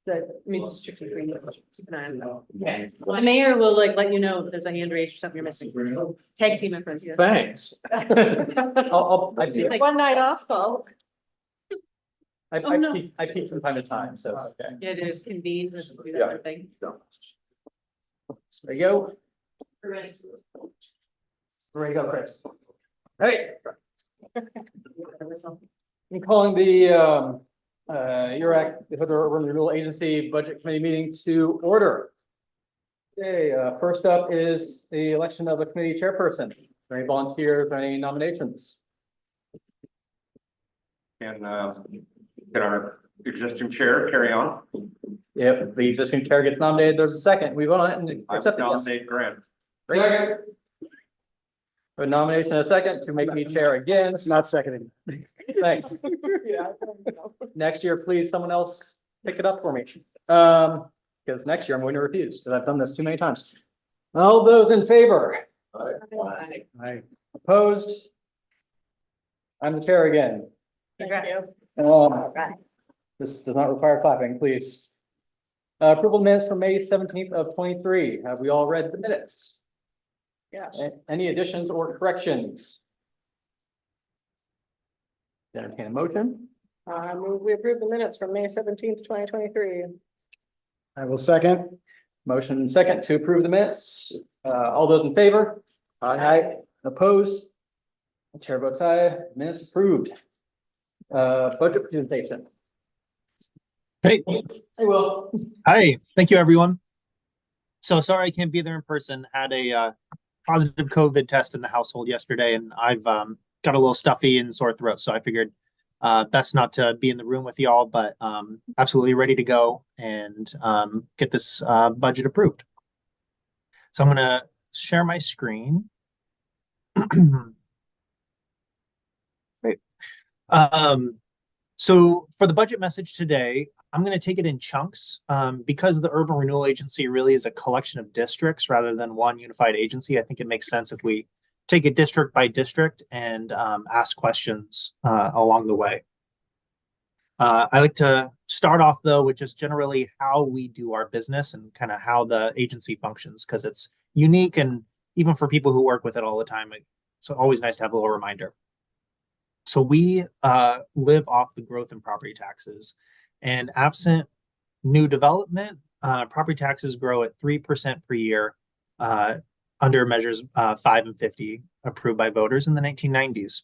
Just strictly for you. Keep an eye on that. Okay. Well, the mayor will let you know if there's a hand raised or something you're missing. Tag team efforts. Thanks. It's like, One night off, folks. Oh, no. I peek from time to time, so it's okay. yeah, there's convened, there's do that Yeah. sort of thing. There you go. We're ready. Ready to go, Chris. Hey, I'm calling the URAC, the Federal Urban Renewal Agency Budget Committee meeting to order. Okay, first up is the election of a committee chairperson. Are there any volunteers or any nominations? And get our existing chair carry on. If the existing chair gets nominated, there's a second. We vote on it and I accept it. Yes. nominate Grant. Great. A nomination and a second to make me chair again. Not seconding. Thanks. Next year, please, someone else pick it up for me. Because next year I'm going to refuse, because I've done this too many times. All those in favor? Aye. Opposed? I'm the chair again. Congrats. This does not require clapping, please. Approval of minutes for May 17th of 23. Have we all read the minutes? Yes. Any additions or corrections? Entertain a motion. I move we approve the minutes from May 17th, 2023. I will second. Motion and second to approve the minutes. All those in favor? Aye. Opposed? Chair votes aye. Minutes approved. Budget presentation. Hey, Hey, Will. hi, thank you, everyone. So sorry I can't be there in person. Had a positive COVID test in the household yesterday, and I've got a little stuffy and sore throat, so I figured best not to be in the room with y'all, but absolutely ready to go and get this budget approved. So I'm gonna share my screen. Great. So for the budget message today, I'm going to take it in chunks because the Urban Renewal Agency really is a collection of districts rather than one unified agency. I think it makes sense if we take it district by district and ask questions along the way. I like to start off though with just generally how we do our business and kind of how the agency functions, because it's unique, and even for people who work with it all the time, it's always nice to have a little reminder. So we live off the growth in property taxes, and absent new development, property taxes grow at 3% per year under measures 5 and 50 approved by voters in the 1990s.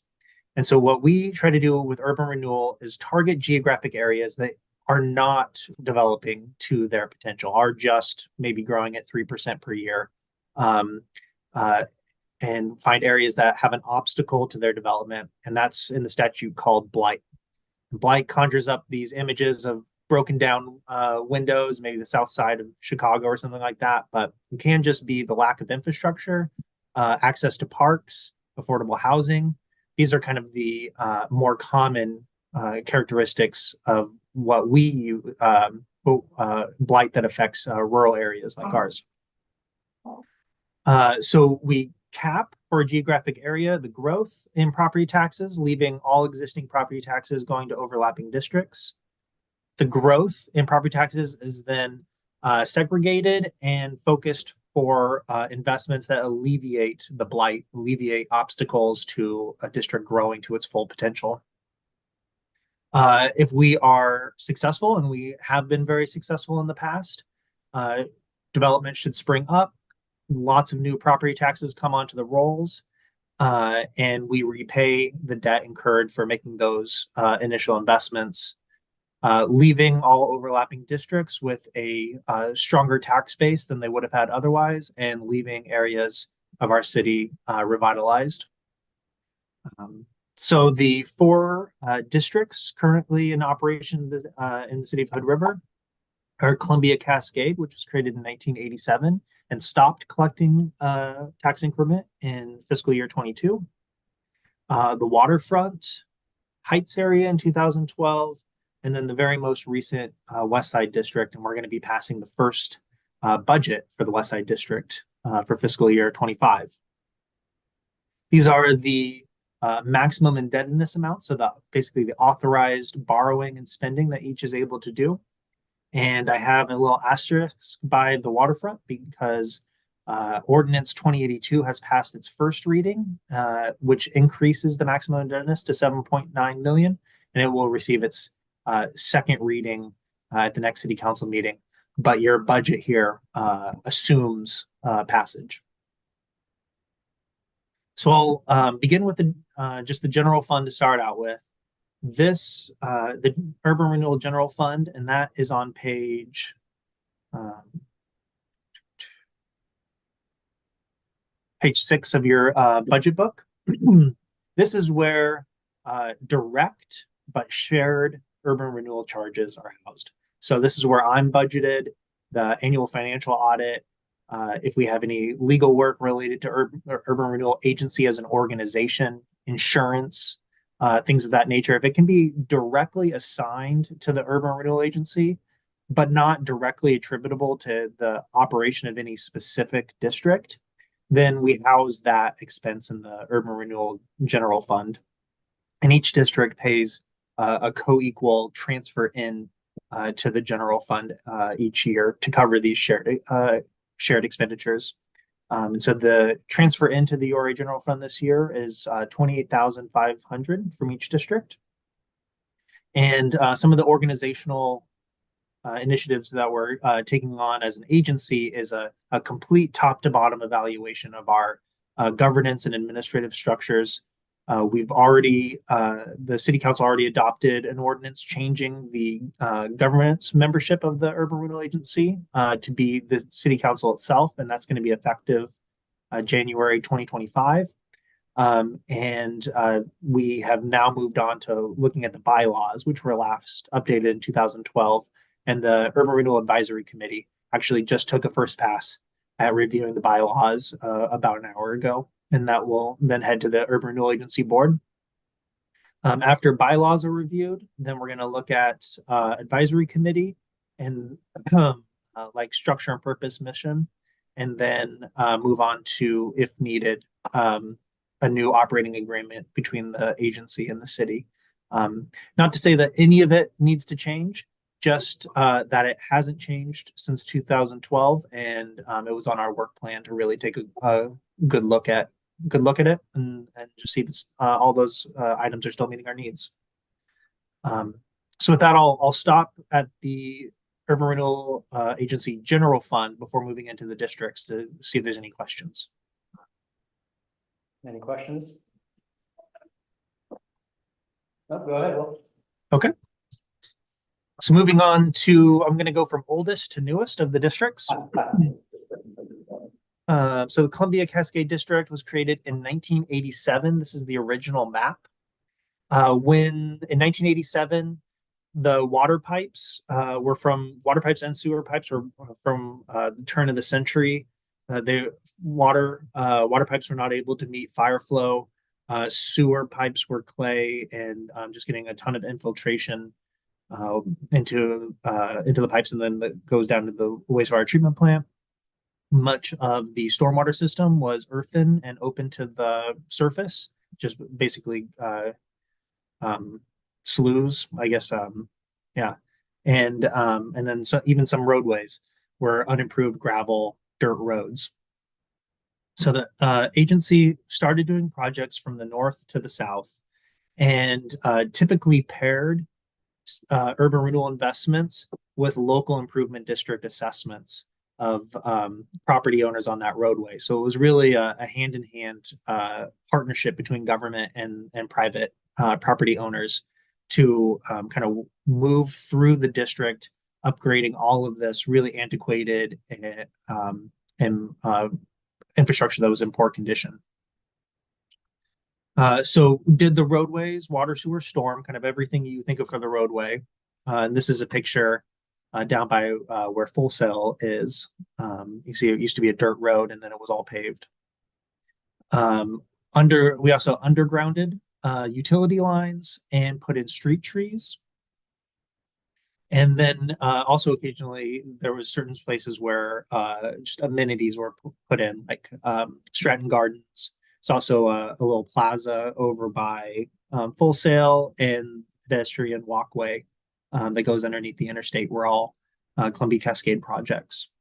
And so what we try to do with urban renewal is target geographic areas that are not developing to their potential, are just maybe growing at 3% per year, and find areas that have an obstacle to their development. And that's in the statute called blight. Blight conjures up these images of broken down windows, maybe the south side of Chicago or something like that, but it can just be the lack of infrastructure, access to parks, affordable housing. These are kind of the more common characteristics of what we blight that affects rural areas like ours. So we cap for a geographic area the growth in property taxes, leaving all existing property taxes going to overlapping districts. The growth in property taxes is then segregated and focused for investments that alleviate the blight, alleviate obstacles to a district growing to its full potential. If we are successful, and we have been very successful in the past, development should spring up. Lots of new property taxes come onto the rolls, and we repay the debt incurred for making those initial investments, leaving all overlapping districts with a stronger tax base than they would have had otherwise, and leaving areas of our city revitalized. So the 4 districts currently in operation in the city of Hood River are Columbia Cascade, which was created in 1987 and stopped collecting tax increment in fiscal year 22. The Waterfront Heights area in 2012, and then the very most recent West Side District, and we're going to be passing the first budget for the West Side District for fiscal year 25. These are the maximum indebtedness amount, so basically the authorized borrowing and spending that each is able to do. And I have a little asterisk by the waterfront because Ordinance 2082 has passed its first reading, which increases the maximum indebtedness to 7.9 million, and it will receive its second reading at the next city council meeting. But your budget here assumes passage. So I'll begin with just the general fund to start out with. This, the Urban Renewal General Fund, and that is on page page 6 of your budget book. This is where direct but shared urban renewal charges are housed. So this is where I'm budgeted, the annual financial audit, if we have any legal work related to urban renewal agency as an organization, insurance, things of that nature. If it can be directly assigned to the urban renewal agency, but not directly attributable to the operation of any specific district, then we house that expense in the urban renewal general fund. And each district pays a co-equal transfer in to the general fund each year to cover these shared expenditures. And so the transfer into the URA general fund this year is 28,500 from each district. And some of the organizational initiatives that we're taking on as an agency is a complete top to bottom evaluation of our governance and administrative structures. We've already, the city council already adopted an ordinance changing the governance membership of the urban renewal agency to be the city council itself, and that's going to be effective January 2025. And we have now moved on to looking at the bylaws, which were last updated in 2012. And the Urban Renewal Advisory Committee actually just took a first pass at reviewing the bylaws about an hour ago. And that will then head to the Urban Renewal Agency Board. After bylaws are reviewed, then we're going to look at advisory committee and like structure and purpose, mission, and then move on to, if needed, a new operating agreement between the agency and the city. Not to say that any of it needs to change, just that it hasn't changed since 2012, and it was on our work plan to really take a good look at it and just see this, all those items are still meeting our needs. So with that, I'll stop at the Urban Renewal Agency General Fund before moving into the districts to see if there's any questions. Any questions? No, go ahead, Will. Okay. So moving on to, I'm going to go from oldest to newest of the districts. So the Columbia Cascade District was created in 1987. This is the original map. When in 1987, the water pipes and sewer pipes were from the turn of the century. The water pipes were not able to meet fire flow. Sewer pipes were clay and just getting a ton of infiltration into the pipes, and then that goes down to the wastewater treatment plant. Much of the stormwater system was earthen and open to the surface, just basically sloughs, I guess. Yeah, and then even some roadways were unimproved gravel dirt roads. So the agency started doing projects from the north to the south, and typically paired urban renewal investments with local improvement district assessments of property owners on that roadway. So it was really a hand-in-hand partnership between government and private property owners to kind of move through the district, upgrading all of this really antiquated and infrastructure that was in poor condition. So did the roadways, water, sewer, storm, kind of everything you think of for the roadway. And this is a picture down by where Full Sail is. You see it used to be a dirt road and then it was all paved. We also undergrounded utility lines and put in street trees. And then also occasionally there was certain places where just amenities were put in, like Stratton Gardens. It's also a little plaza over by Full Sail and pedestrian walkway that goes underneath the interstate were all Columbia Cascade projects.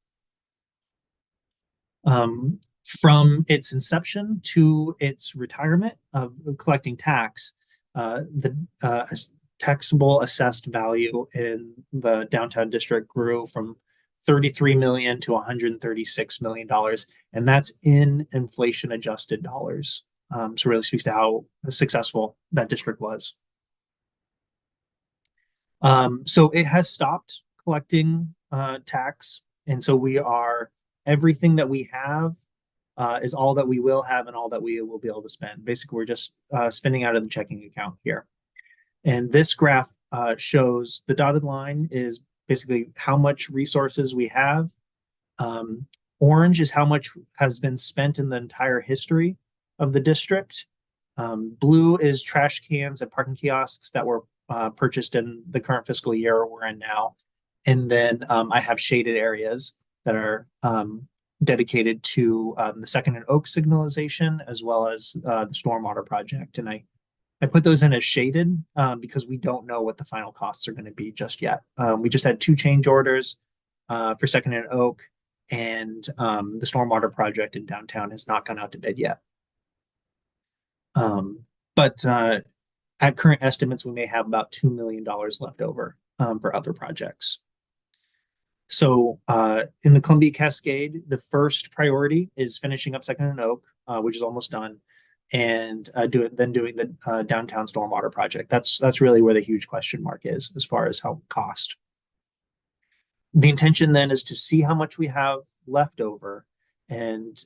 From its inception to its retirement of collecting tax, the taxable assessed value in the downtown district grew from 33 million to 136 million dollars, and that's in inflation adjusted dollars. So really speaks to how successful that district was. So it has stopped collecting tax, and so everything that we have is all that we will have and all that we will be able to spend. Basically, we're just spending out of the checking account here. And this graph shows the dotted line is basically how much resources we have. Orange is how much has been spent in the entire history of the district. Blue is trash cans and parking kiosks that were purchased in the current fiscal year we're in now. And then I have shaded areas that are dedicated to the Second and Oak signalization, as well as the stormwater project. And I put those in as shaded because we don't know what the final costs are going to be just yet. We just had 2 change orders for Second and Oak, and the stormwater project in downtown has not gone out to bid yet. But at current estimates, we may have about $2 million left over for other projects. So in the Columbia Cascade, the first priority is finishing up Second and Oak, which is almost done, and doing the downtown stormwater project. That's really where the huge question mark is as far as how cost. The intention then is to see how much we have left over and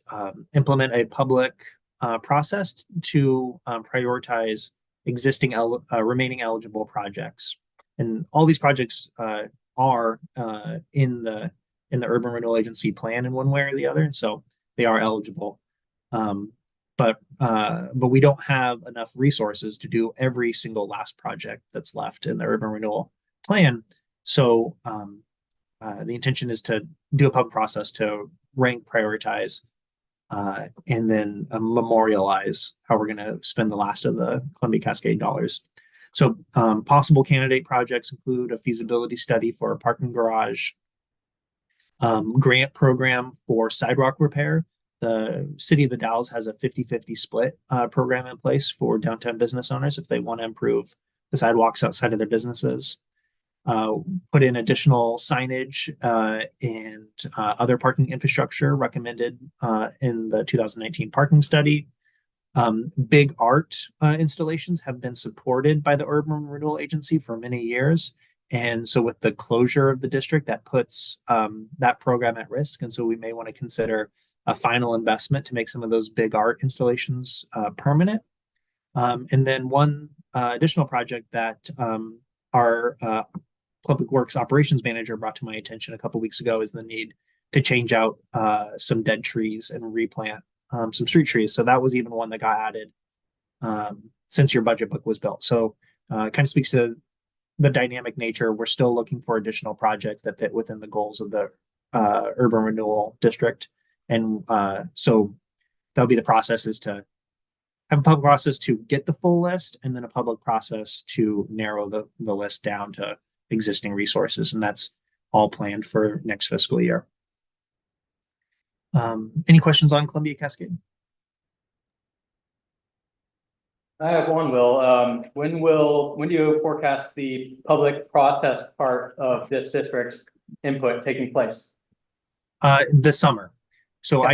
implement a public process to prioritize existing remaining eligible projects. And all these projects are in the Urban Renewal Agency plan in one way or the other, and so they are eligible. But we don't have enough resources to do every single last project that's left in the Urban Renewal plan. So the intention is to do a public process to rank, prioritize, and then memorialize how we're going to spend the last of the Columbia Cascade dollars. So possible candidate projects include a feasibility study for a parking garage, grant program for sidewalk repair. The City of the Dalles has a 50-50 split program in place for downtown business owners if they want to improve the sidewalks outside of their businesses. Put in additional signage and other parking infrastructure recommended in the 2019 parking study. Big art installations have been supported by the Urban Renewal Agency for many years. And so with the closure of the district, that puts that program at risk. And so we may want to consider a final investment to make some of those big art installations permanent. And then one additional project that our Public Works Operations Manager brought to my attention a couple weeks ago is the need to change out some dead trees and replant some street trees. So that was even one that got added since your budget book was built. So it kind of speaks to the dynamic nature. We're still looking for additional projects that fit within the goals of the Urban Renewal District. And so that'll be the process, is to have a public process to get the full list, and then a public process to narrow the list down to existing resources. And that's all planned for next fiscal year. Any questions on Columbia Cascade? I have one, Will. When do you forecast the public process part of this district's input taking place? This summer. So Okay.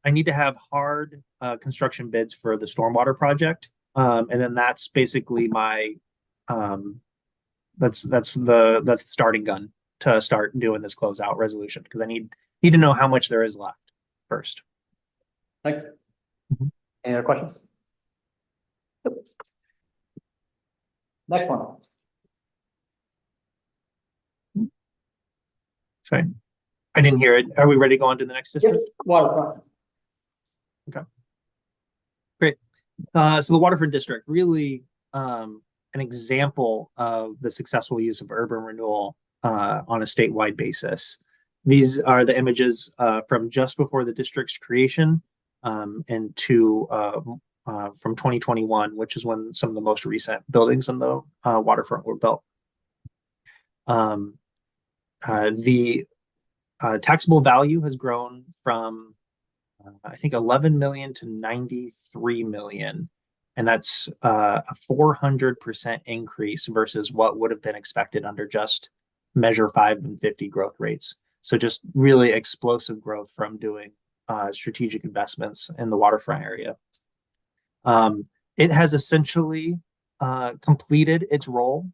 I need to have hard construction bids for the stormwater project. And then that's basically my that's the starting gun to start doing this closeout resolution, because I need to know how much there is left first. Thank you. Mhm. Any other questions? Next one. Sorry, I didn't hear it. Are we ready to go on to the next district? Waterfront. So the Waterfront District, really an example of the successful use of urban renewal on a statewide basis. These are the images from just before the district's creation and to from 2021, which is when some of the most recent buildings on the waterfront were built. The taxable value has grown from I think 11 million to 93 million. And that's a 400% increase versus what would have been expected under just Measure 5 and 50 growth rates. So just really explosive growth from doing strategic investments in the waterfront area. It has essentially completed its role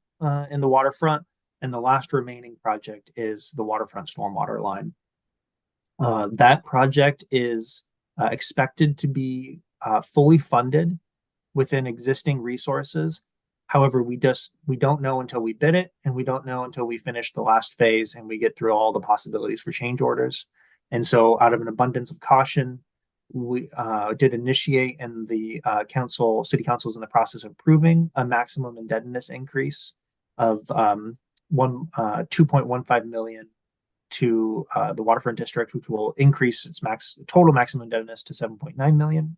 in the waterfront, and the last remaining project is the waterfront stormwater line. That project is expected to be fully funded within existing resources. However, we don't know until we bid it, and we don't know until we finish the last phase and we get through all the possibilities for change orders. And so, out of an abundance of caution, we did initiate, and the city council is in the process of approving a maximum indebtedness increase of 2.15 million to the waterfront district, which will increase its total maximum indebtedness to 7.9 million,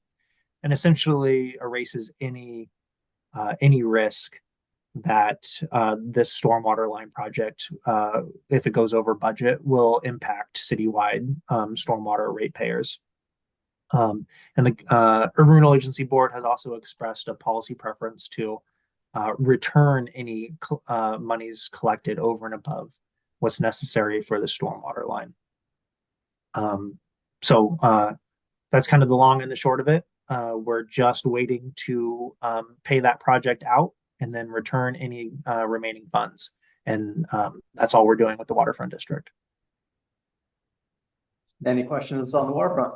and essentially erases any risk that this stormwater line project, if it goes over budget, will impact citywide stormwater ratepayers. And the Urban Renewal Agency Board has also expressed a policy preference to return any monies collected over and above what's necessary for the stormwater line. So that's kind of the long and the short of it. We're just waiting to pay that project out and then return any remaining funds. And that's all we're doing with the waterfront district. Any questions on the waterfront?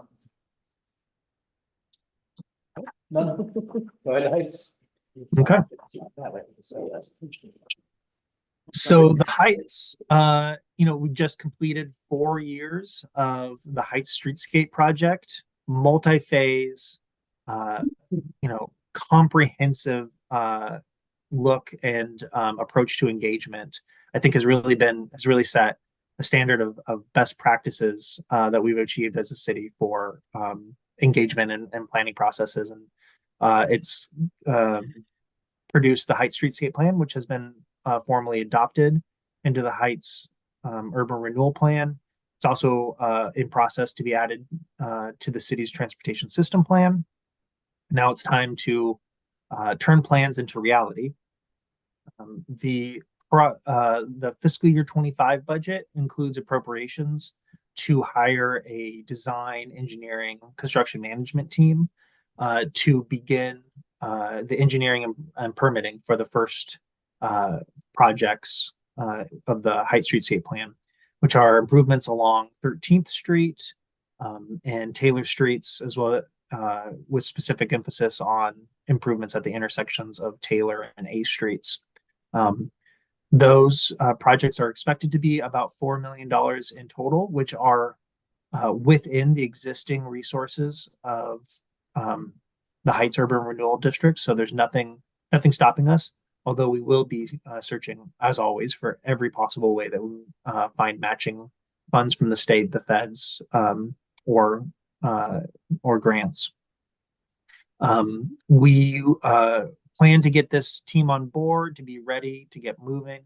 None. Go ahead, Heights. Okay. So the Heights, we just completed 4 years of the Heights Streetscape project, multi-phase, comprehensive look and approach to engagement. I think has really set a standard of best practices that we've achieved as a city for engagement and planning processes. And it's produced the Heights Streetscape Plan, which has been formally adopted into the Heights Urban Renewal Plan. It's also in process to be added to the city's transportation system plan. Now it's time to turn plans into reality. The fiscal year 25 budget includes appropriations to hire a design, engineering, construction management team to begin the engineering and permitting for the first projects of the Heights Streetscape Plan, which are improvements along 13th Street and Taylor Streets, as well with specific emphasis on improvements at the intersections of Taylor and A Streets. Those projects are expected to be about $4 million in total, which are within the existing resources of the Heights Urban Renewal District. So there's nothing stopping us, although we will be searching, as always, for every possible way that we find matching funds from the state, the feds, or grants. We plan to get this team on board to be ready to get moving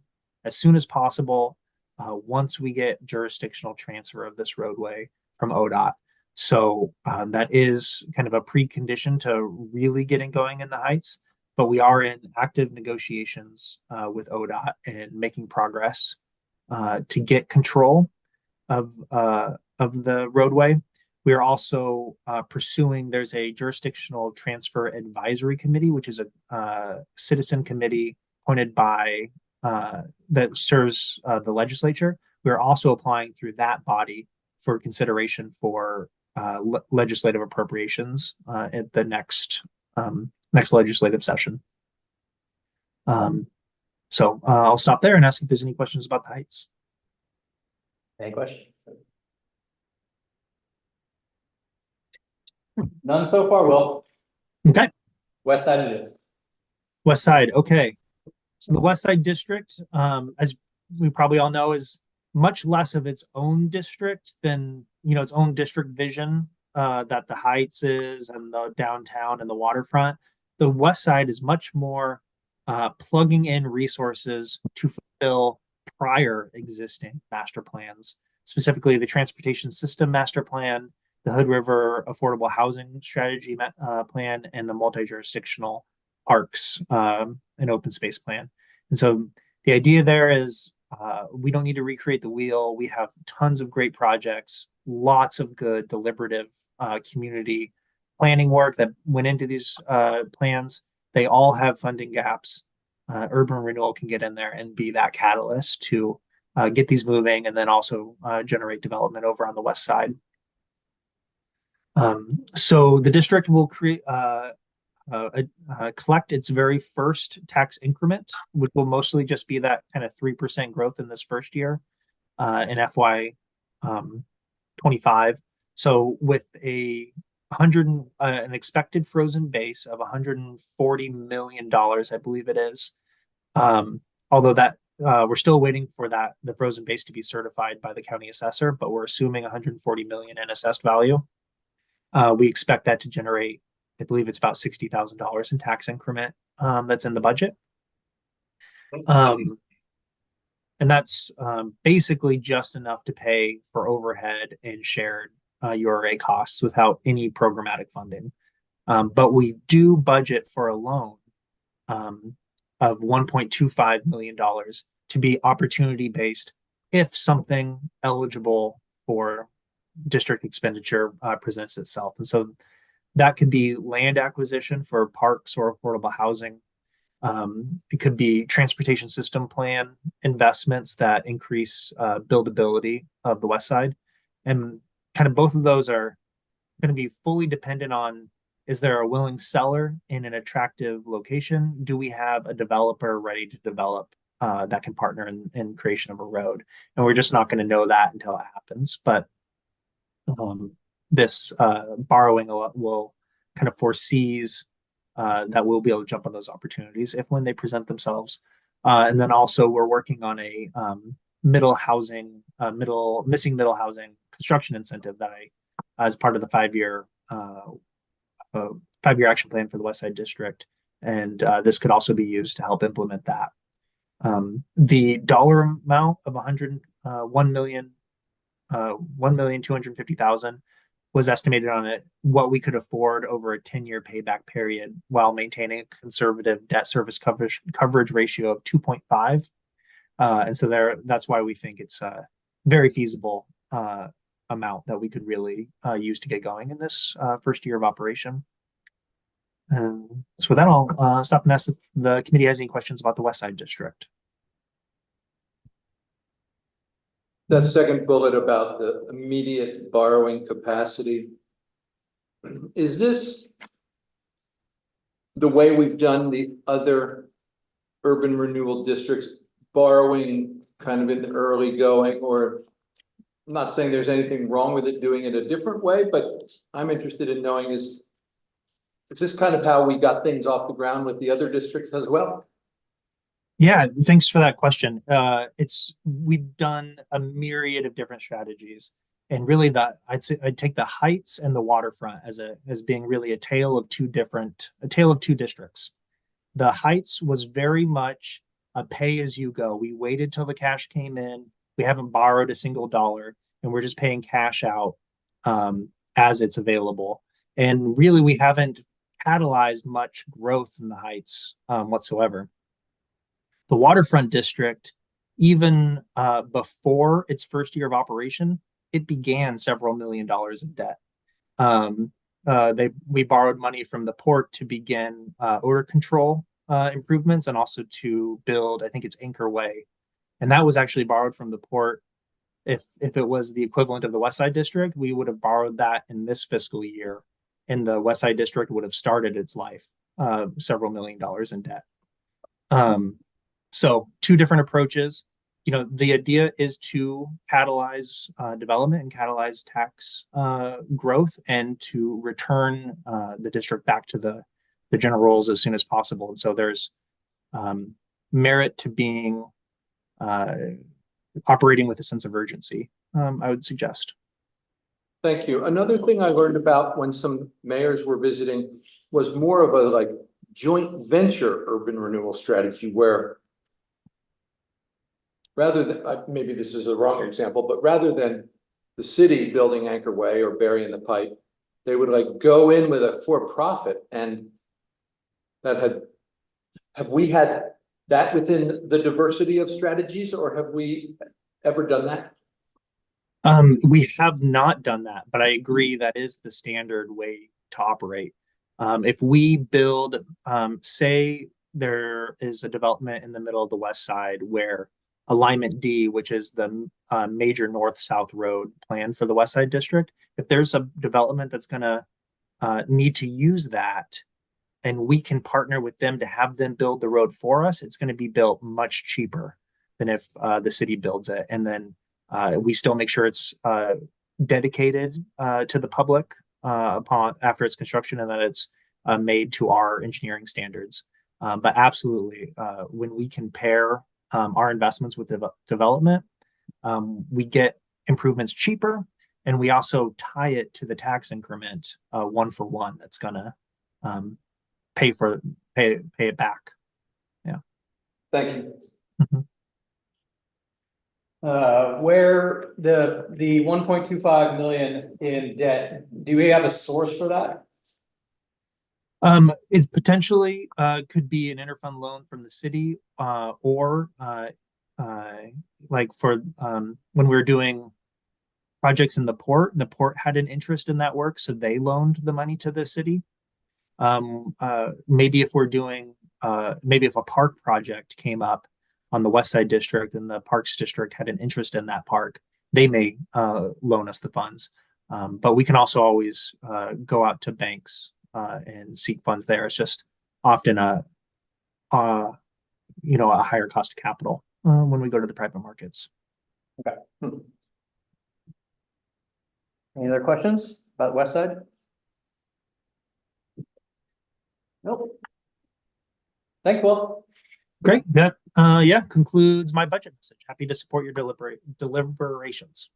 as soon as possible once we get jurisdictional transfer of this roadway from ODOT. So that is kind of a precondition to really getting going in the Heights, but we are in active negotiations with ODOT and making progress to get control of the roadway. We are also pursuing, there's a jurisdictional transfer advisory committee, which is a citizen committee appointed by that serves the legislature. We're also applying through that body for consideration for legislative appropriations at the next legislative session. So I'll stop there and ask if there's any questions about the Heights. Any questions? None so far, Will. Okay. West side it is. West Side. Okay. So the West Side District, as we probably all know, is much less of its own district than, its own district vision that the Heights is and the downtown and the waterfront. The West Side is much more plugging in resources to fulfill prior existing master plans, specifically the transportation system master plan, the Hood River Affordable Housing Strategy plan, and the multi-jurisdictional parks and open space plan. And so the idea there is we don't need to recreate the wheel. We have tons of great projects, lots of good deliberative community planning work that went into these plans. They all have funding gaps. Urban renewal can get in there and be that catalyst to get these moving, and then also generate development over on the west side. So the district will create collect its very first tax increment, which will mostly just be that kind of 3% growth in this first year in FY 25. So with an expected frozen base of $140 million, I believe it is. Although that we're still waiting for the frozen base to be certified by the county assessor, but we're assuming 140 million in assessed value. We expect that to generate, I believe it's about $60,000 in tax increment that's in the budget. And that's basically just enough to pay for overhead and shared URA costs without any programmatic funding. But we do budget for a loan of $1.25 million to be opportunity based if something eligible for district expenditure presents itself. And so that could be land acquisition for parks or affordable housing. It could be transportation system plan investments that increase buildability of the west side. And kind of both of those are going to be fully dependent on, is there a willing seller in an attractive location? Do we have a developer ready to develop that can partner in creation of a road? And we're just not going to know that until it happens. But this borrowing will kind of foresees that we'll be able to jump on those opportunities if when they present themselves. And then also we're working on a missing middle housing construction incentive that as part of the 5-year action plan for the West Side District. And this could also be used to help implement that. The dollar amount of $1,250,000 was estimated on it what we could afford over a 10-year payback period while maintaining a conservative debt service coverage ratio of 2.5. And so that's why we think it's a very feasible amount that we could really use to get going in this first year of operation. So with that, I'll stop and ask if the committee has any questions about the West Side District. That second bullet about the immediate borrowing capacity, is this the way we've done the other urban renewal districts, borrowing kind of in the early going? Or I'm not saying there's anything wrong with it doing it a different way, but I'm interested in knowing is this kind of how we got things off the ground with the other districts as well? Yeah, thanks for that question. We've done a myriad of different strategies, and really I'd take the Heights and the waterfront as being really a tale of two districts. The Heights was very much a pay as you go. We waited till the cash came in. We haven't borrowed a single dollar, and we're just paying cash out as it's available. And really, we haven't catalyzed much growth in the Heights whatsoever. The waterfront district, even before its first year of operation, it began several $1 million in debt. We borrowed money from the port to begin odor control improvements and also to build, I think it's Anchor Way. And that was actually borrowed from the port. If it was the equivalent of the West Side District, we would have borrowed that in this fiscal year. And the West Side District would have started its life several $1 million in debt. So two different approaches. The idea is to catalyze development and catalyze tax growth and to return the district back to the general rules as soon as possible. And so there's merit to being operating with a sense of urgency, I would suggest. Thank you. Another thing I learned about when some mayors were visiting was more of a joint venture urban renewal strategy where rather than, maybe this is a wrong example, but rather than the city building Anchor Way or burying the pipe, they would like go in with a for-profit and have we had that within the diversity of strategies, or have we ever done that? We have not done that, but I agree that is the standard way to operate. If we build, say there is a development in the middle of the west side where alignment D, which is the major north-south road plan for the West Side District, if there's a development that's gonna need to use that, and we can partner with them to have them build the road for us, it's gonna be built much cheaper than if the city builds it. And then we still make sure it's dedicated to the public after its construction, and that it's made to our engineering standards. But absolutely, when we compare our investments with development, we get improvements cheaper, and we also tie it to the tax increment 1-for-1 that's gonna pay it back. Thank you. Where the 1.25 million in debt, do we have a source for that? It potentially could be an interfund loan from the city, or like for when we were doing projects in the port had an interest in that work, so they loaned the money to the city. Maybe if we're doing maybe if a park project came up on the West Side District and the Parks District had an interest in that park, they may loan us the funds. But we can also always go out to banks and seek funds there. It's just often a higher cost of capital when we go to the private markets. Okay. Any other questions about West Side? Nope. Thanks, Will. Great. That concludes my budget message. Happy to support your deliberations.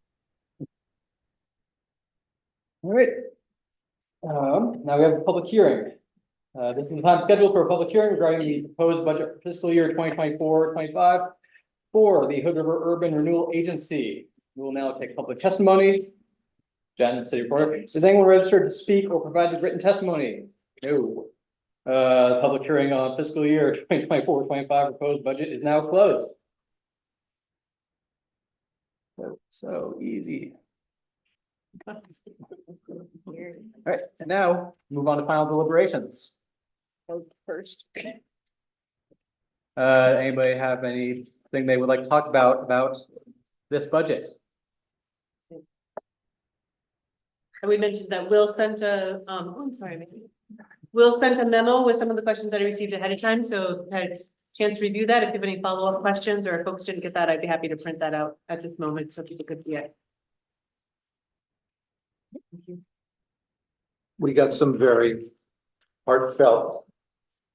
All right. Now we have a public hearing. This is the time scheduled for a public hearing regarding the proposed budget for fiscal year 2024-25 for the Hood River Urban Renewal Agency. We will now take public testimony. Jen, city reporter, is anyone registered to speak or provide written testimony? No. Public hearing on fiscal year 2024-25 proposed budget is now closed. So easy. All right, and now move on to final deliberations. First. Anybody have anything they would like to talk about this budget? And we mentioned that Will sent a, I'm sorry, maybe. Will sent a memo with some of the questions that I received ahead of time, so if you had a chance to review that. If you have any follow-up questions or if folks didn't get that, I'd be happy to print that out at this moment so people could see it. We got some very heartfelt,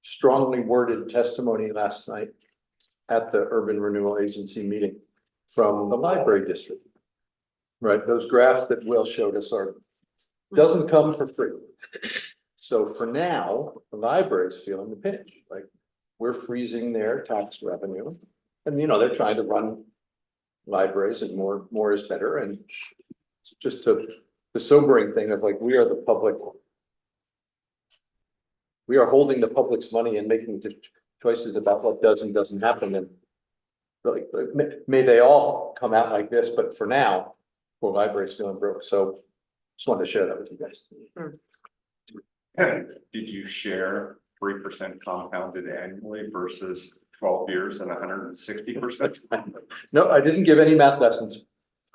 strongly worded testimony last night at the Urban Renewal Agency meeting from the library district. Right, those graphs that Will showed us doesn't come for free. So for now, the library's feeling the pinch, like we're freezing their tax revenue. And they're trying to run libraries and more is better. And just the sobering thing of like, we are the public. We are holding the public's money and making choices about what does and doesn't happen. And like, may they all come out like this, but for now, poor library's feeling broke. So just wanted to share that with you guys. Sure. Did you share 3% compounded annually versus 12 years and 160%? No, I didn't give any math lessons.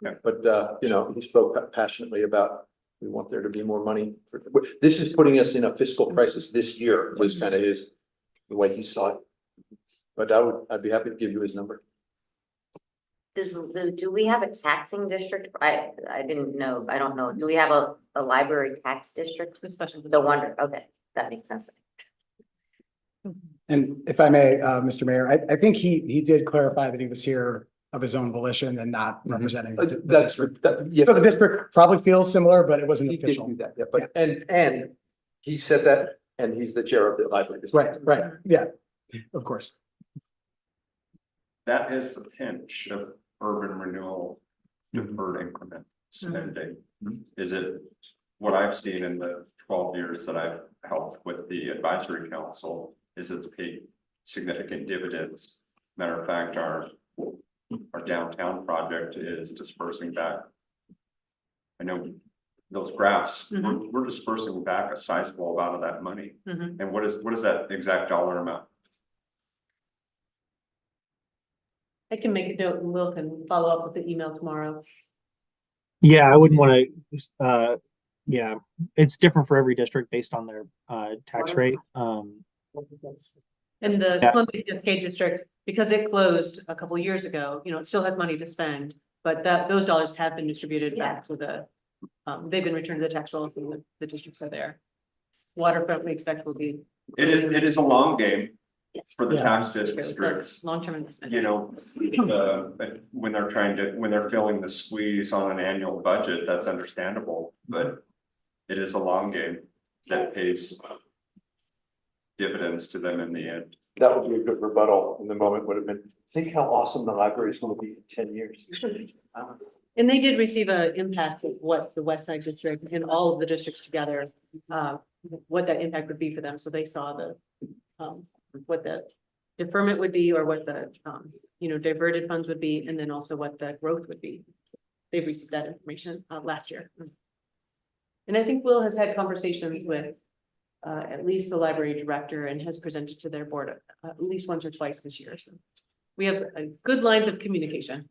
Okay. But he spoke passionately about we want there to be more money for this is putting us in a fiscal crisis this year was kind of the way he saw it. But I'd be happy to give you his number. Do we have a taxing district? I didn't know. I don't know. Do we have a library tax district? No wonder. Okay, that makes sense. And if I may, Mr. Mayor, I think he did clarify that he was here of his own volition and not representing. the district. Yeah. So the district probably feels similar, but it wasn't He did official. do that, yeah, but and he said that, and he's the chair of the library. Right, yeah, of course. that is the pinch of urban renewal deferred increment spending. Is it what I've seen in the 12 years that I've helped with the advisory council is it's paid significant dividends. Matter of fact, our downtown project is dispersing back. I know those graphs, we're dispersing back a sizable amount of that money. And what is that exact dollar amount? I can make a note and Will can follow up with the email tomorrow. Yeah, I wouldn't want to, yeah, it's different for every district based on their tax rate. And the Yeah. Columbia Cascade District, because it closed a couple years ago, you know, it still has money to spend, but those dollars have been distributed back to the, they've been returned to the tax roll, and the districts are there. Waterfront, we expect will be. It is a long game for the Yeah. tax That's districts. long-term investment. You know, when they're filling the squeeze on an annual budget, that's understandable, but it is a long game that pays dividends to them in the end. That would be a good rebuttal in the moment would have been, think how awesome the library is gonna be in 10 years. And they did receive an impact of what the West Side District and all of the districts together, what that impact would be for them. So they saw the, what the deferment would be or what the, you know, diverted funds would be, and then also what the growth would be. They've received that information last year. And I think Will has had conversations with at least the library director and has presented to their board at least once or twice this year. So we have good lines of communication.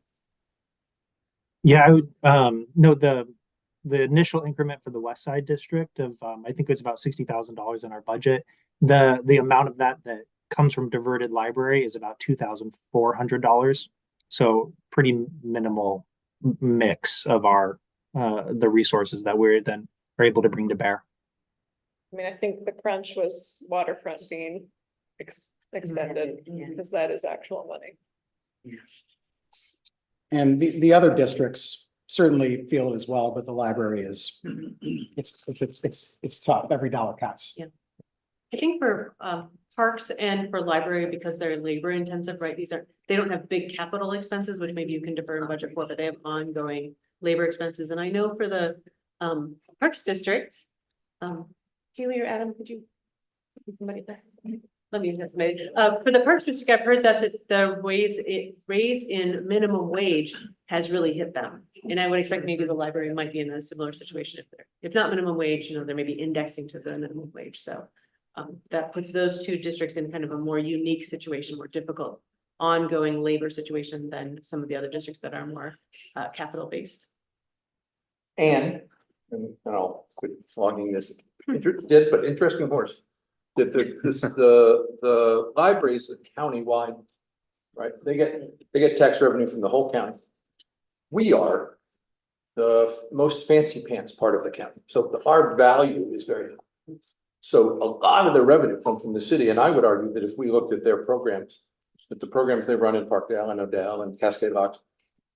Yeah, I would, no, the initial increment for the West Side District of, I think it was about $60,000 in our budget. The amount of that comes from diverted library is about $2,400. So pretty minimal mix of our, the resources that we're then are able to bring to bear. I mean, I think the crunch was waterfront being extended, Yeah. because that is actual money. And the other districts certainly feel it as well, but the library is, it's tough. Every dollar counts. Yeah. I think for parks and for library, because they're labor intensive, right? They don't have big capital expenses, which maybe you can defer and budget for, but they have ongoing labor expenses. And I know for the parks district, Haley or Adam, could you? Somebody there? Let me just make, for the parks district, I've heard that the raise in minimum wage has really hit them. And I would expect maybe the library might be in a similar situation if not minimum wage, you know, there may be indexing to the minimum wage. So that puts those two districts in kind of a more unique situation, more difficult ongoing labor situation than some of the other districts that are more capital based. And I'll quit flogging this, dead but interesting horse. That the libraries are countywide, right? They get tax revenue from the whole county. We are the most fancy pants part of the county, so our value is very high. So a lot of the revenue comes from the city, and I would argue that if we looked at their programs, that the programs they run in Parkdale and Odell and Cascade Locks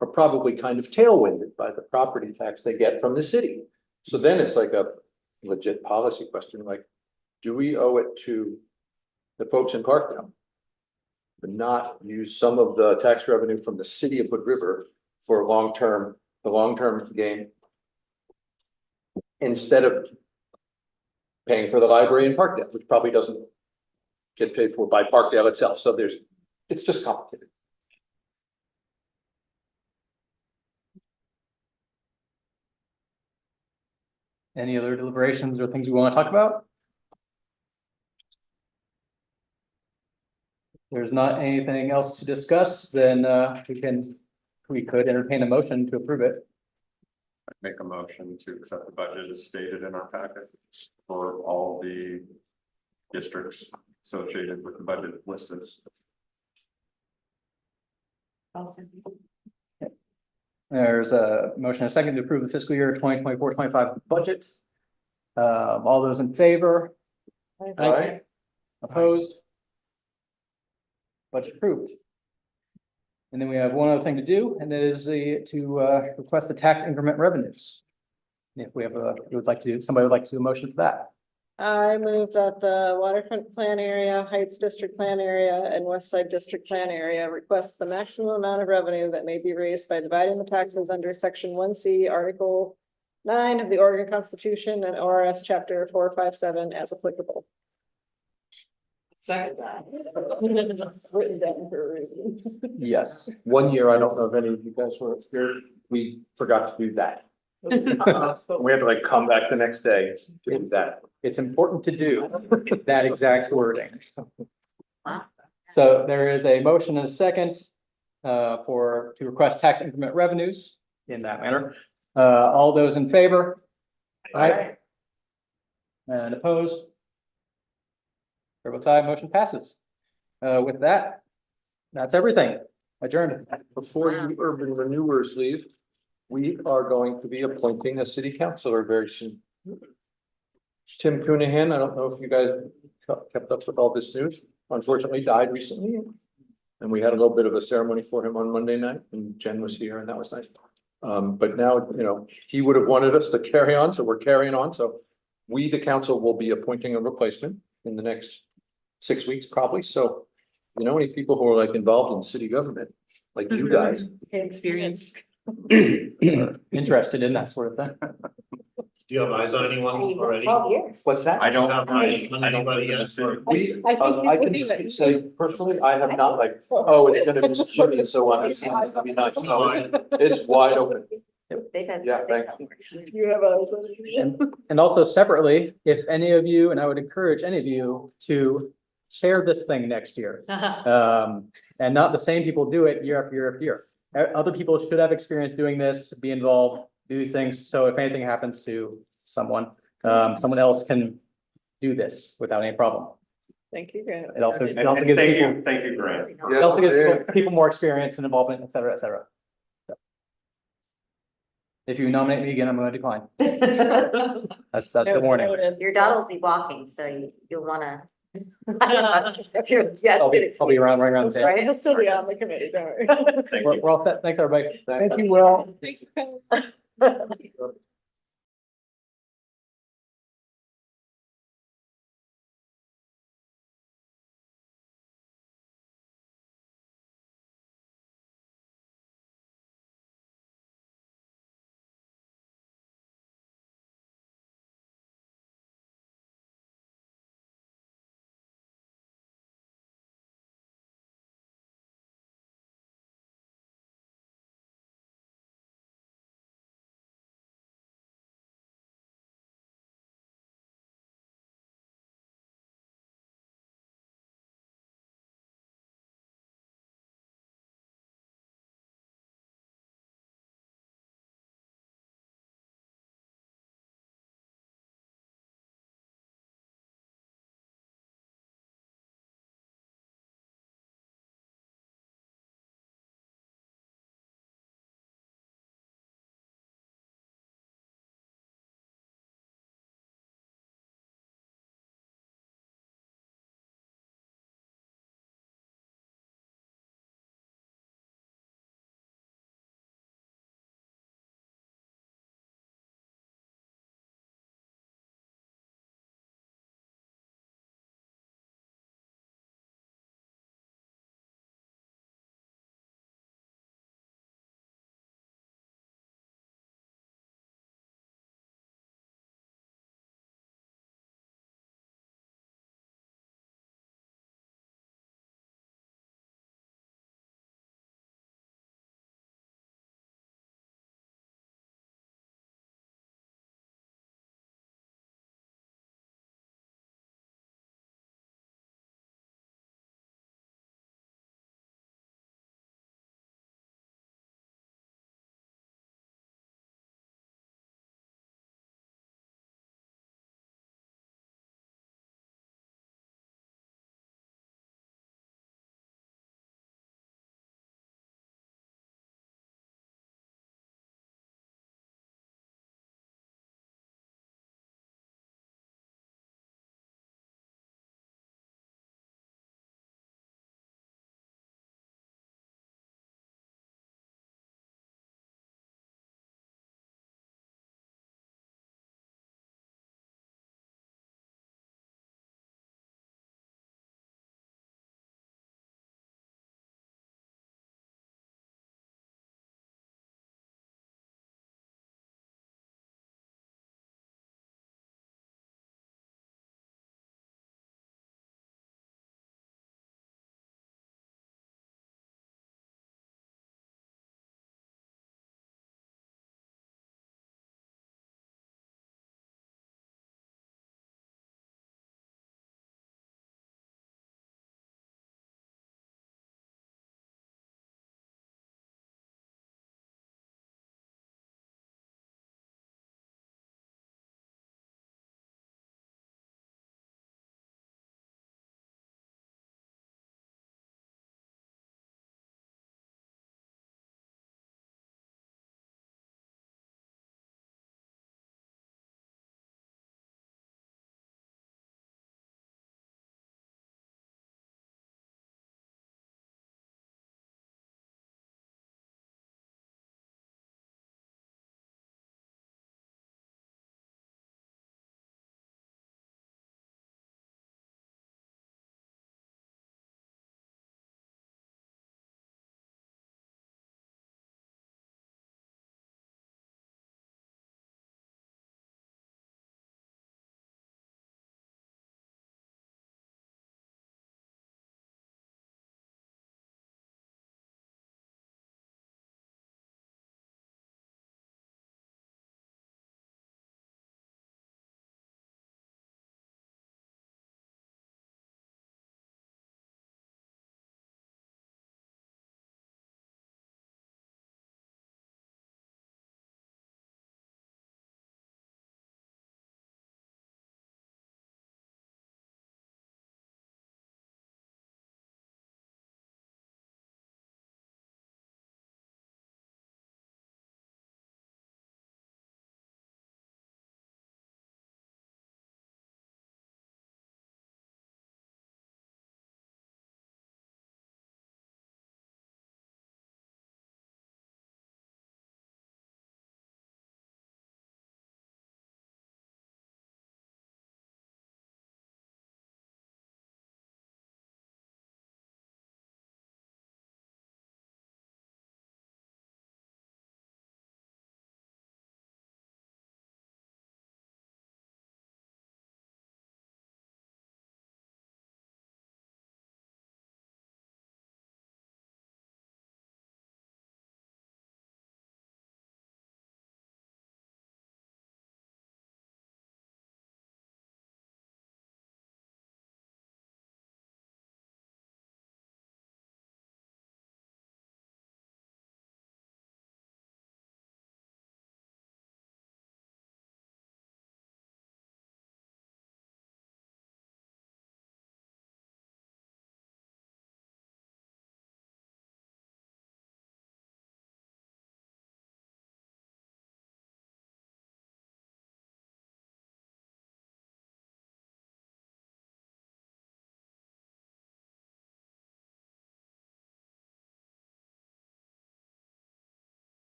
are probably kind of tailwinded by the property tax they get from the city. So then it's like a legit policy question, like, do we owe it to the folks in Parkdale to not use some of the tax revenue from the city of Hood River for the long-term gain instead of paying for the library in Parkdale, which probably doesn't get paid for by Parkdale itself. So it's just complicated. Any other deliberations or things we want to talk about? If there's not anything else to discuss, then we could entertain a motion to approve it. I'd make a motion to accept the budget as stated in our packet for all the districts associated with the budget listed. There's a motion and a second to approve the fiscal year 2024-25 budget. All those in favor? Aye. Opposed? Budget approved. And then we have one other thing to do, and that is to request the tax increment revenues. If we have somebody would like to do a motion for that. I move that the waterfront plan area, Heights District Plan area, and West Side District Plan area request the maximum amount of revenue that may be raised by dividing the taxes under section 1C, article 9 of the Oregon Constitution and ORS chapter 457 as applicable. Second that. It's written down for a reason. Yes. One year, I don't know if any of you guys were here, we forgot to do that. We had to like come back the next day to do that. It's important to do that exact wording. Wow. So there is a motion and a second to request tax increment revenues in that manner. All those in favor? Aye. And opposed? Chair votes aye, motion passes. With that, that's everything. Adjourned. Before you urban renewers leave, we are going to be appointing a city councilor very soon. Tim Coonahan, I don't know if you guys kept up with all this news, unfortunately died recently. And we had a little bit of a ceremony for him on Monday night and Jen was here and that was nice. But now, you know, he would have wanted us to carry on, so we're carrying on. So we, the council, will be appointing a replacement in the next 6 weeks probably. So you know, any people who are like involved in city government, like you guys. Experience. Interested in that sort of thing. Do you have eyes on anyone already? 12 years. What's that? I don't. Have eyes on I don't anybody live in the yet? city. We, I think I he's can looking at- say personally, I have not like, oh, it's gonna be shitty, so on, it's gonna be nice. No, it's wide open. They've had- Yeah, thank You have a. And also separately, if any of you, and I would encourage any of you to share this thing next year. And not the same people do it year after year after year. Other people should have experience doing this, be involved, do these things. So if anything happens to someone, someone else can do this without any problem. Thank you, Grant. It also, And it also gives thank people, you, thank you, Grant. it also gives people more experience and involvement, et cetera, et cetera. If you nominate me again, I'm going to decline. That's the warning. Your dog will be walking, so you'll wanna. If you're, yes, I'll be around, running around the Right, he'll still be on the committee, don't worry. table. We're all set. Thanks, everybody. Thank you, Will. Thanks.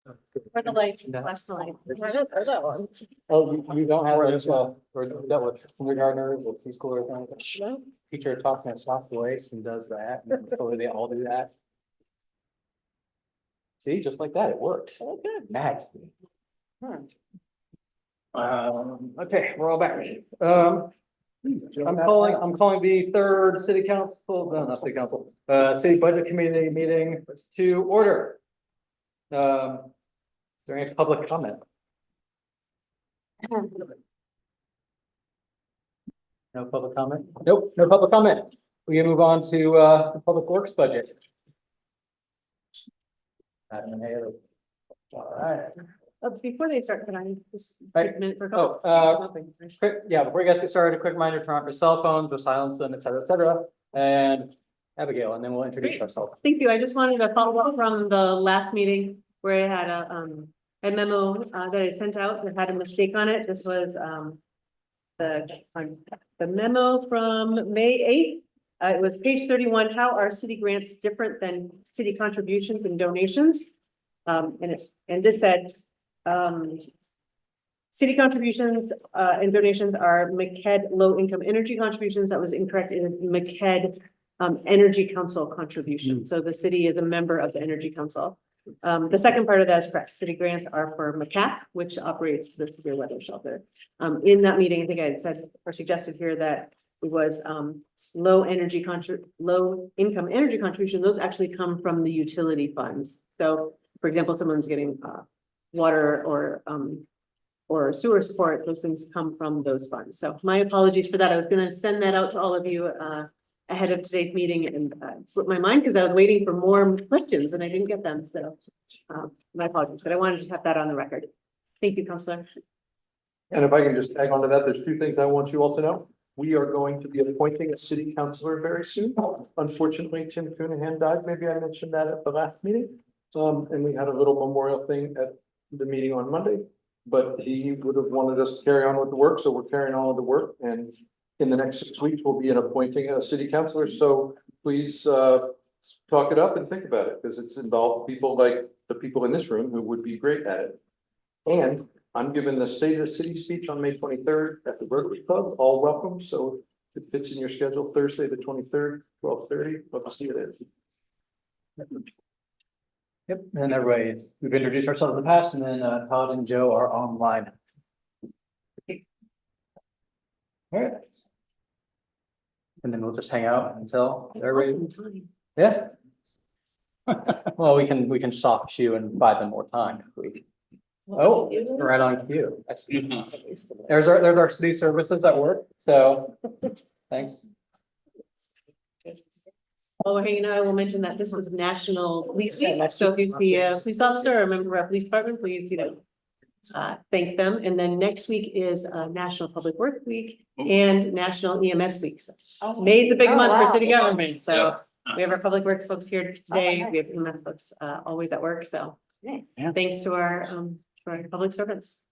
For the lights, flash the lights. Oh, you don't have it as well, or dealt with kindergartners or preschoolers, or anything? Teacher talking in a soft voice and does that, and so they all do that. See, just like that, it worked. Oh, good. Magic. Okay, we're all back. I'm calling the third city council, no, not city council, city budget committee meeting to order. Is there any public comment? No public comment? Nope, no public comment. We can move on to the public works budget. All right. Before they start, can I just Right. take a minute for? Quick, yeah, before you guys get started, a quick reminder, turn off your cell phones or silence them, et cetera, and Abigail, and then we'll introduce Great. ourselves. Thank you. I just wanted to follow up from the last meeting where I had a memo that I sent out that had a mistake on it. This was the memo from May 8th. It was page 31, how are city grants different than city contributions and donations? And this said, city contributions and donations are MCED low income energy contributions. That was incorrect. It is MCED Energy Council contribution. So the city is a member of the Energy Council. The second part of that is correct. City grants are for MCAC, which operates the severe weather shelter. In that meeting, I think I had said or suggested here that it was low income energy contribution. Those actually come from the utility funds. So for example, someone's getting water or sewer support, those things come from those funds. So my apologies for that. I was going to send that out to all of you ahead of today's meeting and it slipped my mind because I was waiting for more questions and I didn't get them. So my apologies, but I wanted to have that on the record. Thank you, Councilor. And if I can just tag on to that, there's two things I want you all to know. We are going to be appointing a city councilor very soon. Unfortunately, Tim Coonahan died. Maybe I mentioned that at the last meeting. And we had a little memorial thing at the meeting on Monday, but he would have wanted us to carry on with the work. So we're carrying on with the work. And in the next 6 weeks, we'll be appointing a city councilor. So please talk it up and think about it because it's involved people like the people in this room who would be great at it. And I'm giving the State of the City speech on May 23rd at the Rotary Club. All welcome. So if it fits in your schedule, Thursday, the 23rd, 12:30. Love to see you there. Yep, and everybody, we've introduced ourselves in the past, and then Todd and Joe are online. All right. And then we'll just hang out until everybody, yeah. Well, we can soft shoe and buy them more time if we. Oh, right on cue. There's our city services at work, so thanks. While we're hanging out, I will mention that this was National Police Week. So if you see a police officer or a member of our police department, please, thank them. And then next week is National Public Work Week and National EMS Week. So May is a big month for city government. So we have our public works folks here today. We have EMS folks always at work. So Nice. thanks to our public servants.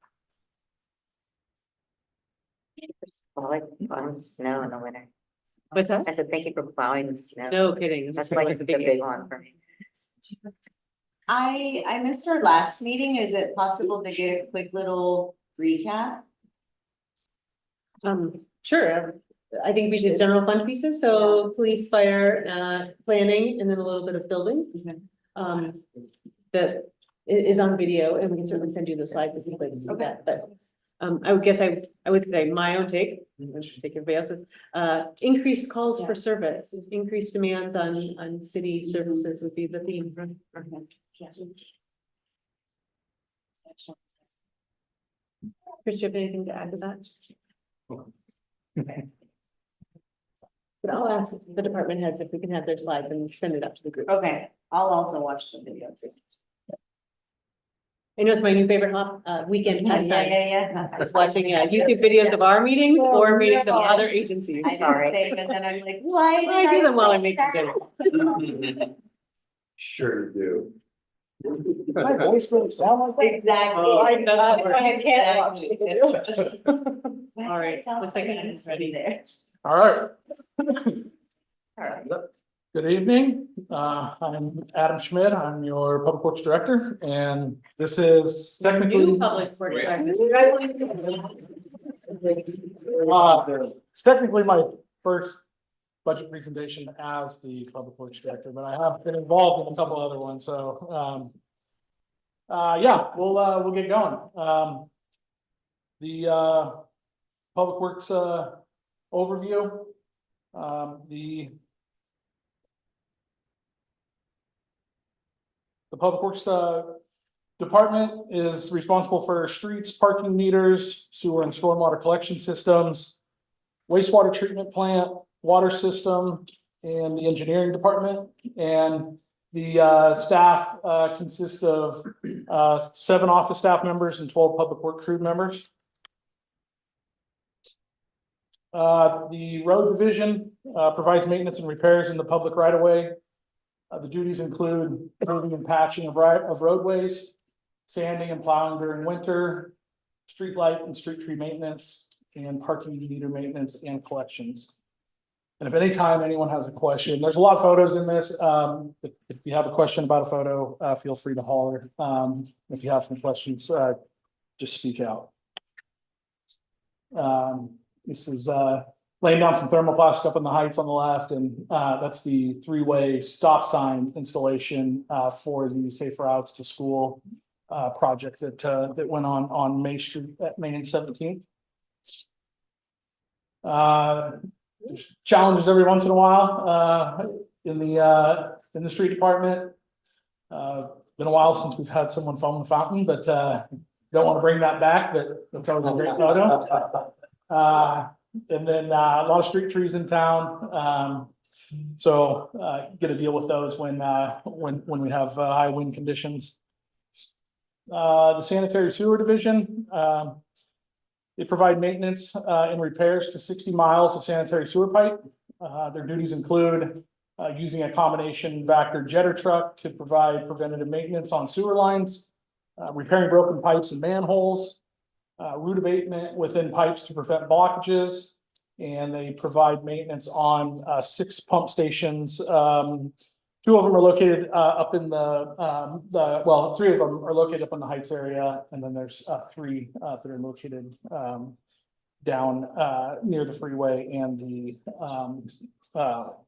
I like plowing snow in the winter. What's that? I said, thank you for plowing the snow. No kidding. That's like the big one for me. I missed our last meeting. Is it possible to get a quick little recap? Sure. I think we did general fund pieces, so police, fire, planning, and then a little bit of building. That is on video, and we can certainly send you the slides if you'd like to see that, but. I would guess I would say my own take, take everybody else's, increased calls for service, increased demands on city services would be the theme. Chris, do you have anything to add to that? But I'll ask the department heads if we can have their slides and send it out to the group. Okay, I'll also watch the video too. I know it's my new favorite weekend pastime. Yeah. It's watching YouTube videos of our meetings or meetings of other agencies. I Sorry. didn't think, and then I'm like, why? I do them while I'm making dinner. dinner. Sure you My voice really sound like that? Exactly. Oh, I know. That's why I can't watch Exactly. it. All right, looks like it's ready there. All right. All right. Good evening. I'm Adam Schmidt. I'm your Public Works Director, and this is technically, New public works director. Congratulations. it's technically my first budget presentation as the Public Works Director, but I have been involved in a couple other ones, so, yeah, we'll get going. The Public Works, overview, the Public Works Department is responsible for streets, parking meters, sewer and stormwater collection systems, wastewater treatment plant, water system, and the engineering department. And the staff consists of 7 office staff members and 12 public work crew members. The road division provides maintenance and repairs in the public right of way. The duties include paving and patching of roadways, sanding and plowing during winter, street light and street tree maintenance, and parking meter maintenance and collections. And if any time anyone has a question, there's a lot of photos in this. If you have a question about a photo, feel free to holler. If you have some questions, just speak out. This is laying down some thermoplastic up in the heights on the left, and that's the 3-way stop sign installation for the Safe Routes to School project that went on May Street at Main and 17th. There's challenges every once in a while in the street department. Been a while since we've had someone foam the fountain, but don't want to bring that back, but that's always a great photo. And then a lot of street trees in town. So get to deal with those when we have high wind conditions. The sanitary sewer division, they provide maintenance and repairs to 60 miles of sanitary sewer pipe. Their duties include using a combination Vector jetter truck to provide preventative maintenance on sewer lines, repairing broken pipes and manholes, root abatement within pipes to prevent blockages, and they provide maintenance on 6 pump stations. 2 of them are located up in well, 3 of them are located up in the Heights area, and then there's 3 that are located down near the freeway and the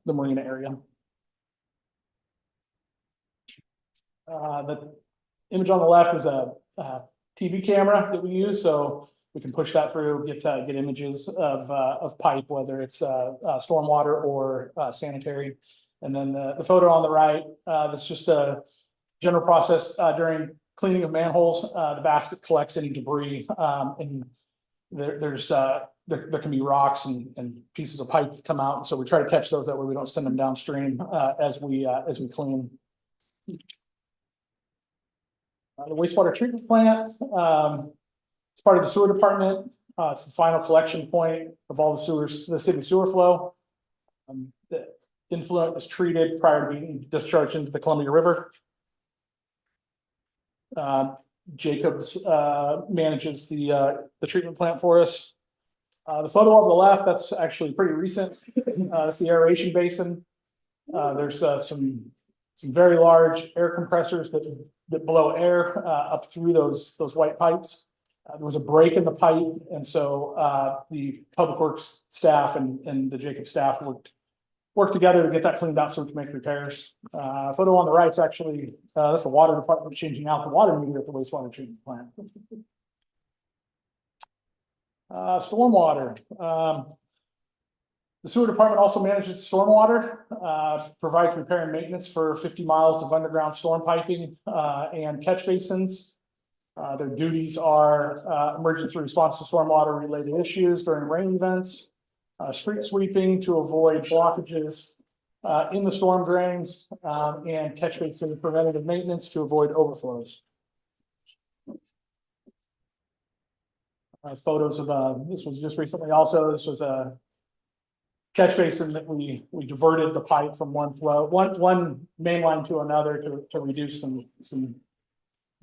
marina area. The image on the left is a TV camera that we use, so we can push that through, get images of pipe, whether it's stormwater or sanitary. And then the photo on the right, that's just a general process during cleaning of manholes. The basket collects any debris, and there can be rocks and pieces of pipe that come out, and so we try to catch those, that way we don't send them downstream as we clean. The wastewater treatment plant, it's part of the sewer department. It's the final collection point of all the city sewer flow. The influent is treated prior to being discharged into the Columbia River. Jacobs manages the treatment plant for us. The photo on the left, that's actually pretty recent. That's the aeration basin. There's some very large air compressors that blow air up through those white pipes. There was a break in the pipe, and so the Public Works staff and the Jacobs staff worked together to get that cleaned out so we can make repairs. Photo on the right is actually that's the water department changing out the water meter at the wastewater treatment plant. Stormwater. The sewer department also manages stormwater, provides repair and maintenance for 50 miles of underground storm piping and catch basins. Their duties are emergency response to stormwater related issues during rain events, street sweeping to avoid blockages in the storm drains, and catch basin preventative maintenance to avoid overflows. Photos of this was just recently also. This was a catch basin that we diverted the pipe from one main line to another to reduce some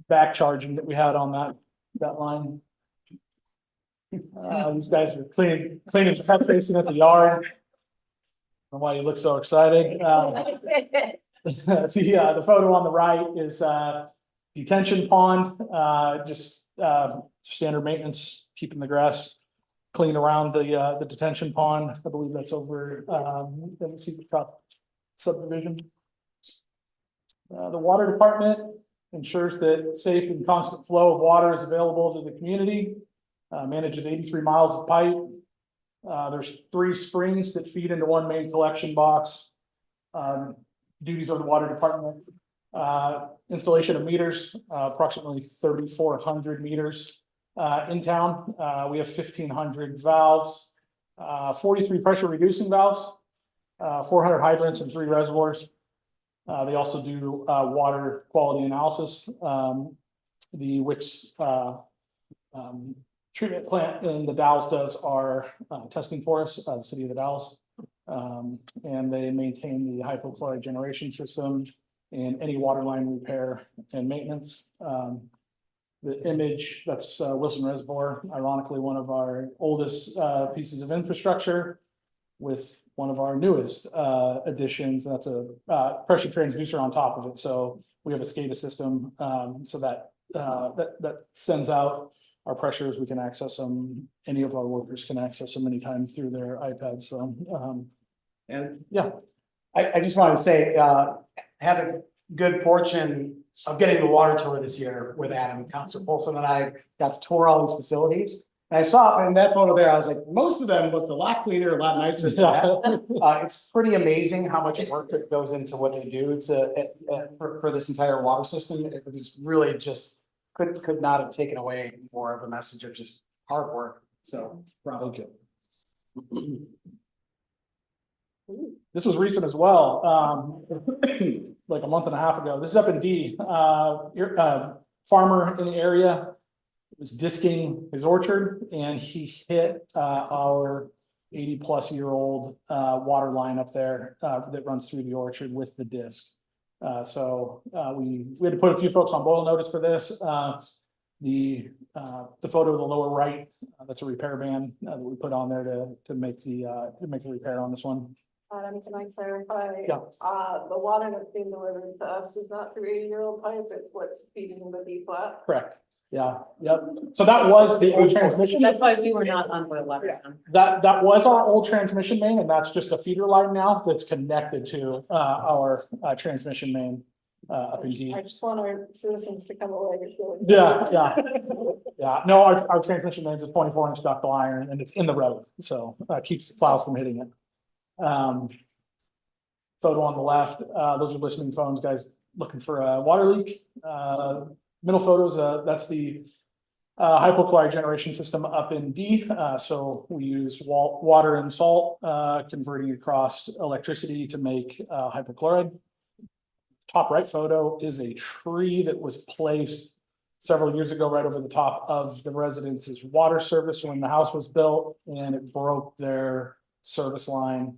back charging that we had on that line. These guys are cleaning the catch basin at the yard. I don't know why you look so excited. The photo on the right is detention pond, just standard maintenance, keeping the grass clean around the detention pond. I believe that's over, let me see the top subdivision. The water department ensures that safe and constant flow of water is available to the community. Manages 83 miles of pipe. There's 3 springs that feed into 1 main collection box. Duties of the water department. Installation of meters, approximately 3,400 meters in town. We have 1,500 valves, 43 pressure reducing valves, 400 hydrants and 3 reservoirs. They also do water quality analysis. The Wicks treatment plant in the Dalles does our testing for us, the city of the Dalles. And they maintain the hypochlorite generation system and any water line repair and maintenance. The image, that's Wilson Reservoir, ironically, one of our oldest pieces of infrastructure with one of our newest additions. That's a pressure transducer on top of it. So we have a SCADA system so that that sends out our pressures. We can access them. Any of our workers can access them anytime through their iPad. So And yeah. I just wanted to say, had a good fortune of getting the water tour this year with Adam, Councilor Polson, and I got to tour all these facilities. And I saw in that photo there, I was like, most of them looked a lot cleaner, a lot nicer than that. It's pretty amazing how much work that goes into what they do for this entire water system. It was really just could not have taken away more of a message of just hard work. So bravo. Okay. This was recent as well, like a month and a half ago. This is up in D. Farmer in the area was disking his orchard, and he hit our 80-plus-year-old water line up there that runs through the orchard with the disc. So we had to put a few folks on boil notice for this. The photo of the lower right, that's a repair ban that we put on there to make the repair on this one. Can I clarify? Yeah. The water that's being delivered to us is not through 80-year-old pipe, it's what's feeding the B flat. Correct. Yeah, yep. So that was the old transmission. That's why we were not on boil water. That was our old transmission main, and that's just a feeder line now that's connected to our transmission main up in D. I just want our citizens to come away with feeling. Yeah. No, our transmission main is a 24-inch ductile iron, and it's in the road, so keeps the plows from hitting it. Photo on the left, those are listening phones, guys looking for a water leak. Middle photos, that's the hypochlorite generation system up in D. So we use water and salt, converting across electricity to make hypochlorite. Top right photo is a tree that was placed several years ago right over the top of the residence's water service when the house was built, and it broke their service line.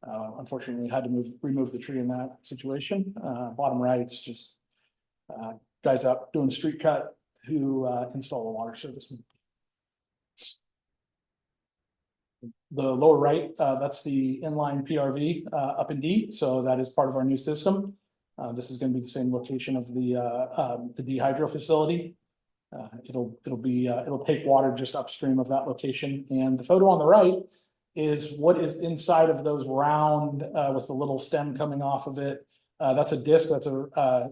Unfortunately, we had to remove the tree in that situation. Bottom right, it's just guys out doing the street cut who install a water service. The lower right, that's the inline PRV up in D. So that is part of our new system. This is going to be the same location of the D hydro facility. It'll take water just upstream of that location. And the photo on the right is what is inside of those round with the little stem coming off of it. That's a disc. That's a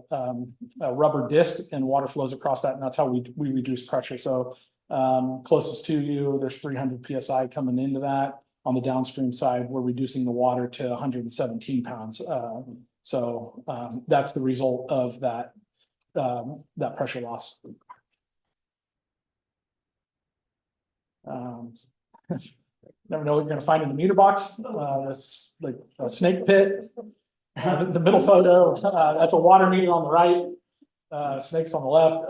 rubber disc, and water flows across that, and that's how we reduce pressure. So closest to you, there's 300 psi coming into that. On the downstream side, we're reducing the water to 117 pounds. So that's the result of that pressure loss. Never know what you're going to find in the meter box. That's like a snake pit. The middle photo, that's a water meter on the right. Snakes on the left.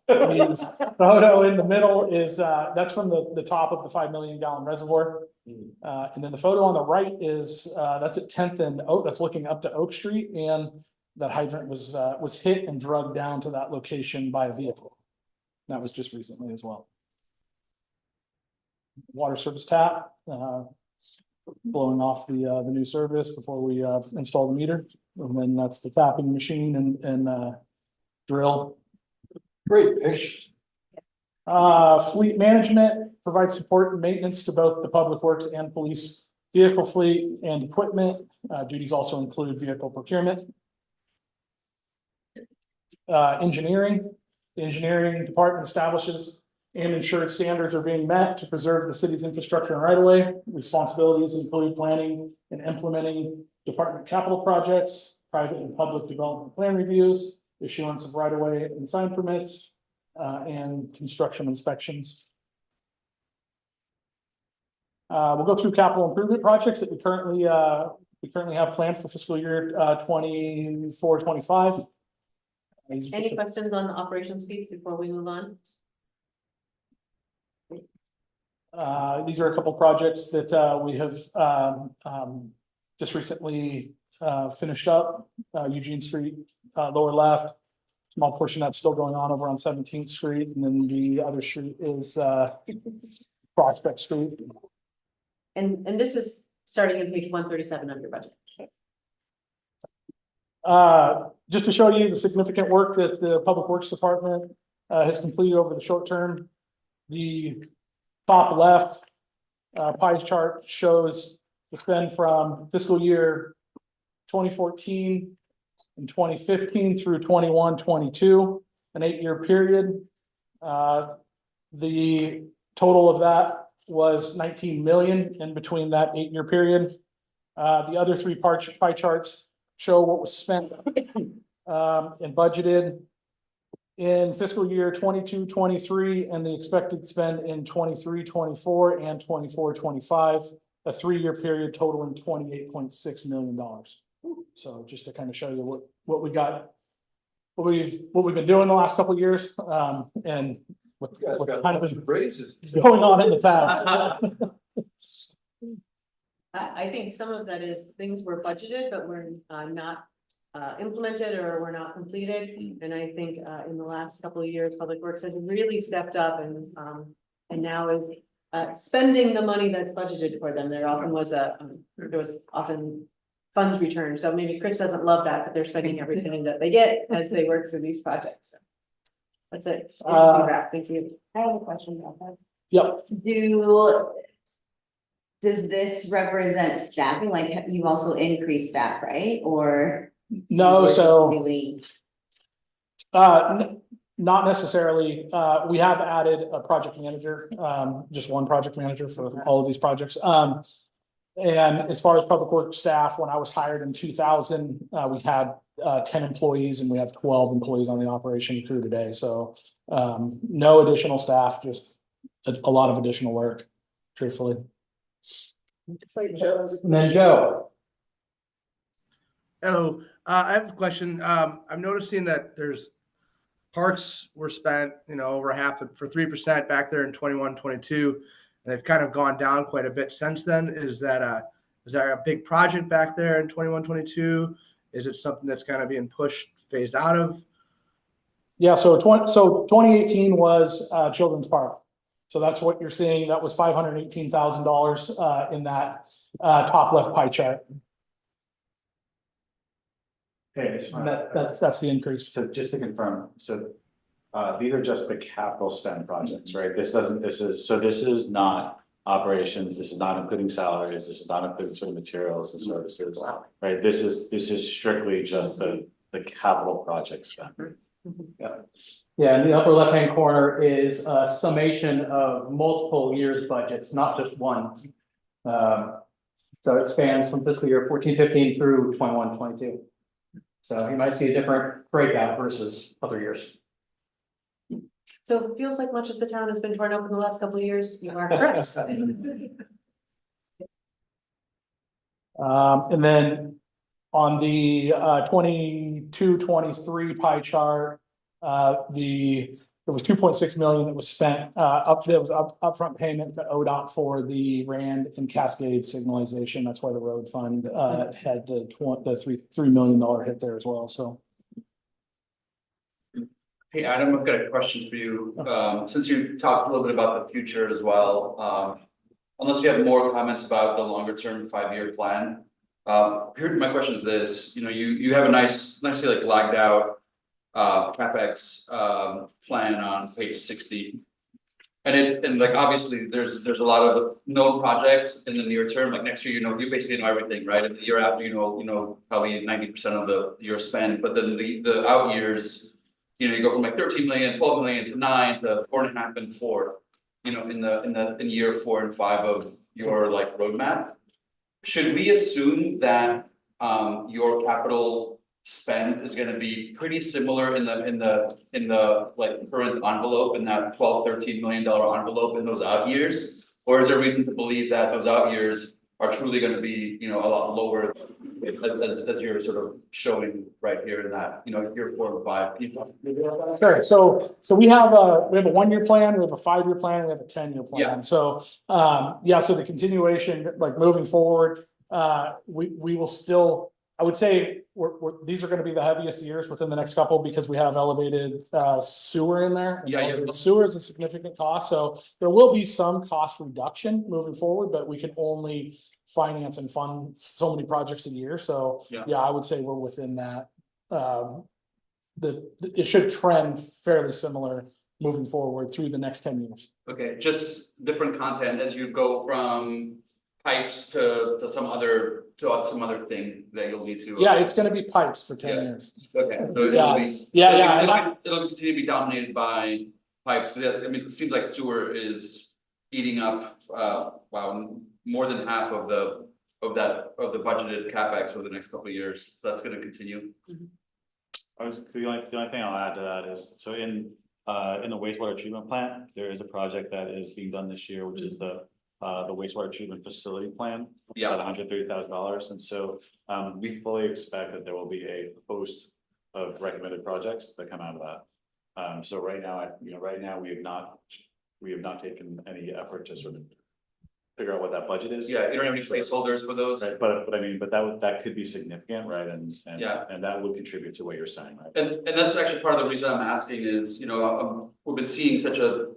The photo in the middle is that's from the top of the 5 million gallon reservoir. And then the photo on the right is that's at 10th and Oak. That's looking up to Oak Street, and that hydrant was hit and drugged down to that location by a vehicle. That was just recently as well. Water service tap. blowing off the new service before we install the meter. And then that's the tapping machine and drill. Great pictures. Fleet management provides support and maintenance to both the public works and police vehicle fleet and equipment. Duties also include vehicle procurement. Engineering, the engineering department establishes and ensures standards are being met to preserve the city's infrastructure and right of way. Responsibilities include planning and implementing department capital projects, private and public development plan reviews, issuance of right of way and sign permits, and construction inspections. We'll go through capital improvement projects that we currently have planned for fiscal year 24-25. Any questions on the operations piece before we move on? These are a couple projects that we have just recently finished up. Eugene Street, lower left. Small portion that's still going on over on 17th Street, and then the other street is Prospect Street. And this is starting on page 137 of your budget. Just to show you the significant work that the Public Works Department has completed over the short term. The top left pie chart shows the spend from fiscal year 2014 and 2015 through 21-22, an 8-year period. The total of that was 19 million in between that 8-year period. The other three pie charts show what was spent and budgeted in fiscal year 22-23 and the expected spend in 23-24 and 24-25, a 3-year period totaling $28.6 million. So just to kind of show you what we got, what we've been doing the last couple of years, and what's kind of been Raises. going on in the past. I think some of that is things were budgeted, but were not implemented or were not completed. And I think in the last couple of years, Public Works has really stepped up and now is spending the money that's budgeted for them. There often was there was often funds returned. So maybe Chris doesn't love that, but they're spending everything that they get as they work through these projects. So that's it. Thank you. I have a question about that. Yep. Does this represent staffing? Like you've also increased staff, right? Or? No, so Really? not necessarily. We have added a project manager, just one project manager for all of these projects. And as far as public works staff, when I was hired in 2000, we had 10 employees and we have 12 employees on the operation crew today. So no additional staff, just a lot of additional work, truthfully. And then Joe. Hello, I have a question. I'm noticing that there's parks were spent, over half for 3% back there in 21-22, and they've kind of gone down quite a bit since then. Is that a big project back there in 21-22? Is it something that's kind of being phased out of? Yeah, so 2018 was Children's Park. So that's what you're seeing. That was $518,000 in that top left pie chart. Okay, That's the increase. so just to confirm, so these are just the capital spend projects, right? This is not operations, this is not including salaries, this is not including sort of materials and services, right? This is strictly just the capital project spend. Yeah, in the upper left-hand corner is a summation of multiple years' budgets, not just one. So it spans from fiscal year 14-15 through 21-22. So you might see a different breakout versus other years. So it feels like much of the town has been torn up in the last couple of years. You are correct. And then on the 22-23 pie chart, there was 2.6 million that was spent there was upfront payment to ODOT for the Rand and Cascade signalization. That's why the road fund had the $3 million hit there as well. So. Hey, Adam, I've got a question for you. Since you talked a little bit about the future as well, unless you have more comments about the longer term 5-year plan. Here, my question is this, you know, you have a nicely like lagged out CapEx plan on page 60. And like obviously there's a lot of known projects in the near term, like next year, you know, you basically know everything, right? And the year after, you know, probably 90% of the year spend, but then the out years, you know, you go from like 13 million, 12 million to 9 to 4.5 and 4, you know, in year 4 and 5 of your like roadmap. Should we assume that your capital spend is gonna be pretty similar in the like current envelope, in that $12-13 million envelope in those out years? Or is there reason to believe that those out years are truly gonna be, you know, a lot lower as you're sort of showing right here in that, you know, year 4 and 5 people? Sure, so we have a 1-year plan, we have a 5-year plan, we have a 10-year plan. Yeah. So, so the continuation, like moving forward, we will still, I would say, these are gonna be the heaviest years within the next couple, because we have elevated sewer in there. And Yeah, yeah. elevated sewer is a significant cost, so there will be some cost reduction moving forward, but we can only finance and fund so many projects a year, so Yeah. I would say we're within that. It should trend fairly similar moving forward through the next 10 years. Okay, just different content as you go from pipes to some other thing that you'll need to. Yeah, it's gonna be pipes for 10 Yeah. yees. Okay, so Yeah. it'll be. Yeah, It'll continue to be dominated by pipes, but I mean, it seems like sewer is eating up, more than half of the budgeted CapEx over the next couple of years, so that's gonna continue. So the only thing I'll add to that is, so in the wastewater treatment plant, there is a project that is being done this year, which is the wastewater treatment facility plan. Yeah. About $130,000, and so we fully expect that there will be a host of recommended projects that come out of that. So right now, we have not taken any effort to sort of figure out what that budget is. Yeah, you don't have any placeholders for those? Right, but I mean, that could be significant, right? Yeah. And that would contribute to what you're saying, right? And that's actually part of the reason I'm asking is, you know, we've been seeing such a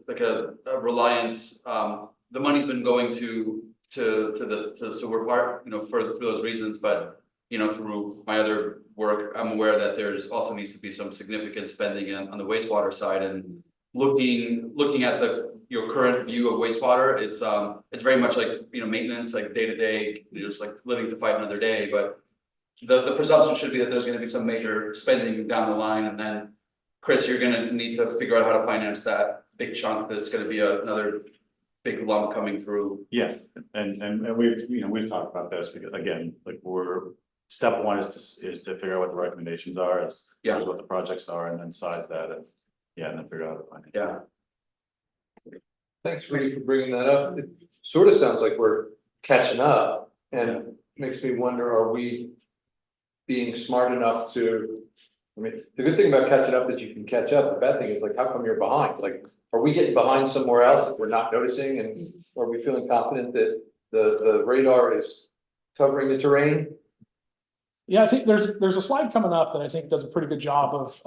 reliance, the money's been going to the sewer part, you know, for those reasons, but you know, through my other work, I'm aware that there's also needs to be some significant spending on the wastewater side, and looking at your current view of wastewater, it's very much like, you know, maintenance, like day to day, you're just like living to fight another day, but the presumption should be that there's gonna be some major spending down the line, and then Chris, you're gonna need to figure out how to finance that big chunk. That's gonna be another big lump coming through. Yeah, and we've talked about this, because again, like step one is to figure out what the recommendations are, what the projects are, and then size that, and then figure out how to find it. Yeah. Thanks, Rudy, for bringing that up. It sort of sounds like we're catching up, and makes me wonder, are we being smart enough to? I mean, the good thing about catching up is you can catch up. The bad thing is, like, how come you're behind? Like, are we getting behind somewhere else that we're not noticing, and are we feeling confident that the radar is covering the terrain? Yeah, I think there's a slide coming up that I think does a pretty good job of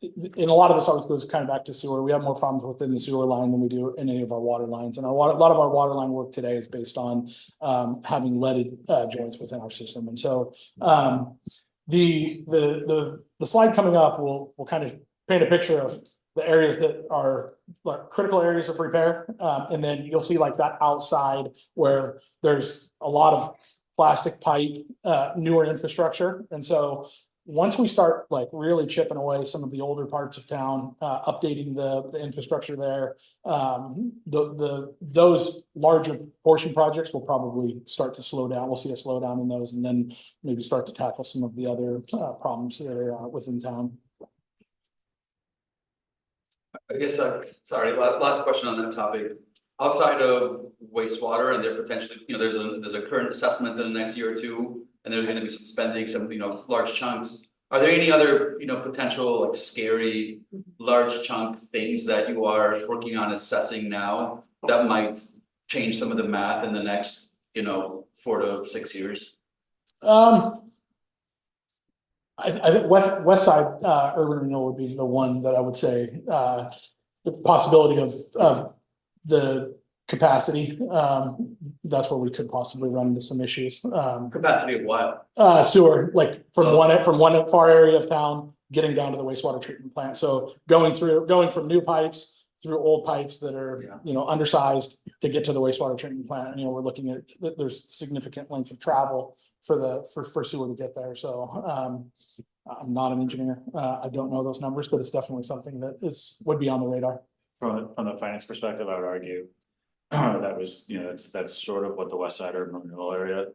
and a lot of this always goes kind of back to sewer. We have more problems within the sewer line than we do in any of our water lines, and a lot of our water line work today is based on having leaded joints within our system, and so the slide coming up will kind of paint a picture of the areas that are like critical areas of repair, and then you'll see like that outside where there's a lot of plastic pipe, newer infrastructure, and so once we start like really chipping away some of the older parts of town, updating the infrastructure there, those larger portion projects will probably start to slow down. We'll see a slowdown in those, and then maybe start to tackle some of the other problems that are within town. I guess, sorry, last question on that topic. Outside of wastewater, and there potentially, you know, there's a current assessment in the next year or two, and there's gonna be some spending, some, you know, large chunks. Are there any other, you know, potential like scary, large chunk things that you are working on assessing now that might change some of the math in the next, you know, 4 to 6 years? I think West Side urban renewal would be the one that I would say the possibility of the capacity. That's where we could possibly run into some issues. Capacity of what? Sewer, like from one far area of town, getting down to the wastewater treatment plant. So going from new pipes through old pipes that are, undersized to get to the wastewater treatment plant. We're looking at, there's significant length of travel for sewer to get there. So, I'm not an engineer. I don't know those numbers, but it's definitely something that would be on the radar. From the finance perspective, I would argue that was, that's sort of what the West Side Urban Renewal Area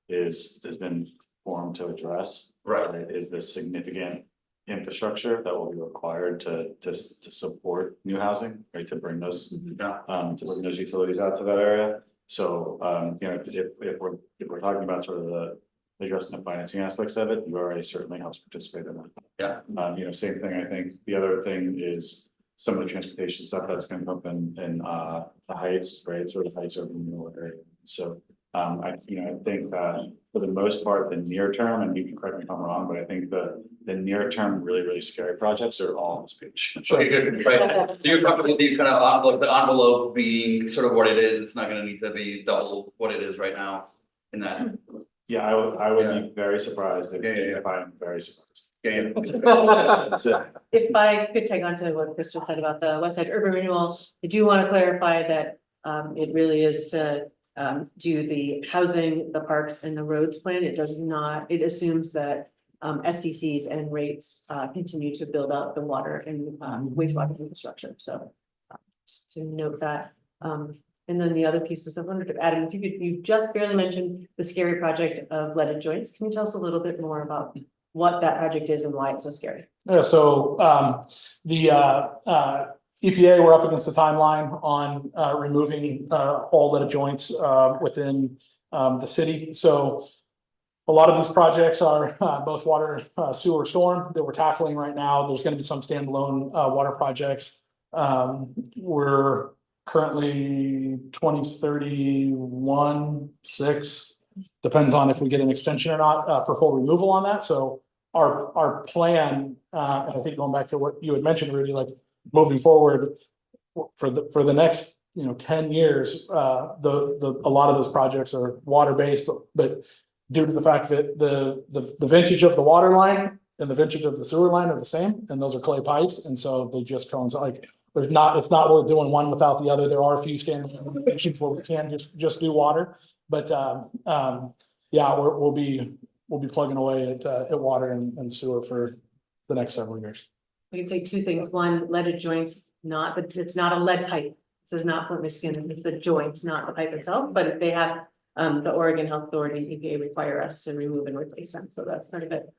has been formed to address. Right. Is the significant infrastructure that will be required to support new housing, right, to bring those utilities out to that area. So, if we're talking about sort of addressing the financing aspects of it, URA certainly helps participate in that. Yeah. Same thing, I think the other thing is some of the transportation stuff that's gonna come up in the Heights, right, sort of Heights urban renewal area. So, I think that for the most part, the near term, and you can correct me if I'm wrong, but I think the near term, really scary projects are all on this page. Okay, good, right. So you're comfortable with the kind of envelope being sort of what it is. It's not gonna need to be double what it is right now in that. Yeah, I would be very surprised if I'm very surprised. That's it. If I could tag on to what Crystal said about the West Side Urban Renewal, I do want to clarify that it really is to do the housing, the parks and the roads plan. It does not, it assumes that SDCs and rates continue to build out the water and wastewater infrastructure. So just to note that. And then the other piece was, I wondered if Adam, if you just barely mentioned the scary project of leaded joints. Can you tell us a little bit more about what that project is and why it's so scary? Yeah, so the EPA, we're up against the timeline on removing all leaded joints within the city. So a lot of these projects are both water, sewer, storm that we're tackling right now. There's going to be some standalone water projects. We're currently 2031, 6, depends on if we get an extension or not for full removal on that. So our plan, and I think going back to what you had mentioned, Rudy, like moving forward for the next 10 years, a lot of those projects are water based, but due to the fact that the vintage of the water line and the vintage of the sewer line are the same, and those are clay pipes, and so they just coincide. Like it's not worth doing one without the other. There are a few standard conditions where we can just do water, but yeah, we'll be plugging away at water and sewer for the next several years. We can say two things. One, leaded joints, but it's not a lead pipe. This is not Flint, Michigan. It's the joint, not the pipe itself. But if they have the Oregon Health Authority, EPA require us to remove and replace them. So that's part of it.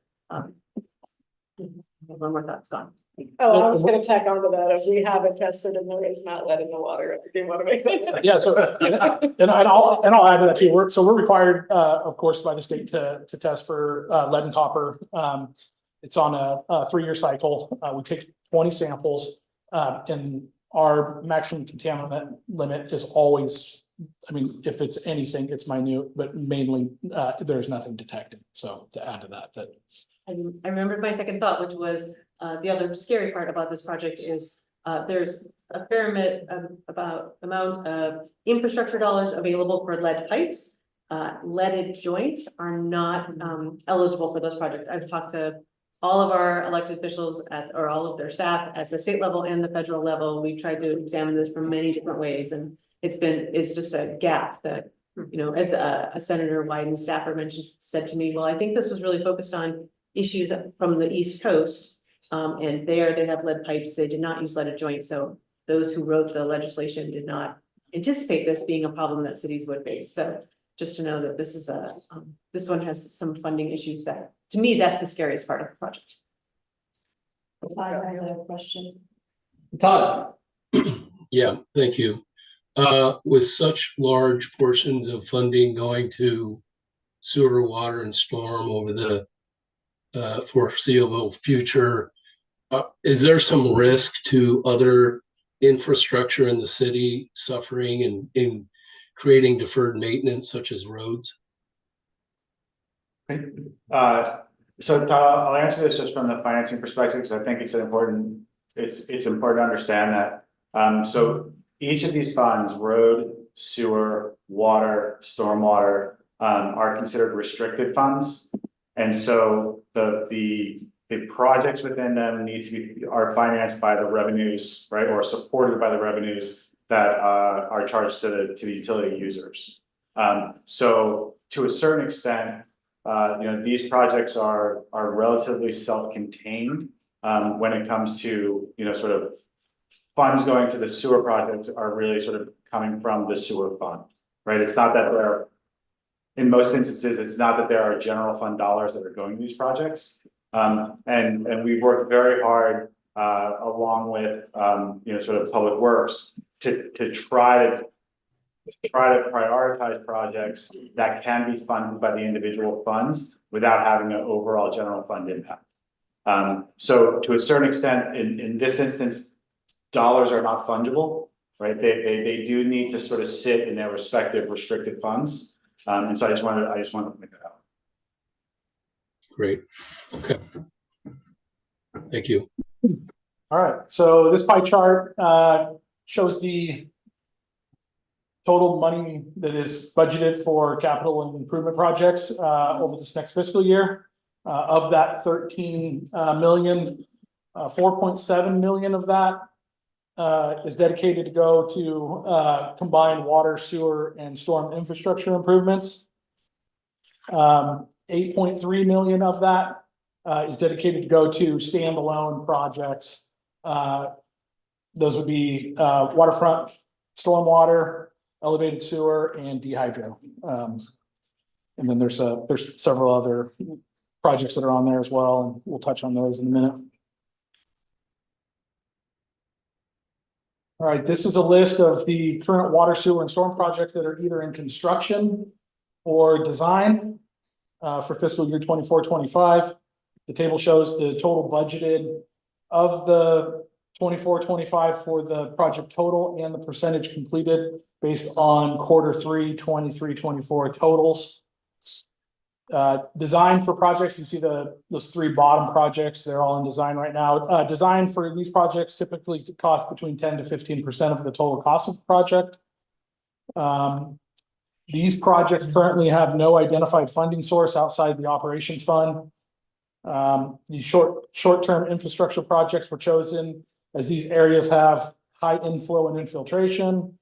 One more thought, Scott. Oh, I was gonna tack on to that. If we haven't tested and there is not lead in the water, I think we want to make that. Yeah, so and I'll add to that too. We're required, of course, by the state to test for lead and copper. It's on a 3-year cycle. We take 20 samples, and our maximum contaminant limit is always, I mean, if it's anything, it's minute, but mainly there's nothing detected. So to add to that. I remembered my second thought, which was the other scary part about this project is there's a fair amount of infrastructure dollars available for lead pipes. Leaded joints are not eligible for those projects. I've talked to all of our elected officials or all of their staff at the state level and the federal level. We've tried to examine this from many different ways, and it's just a gap that, as a Senator Wyden staffer said to me, well, I think this was really focused on issues from the East Coast. And there they have lead pipes. They did not use leaded joints. So those who wrote the legislation did not anticipate this being a problem that cities would face. So just to know that this is this one has some funding issues that, to me, that's the scariest part of the project. Todd has a question. Todd. Yeah, thank you. With such large portions of funding going to sewer, water, and storm over the foreseeable future, is there some risk to other infrastructure in the city suffering and in creating deferred maintenance such as roads? So Todd, I'll answer this just from the financing perspective, because I think it's important to understand that. So each of these funds, road, sewer, water, stormwater, are considered restricted funds. And so the projects within them need to be, are financed by the revenues, right, or supported by the revenues that are charged to the utility users. So to a certain extent, these projects are relatively self-contained when it comes to, sort of funds going to the sewer projects are really sort of coming from the sewer fund, right? It's not that there, in most instances, it's not that there are general fund dollars that are going to these projects. And we've worked very hard along with, sort of public works to try to prioritize projects that can be funded by the individual funds without having an overall general fund impact. So to a certain extent, in this instance, dollars are not fungible, right? They do need to sort of sit in their respective restricted funds. And so I just wanted to make that out. Great. Okay. Thank you. All right, so this pie chart shows the total money that is budgeted for capital and improvement projects over this next fiscal year. Of that 13 million, 4.7 million of that is dedicated to go to combined water, sewer, and storm infrastructure improvements. 8.3 million of that is dedicated to go to standalone projects. Those would be waterfront, stormwater, elevated sewer, and dehydro. And then there's several other projects that are on there as well, and we'll touch on those in a minute. All right, this is a list of the current water, sewer, and storm projects that are either in construction or design for fiscal year 24-25. The table shows the total budgeted of the 24-25 for the project total and the percentage completed based on Q3 23-24 totals. Design for projects, you see those three bottom projects, they're all in design right now. Design for these projects typically cost between 10 to 15% of the total cost of the project. These projects currently have no identified funding source outside the operations fund. These short-term infrastructure projects were chosen as these areas have high inflow and infiltration,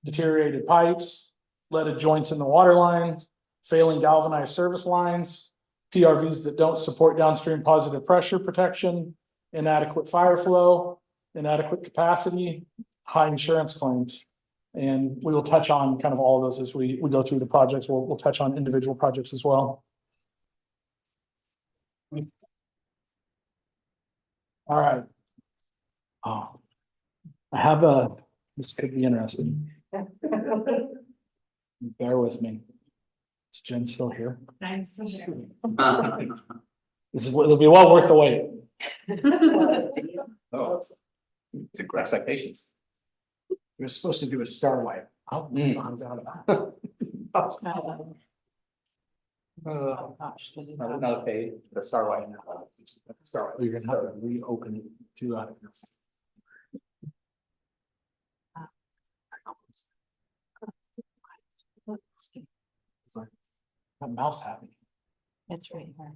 deteriorated pipes, leaded joints in the water line, failing galvanized service lines, PRVs that don't support downstream positive pressure protection, inadequate fire flow, inadequate capacity, high insurance claims. And we will touch on kind of all of those as we go through the projects. We'll touch on individual projects as well. All right. Oh, I have this could be interesting. Bear with me. Is Jen still here? I'm still here. It'll be well worth the wait. Oh, to expectations. You're supposed to do a star wipe. Oh, another page, the star white. Star white. You're gonna have to reopen it to it's like that mouse happening. It's right here.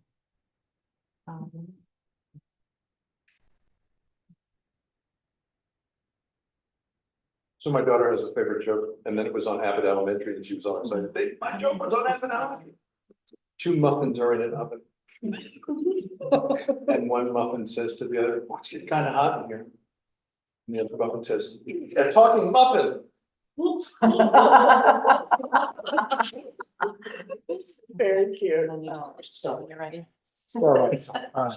So my daughter has a favorite joke, and then it was on Abbott Elementary, and she was all excited. My joke was on Abbott Elementary. 2 muffins are in an oven. And one muffin says to the other, "It's getting kind of hot in here." And the other muffin says, "A talking muffin." Very cute. So you're ready. Star white. All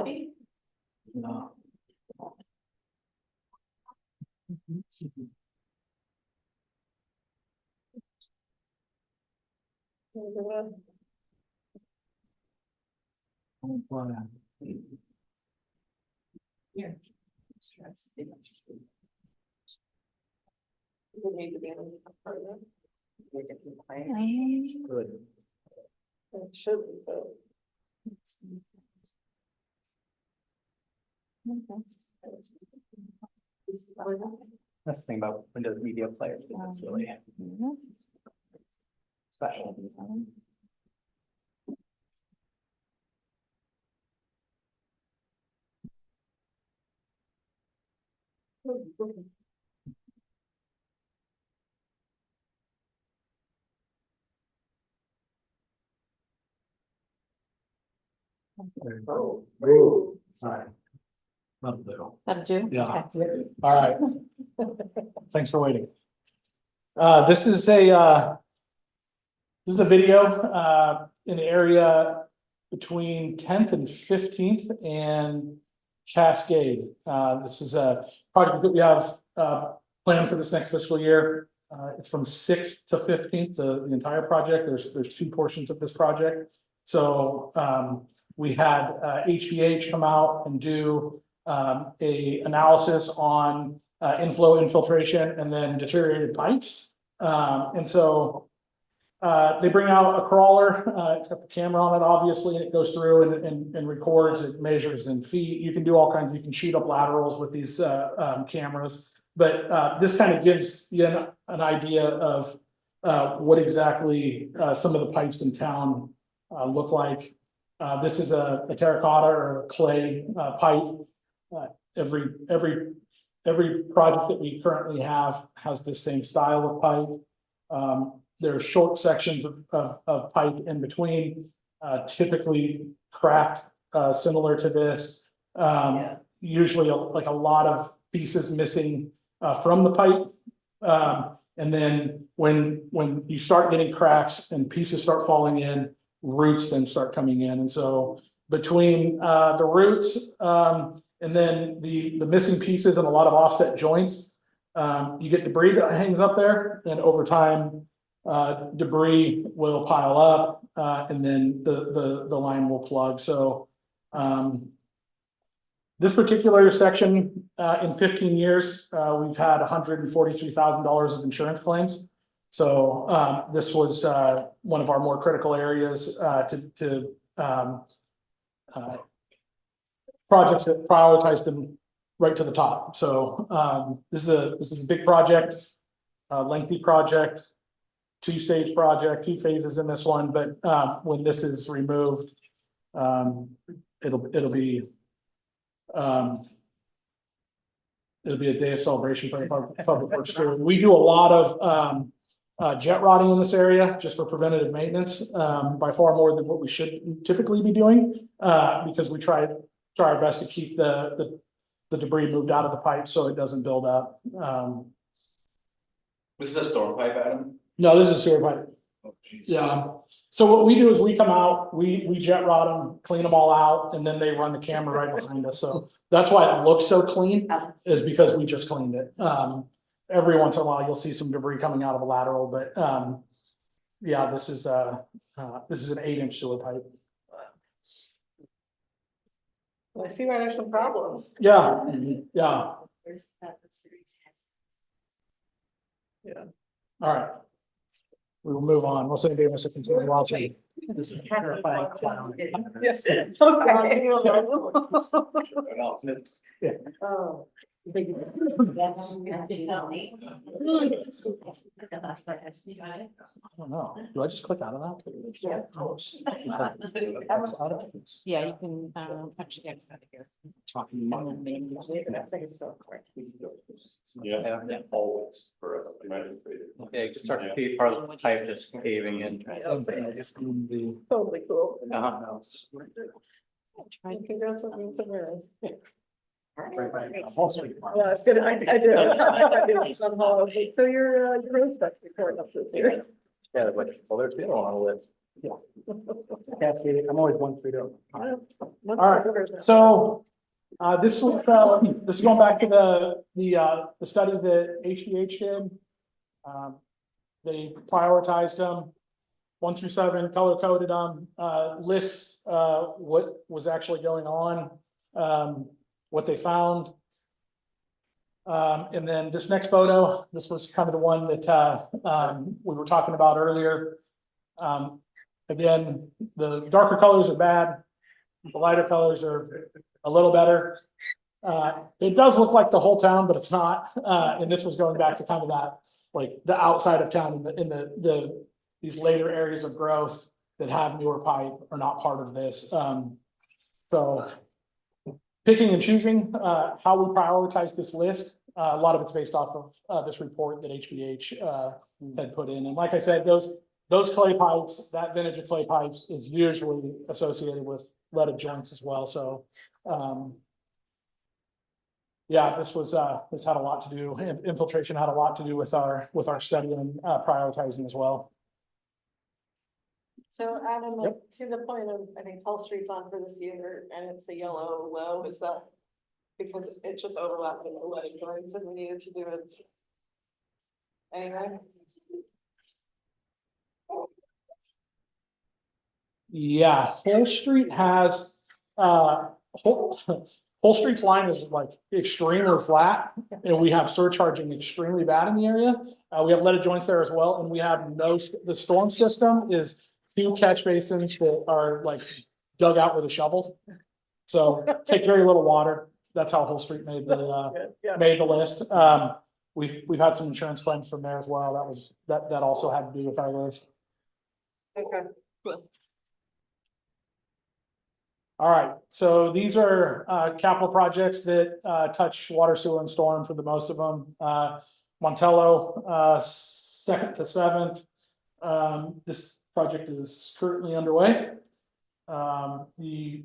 right. No. Here. Does it need to be on the further? Good. It should be, though. That's the thing about Windows Media Player, is it's really special. Oh, sorry. Not blue. That'll do? Yeah. Okay. All right. Thanks for waiting. This is a video in the area between 10th and 15th and Cascade. This is a project that we have planned for this next fiscal year. It's from 6th to 15th, the entire project. There's two portions of this project. So we had HBH come out and do a analysis on inflow, infiltration, and then deteriorated pipes. And so they bring out a crawler. It's got the camera on it, obviously, and it goes through and records. It measures in feet. You can do all kinds. You can shoot up laterals with these cameras. But this kind of gives you an idea of what exactly some of the pipes in town look like. This is a terracotta or a clay pipe. Every project that we currently have has the same style of pipe. There are short sections of pipe in between, typically cracked, similar to this. Usually like a lot of pieces missing from the pipe. And then when you start getting cracks and pieces start falling in, roots then start coming in. And so between the roots and then the missing pieces and a lot of offset joints, you get debris that hangs up there, and over time debris will pile up and then the line will plug. So this particular section in 15 years we've had $143,000 of insurance claims. So this was one of our more critical areas to projects that prioritize them right to the top. So this is a big project, lengthy project, two-stage project, 2 phases in this one. But when this is removed, it'll be a day of celebration for the public works crew. We do a lot of jet rotting in this area just for preventative maintenance, by far more than what we should typically be doing, because we try our best to keep the debris moved out of the pipe so it doesn't build up. This is a storm pipe, Adam? No, this is sewer pipe. Oh, geez. Yeah. So what we do is we come out, we jet rod them, clean them all out, and then they run the camera right behind us. So that's why it looks so clean, is because we just cleaned it. Every once in a while, you'll see some debris coming out of a lateral, but yeah, this is an 8-inch sewer pipe. I see why there's some problems. Yeah, yeah. Yeah. All right. We will move on. We'll say anybody wants to continue watching. This is a terrifying clown. Yeah. Oh. I don't know. Do I just click out of that? Yeah. Yeah, you can actually exit out of here. Talking about. Yeah, always for Okay, start to see part of the pipe just caving in. I just need the. Totally cool. Uh-huh. You can go somewhere else. Right by Hall Street. Yeah, it's good. I did. I did somehow. Okay, so your road report up this year. Yeah, but well, there's the other one on the list. Yeah. Cascade, I'm always 1 3 2. All right, so this is going back to the study that HBH did. They prioritized them 1 through 7, color coded them, lists what was actually going on, what they found. And then this next photo, this was kind of the one that we were talking about earlier. Again, the darker colors are bad. The lighter colors are a little better. It does look like the whole town, but it's not. And this was going back to kind of that, like the outside of town in the these later areas of growth that have newer pipe are not part of this. So picking and choosing how we prioritize this list, a lot of it's based off of this report that HBH had put in. And like I said, those clay pipes, that vintage of clay pipes is usually associated with leaded joints as well. So yeah, this had a lot to do. Infiltration had a lot to do with our study and prioritizing as well. So Adam, like, to the point of, I think Hull Street's on for this year and it's a yellow low, is that because it just overlapped with the leaded joints and we needed to do it anyway? Yeah, Hull Street has, Hull Street's line is like extremely flat and we have surcharging extremely bad in the area. We have leaded joints there as well, and we have the storm system is 2 catch basins that are like dug out with a shovel. So take very little water. That's how Hull Street made the list. We've had some insurance claims from there as well. That also had to do with our list. Okay, cool. All right, so these are capital projects that touch water, sewer, and storm for the most of them. Montello, 2nd to 7th. This project is currently underway. The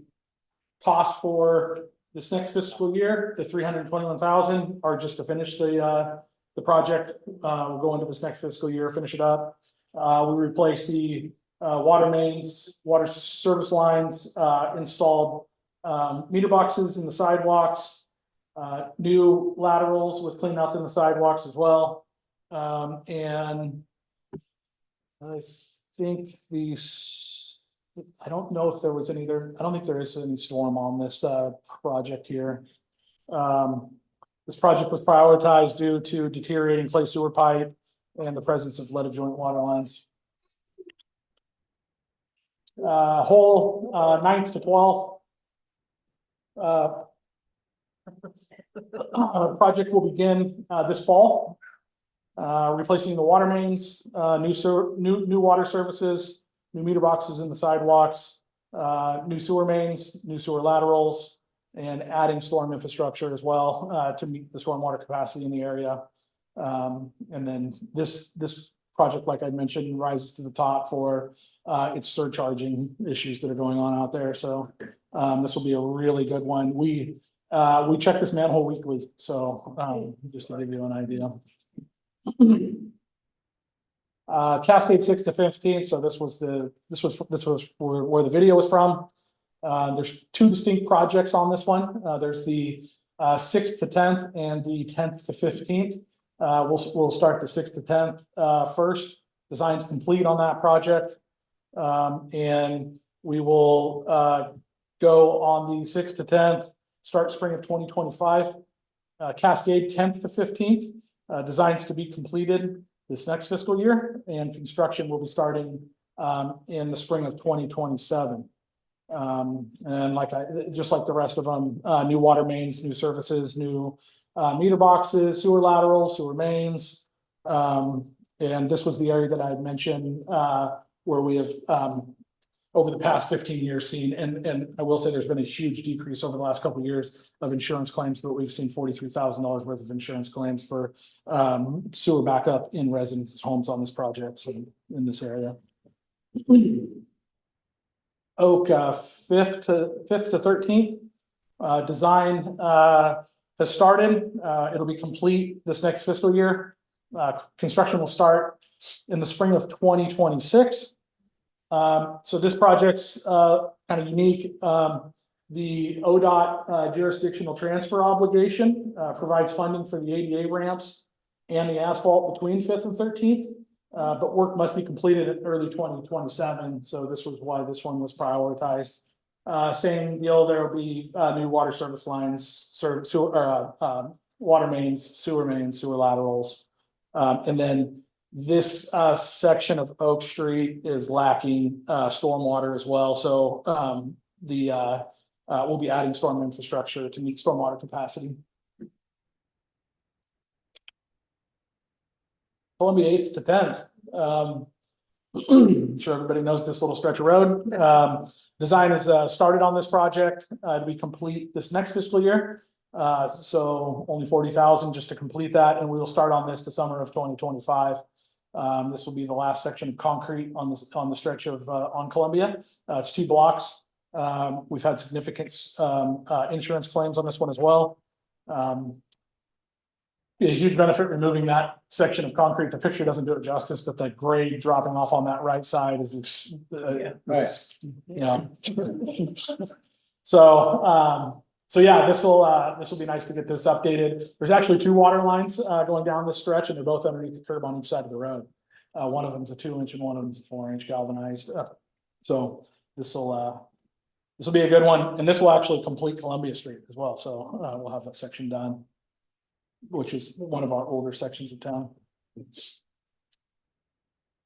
cost for this next fiscal year, the $321,000, are just to finish the project. We'll go into this next fiscal year, finish it up. We replaced the water mains, water service lines, installed meter boxes in the sidewalks, new laterals with clean outs in the sidewalks as well. And I think I don't know if there was any there. I don't think there is any storm on this project here. This project was prioritized due to deteriorating clay sewer pipe and the presence of leaded joint water lines. Hole 9th to 12th. Project will begin this fall. Replacing the water mains, new water services, new meter boxes in the sidewalks, new sewer mains, new sewer laterals, and adding storm infrastructure as well to meet the stormwater capacity in the area. And then this project, like I mentioned, rises to the top for its surcharging issues that are going on out there. So this will be a really good one. We check this manhole weekly, so just to give you an idea. Cascade 6th to 15th. So this was where the video was from. There's 2 distinct projects on this one. There's the 6th to 10th and the 10th to 15th. We'll start the 6th to 10th first. Design's complete on that project. And we will go on the 6th to 10th, start spring of 2025. Cascade 10th to 15th. Designs to be completed this next fiscal year, and construction will be starting in the spring of 2027. And just like the rest of them, new water mains, new services, new meter boxes, sewer laterals, sewer mains. And this was the area that I had mentioned where we have over the past 15 years seen, and I will say there's been a huge decrease over the last couple of years of insurance claims, but we've seen $43,000 worth of insurance claims for sewer backup in residents' homes on this project, so in this area. Oak 5th to 13th. Design has started. It'll be complete this next fiscal year. Construction will start in the spring of 2026. So this project's kind of unique. The ODOT jurisdictional transfer obligation provides funding for the ADA ramps and the asphalt between 5th and 13th. But work must be completed in early 2027. So this was why this one was prioritized. Same deal, there will be new water service lines, water mains, sewer mains, sewer laterals. And then this section of Oak Street is lacking stormwater as well. So we'll be adding storm infrastructure to meet stormwater capacity. Columbia 8th to 10th. I'm sure everybody knows this little stretch of road. Design is started on this project to be complete this next fiscal year. So only 40,000 just to complete that, and we will start on this the summer of 2025. This will be the last section of concrete on the stretch of on Columbia. It's 2 blocks. We've had significant insurance claims on this one as well. Be a huge benefit removing that section of concrete. The picture doesn't do it justice, but the grade dropping off on that right side is so yeah, this will be nice to get this updated. There's actually 2 water lines going down this stretch, and they're both underneath the curb on each side of the road. One of them's a 2-inch and one of them's a 4-inch galvanized. So this will be a good one, and this will actually complete Columbia Street as well. So we'll have that section done, which is one of our older sections of town.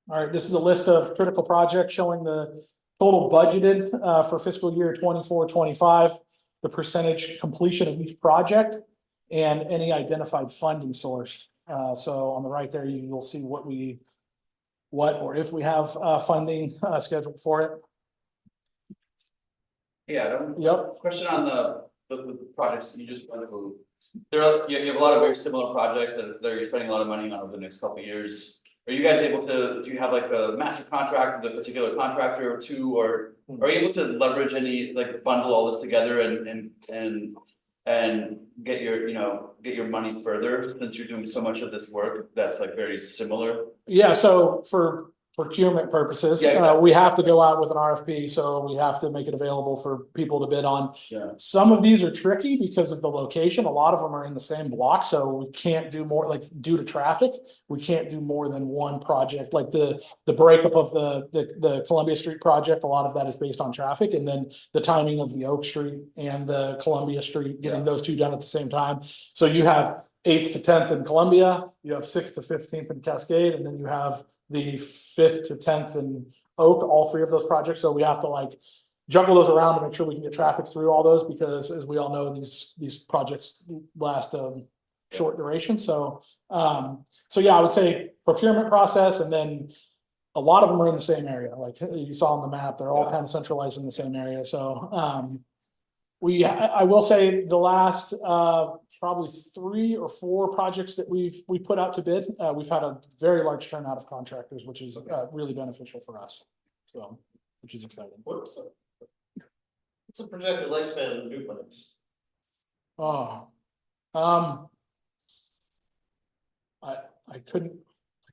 All right, this is a list of critical projects showing the total budgeted for fiscal year 24-25, the percentage completion of each project, and any identified funding source. So on the right there, you will see what or if we have funding scheduled for it. Yeah. Yep. Question on the projects that you just went through. You have a lot of very similar projects that you're spending a lot of money on over the next couple of years. Are you guys able to, do you have like a massive contract with a particular contractor or two, or are you able to leverage any, like bundle all this together and get your money further, since you're doing so much of this work that's like very similar? Yeah, so for procurement purposes, Yeah, exactly. we have to go out with an RFP, so we have to make it available for people to bid on. Yeah. Some of these are tricky because of the location. A lot of them are in the same block, so we can't do more, like due to traffic, we can't do more than one project. Like the breakup of the Columbia Street project, a lot of that is based on traffic, and then the timing of the Oak Street and the Columbia Street, getting those 2 done at the same time. So you have 8th to 10th in Columbia, you have 6th to 15th in Cascade, and then you have the 5th to 10th in Oak, all 3 of those projects. So we have to like juggle those around to make sure we can get traffic through all those, because as we all know, these projects last short duration. So yeah, I would say procurement process, and then a lot of them are in the same area. Like you saw on the map, they're all kind of centralized in the same area. So I will say the last probably 3 or 4 projects that we've put out to bid, we've had a very large turnout of contractors, which is really beneficial for us. So, which is exciting. What's the projected lifespan of the new plants? Oh, I couldn't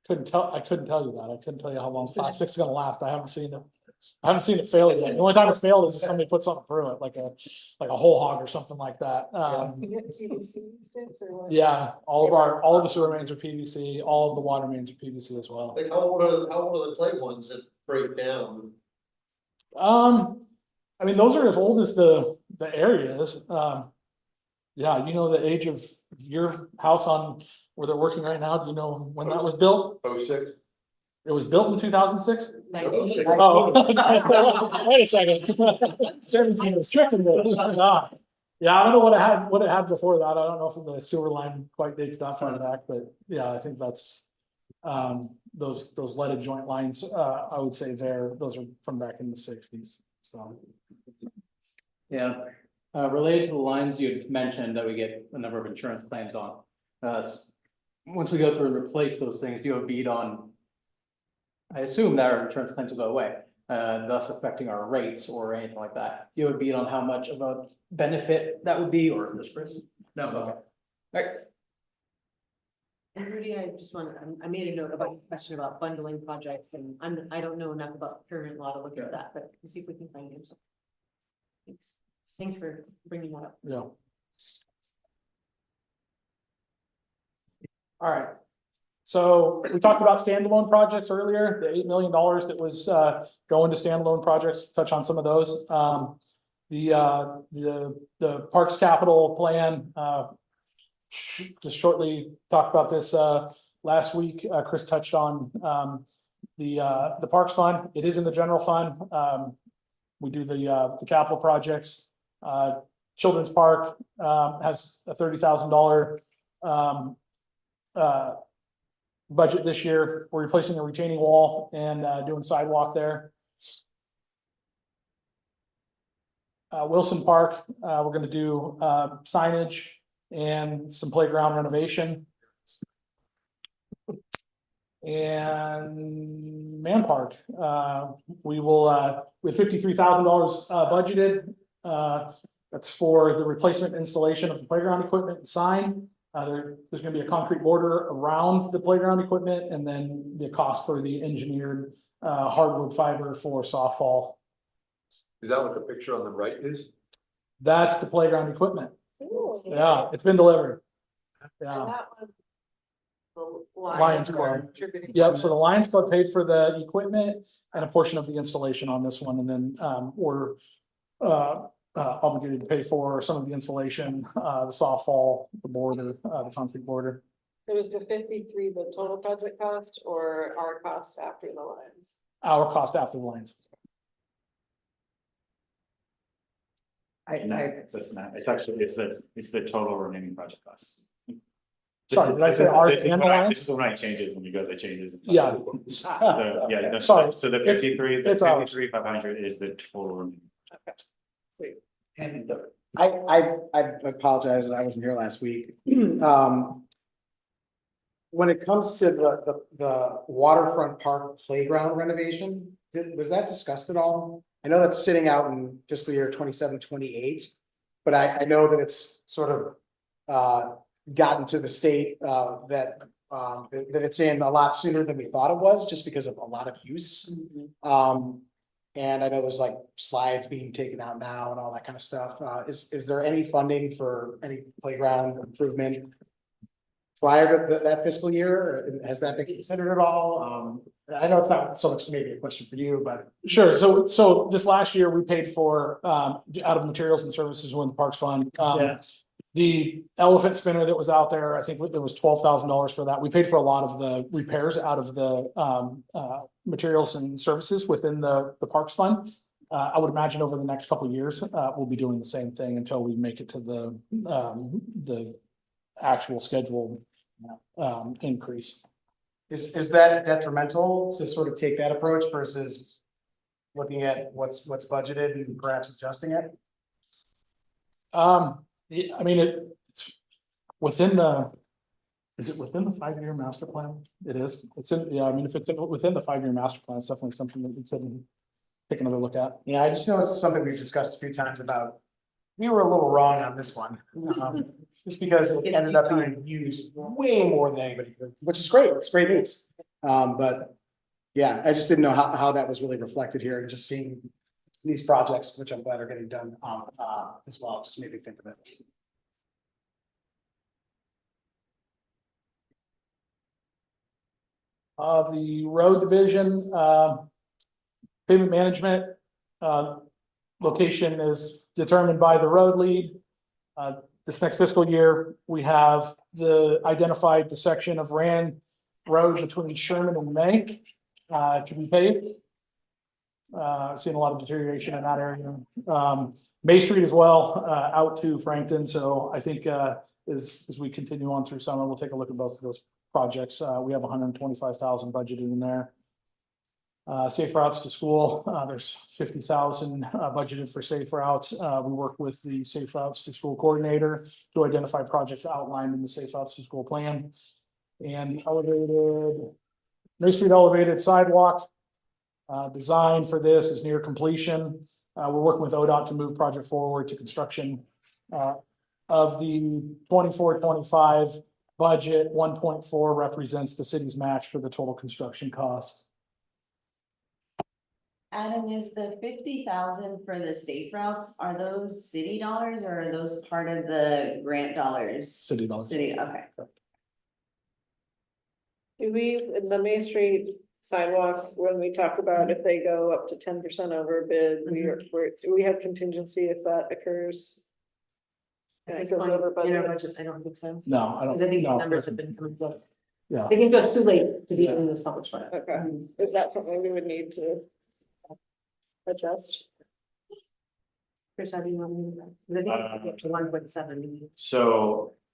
tell you that. I couldn't tell you how long 5, 6 is gonna last. I haven't seen it fail yet. The only time it's failed is if somebody put something through it, like a whole hog or something like that. Yeah, all of the sewer mains are PVC, all of the water mains are PVC as well. Like how old are the clay ones that break down? I mean, those are as old as the area is. Yeah, you know the age of your house on where they're working right now. Do you know when that was built? 06. It was built in 2006? Oh, Oh, wait a second. 17 was tricking me. Yeah, I don't know what it had before that. I don't know if the sewer line quite dates that far back, but yeah, I think that's those leaded joint lines, I would say those are from back in the 60s. So Yeah, related to the lines you had mentioned that we get a number of insurance claims on. Once we go through and replace those things, do you have a beat on? I assume that our insurance claims will go away, thus affecting our rates or anything like that. Do you have a beat on how much of a benefit that would be, or this person? No, okay. All right. And Rudy, I just want, I made a note about the question about bundling projects, and I don't know enough about current law to look at that, but we'll see if we can find it. Thanks for bringing that up. yeah. All right. So we talked about standalone projects earlier, the $8 million that was going to standalone projects, touch on some of those. The Parks Capital Plan, just shortly talked about this last week. Chris touched on the Parks Fund. It is in the general fund. we do the capital projects. Children's Park, has a $30,000, budget this year. We're replacing a retaining wall and, doing sidewalk there. Wilson Park, we're gonna do, signage and some playground renovation. And Man Park, we will, we have $53,000 budgeted. That's for the replacement installation of the playground equipment and sign. There's gonna be a concrete border around the playground equipment, and then the cost for the engineered hardwood fiber for softball. Is that what the picture on the right is? That's the playground equipment. Ooh. Yeah, it's been delivered. And Yeah. that one, the Lions Club. Yep, so the Lions Club paid for the equipment and a portion of the installation on this one, and then we're obligated to pay for some of the installation, the softball, the border, the concrete border. It was the 53, the total project cost, or our cost after the lines? Our cost after the Lions. No, it's not, it's actually, it's the total remaining project costs. Sorry, did I say ours This is and when I- Alliance? This is when I changes, when you go to the changes. Yeah. Yeah. no, Sorry, So the it's- 53, the it's ours. 53,500 is the total remaining. And I apologize, I wasn't here last week. When it comes to the waterfront park playground renovation, was that discussed at all? I know that's sitting out in fiscal year 27-28, but I know that it's sort of gotten to the state that it's in a lot sooner than we thought it was, just because of a lot of use. And I know there's like slides being taken out now and all that kind of stuff. Is there any funding for any playground improvement prior to that fiscal year? Has that been considered at all? I know it's not so much maybe a question for you, but. Sure, so this last year, we paid for out of materials and services within the Parks Fund. Yeah. The elephant spinner that was out there, I think there was $12,000 for that. We paid for a lot of the repairs out of the materials and services within the Parks Fund. I would imagine over the next couple of years, we'll be doing the same thing until we make it to the actual scheduled increase. Is that detrimental to sort of take that approach versus looking at what's budgeted and perhaps adjusting it? Yeah, I mean, it's within is it within the 5-year master plan? It is. It's in, yeah, I mean, if it's within the 5-year master plan, it's definitely something that we could take another look at. Yeah, I just know it's something we've discussed a few times about. We were a little wrong on this one, just because it ended up being used way more than anybody, which is great. It's great news. But yeah, I just didn't know how that was really reflected here, and just seeing these projects, which I'm glad are getting done as well, just made me think of it. The road division, pavement management, location is determined by the road lead. This next fiscal year, we have identified the section of Rand Road between Sherman and May to be paved. Seeing a lot of deterioration in that area. May Street as well, out to Frankton. So I think as we continue on through summer, we'll take a look at both of those projects. We have 125,000 budgeted in there. Safe routes to school, there's 50,000 budgeted for safe routes. We work with the safe routes to school coordinator to identify projects outlined in the safe routes to school plan. And the May Street elevated sidewalk design for this is near completion. We're working with ODOT to move project forward to construction. Of the 24-25 budget, 1.4 represents the city's match for the total construction cost. Adam, is the 50,000 for the safe routes, are those city dollars or are those part of the grant dollars? City dollars. City, okay. Do we, in the Main Street sidewalk, when we talk about if they go up to 10% over bid, we have contingency if that occurs? And it goes over budget? I don't think so. No, I don't. Because I think these no. numbers have been coming close. Yeah. They can go too late to be in this published plan. Okay, is that something we would need to adjust? Chris, how do you want me to? 1.7.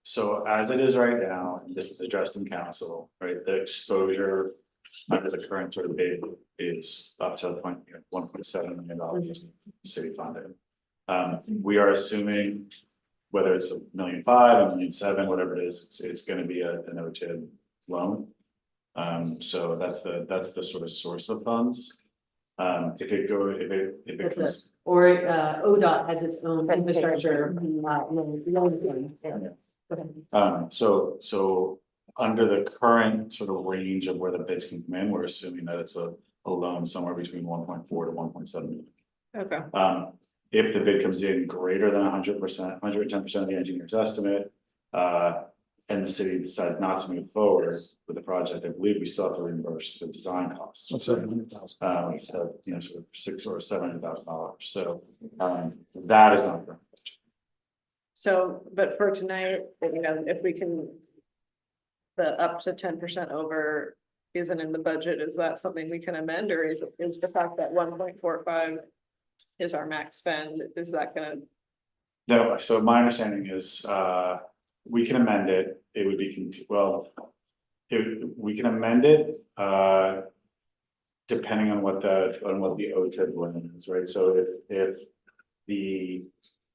So as it is right now, and this was addressed in council, right, the exposure under the current sort of bid is up to the point, $1.7 million city funded. We are assuming whether it's $1.5 million, $1.7 million, whatever it is, it's gonna be an OTIB loan. So that's the sort of source of funds. If it That's it. comes, Or ODOT has its own infrastructure. so under the current sort of range of where the bids can come in, we're assuming that it's a loan somewhere between 1.4 to 1.7 million. Okay, If the bid comes in greater than 100%, 110% of the engineer's estimate, and the city decides not to move forward with the project, I believe we still have to reimburse the design costs. Of $700,000. So, sort of $600,000 or $700,000. So, that is not. so, but for tonight, if we can. The up to 10% over isn't in the budget, is that something we can amend, or is the fact that 1.45 is our max spend, is that gonna? No, so my understanding is, we can amend it, it would be, we can amend it, depending on what the OTIB loan is, right? So if the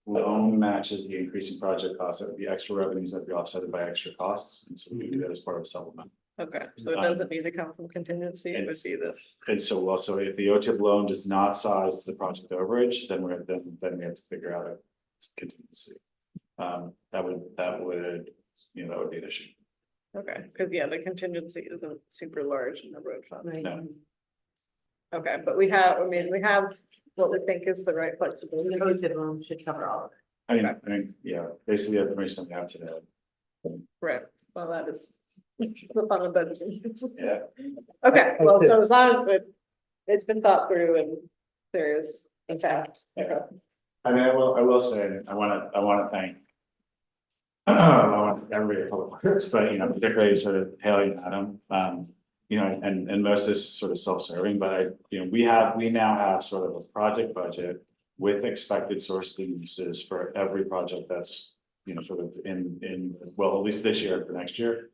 loan matches the increase in project costs, it would be extra revenues that would be offset by extra costs, and so we do that as part of a supplement. Okay, so it doesn't need to come from contingency, it would be this. And so also, if the OTIB loan does not size to the project overage, then we have to figure out a contingency. That would be an issue. Okay, because the contingency isn't super large in the road fund. No. Okay, but we have what we think is the right flexibility. The OTIB loan should cover all of it. I mean, yeah, basically the information we have today. Right, well, that is. The fun of budgeting. Yeah. Okay, well, so as long as it's been thought through and there is, in fact. Okay. I mean, I will say, I wanna thank. I want everybody at Public Works, but particularly sort of Haley and Adam, and most of this is sort of self-serving, but we now have sort of a project budget with expected sources and uses for every project that's, sort of in, well, at least this year and for next year.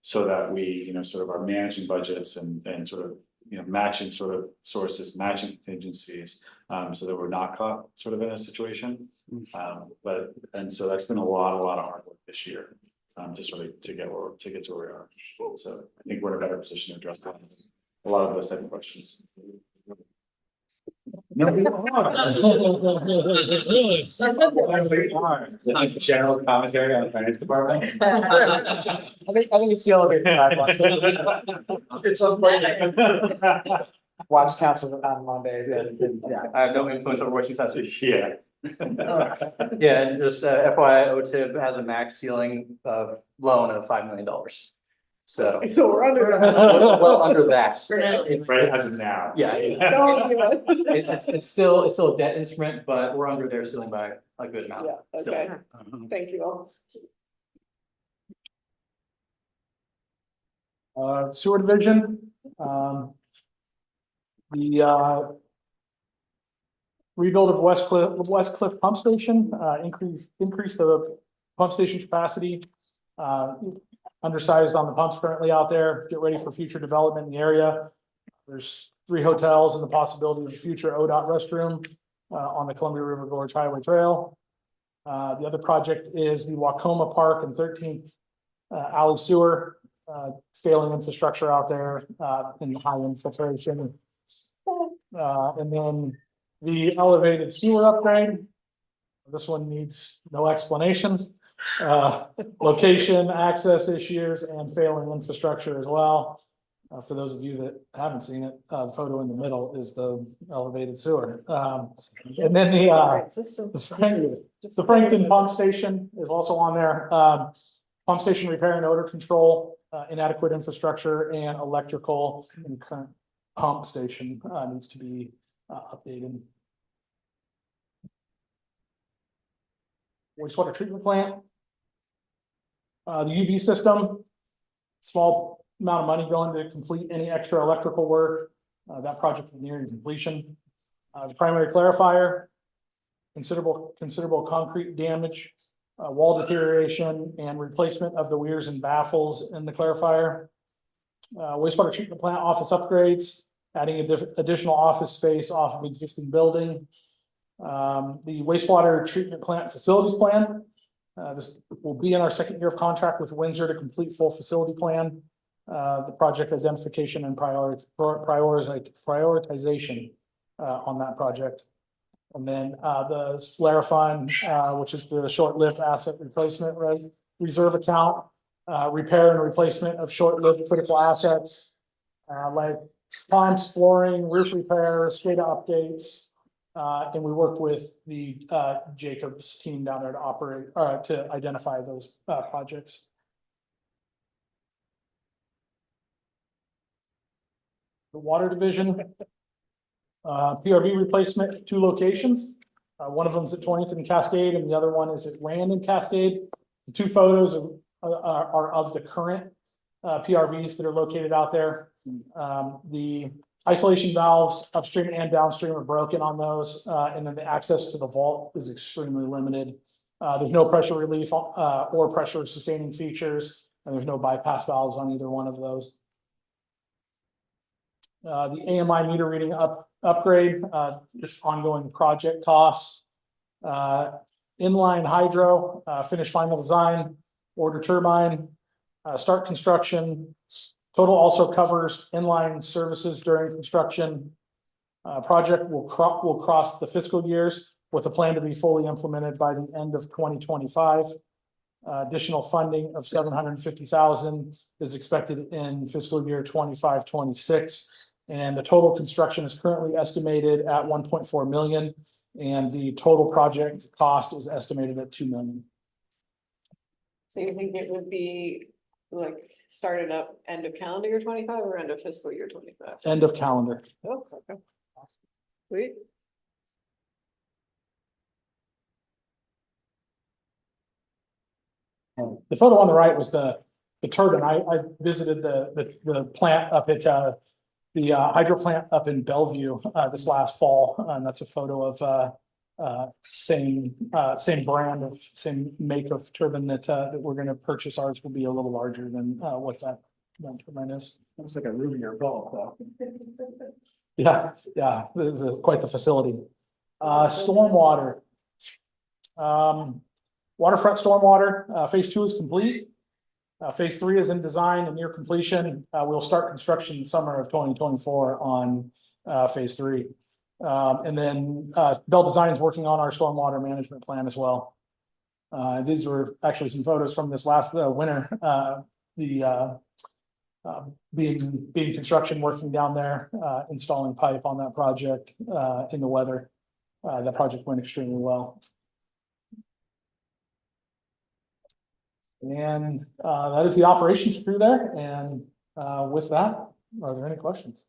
So that we, sort of are managing budgets and sort of, matching sort of sources, matching contingencies, so that we're not caught sort of in a situation. And so that's been a lot of hard work this year, to sort of, to get to where we are. So I think we're in a better position to address a lot of those type of questions. No, we are. That's general commentary on the finance department. I think it's the elevator sidewalks. It's unpleasant. Watch council on Mondays, yeah. I have no influence over what she says. Yeah. Yeah, and just FYI, OTIB has a max ceiling of loan of $5 million. So we're under that. well under that. It's Right as of now. Yeah. It's still a debt instrument, but we're under their ceiling by a good amount. Yeah, still. okay, thank you all. Sewer division, the rebuild of West Cliff Pump Station, increase the pump station capacity. Undersized on the pumps currently out there, get ready for future development in the area. There's 3 hotels and the possibility of a future ODOT restroom on the Columbia River Gorge Highway Trail. The other project is the Wacoma Park and 13th Alley Sewer, failing infrastructure out there in high infiltration. And then the elevated sewer upgrade. This one needs no explanation. Location, access issues, and failing infrastructure as well. For those of you that haven't seen it, the photo in the middle is the elevated sewer. And then the Frankton Pump Station is also on there. Pump station repair and odor control, inadequate infrastructure, and electrical in current pump station needs to be updated. Wastewater treatment plant. The UV system, small amount of money going to complete any extra electrical work. That project is nearing completion. The primary clarifier, considerable concrete damage, wall deterioration, and replacement of the weirs and baffles in the clarifier. Wastewater treatment plant office upgrades, adding additional office space off of existing building. The wastewater treatment plant facilities plan. This will be in our second year of contract with Windsor to complete full facility plan. The project identification and prioritization on that project. And then the SLAR fund, which is the short-lived asset replacement reserve account, repair and replacement of short-lived critical assets, like pumps, flooring, roof repairs, SCADA updates. And we work with the Jacobs team down there to operate, to identify those projects. The water division, PRV replacement, 2 locations. One of them is at 20th and Cascade, and the other one is at Rand and Cascade. The 2 photos are of the current PRVs that are located out there. The isolation valves upstream and downstream are broken on those, and then the access to the vault is extremely limited. There's no pressure relief or pressure sustaining features, and there's no bypass valves on either one of those. The AMI meter reading upgrade, just ongoing project costs. Inline hydro, finish final design, order turbine, start construction. Total also covers inline services during construction. Project will cross the fiscal years with a plan to be fully implemented by the end of 2025. Additional funding of $750,000 is expected in fiscal year 25-26. And the total construction is currently estimated at 1.4 million, and the total project cost is estimated at 2 million. So you think it would be like started up end of calendar year 25 or end of fiscal year 25? End of calendar. Oh, okay. Sweet. The photo on the right was the turbine. I visited the plant up at the hydro plant up in Bellevue this last fall, and that's a photo of same brand of same make of turbine that we're going to purchase. Ours will be a little larger than what that turbine is. Looks like a room in bulb though. Yeah, this is quite the facility. Stormwater. Waterfront stormwater, phase 2 is complete. Phase 3 is in design and near completion. We'll start construction summer of 2024 on phase 3. And then Bell Design is working on our stormwater management plan as well. These were actually some photos from this last winter. Being construction working down there, installing pipe on that project in the weather. That project went extremely well. And that is the operations crew there. And with that, are there any questions?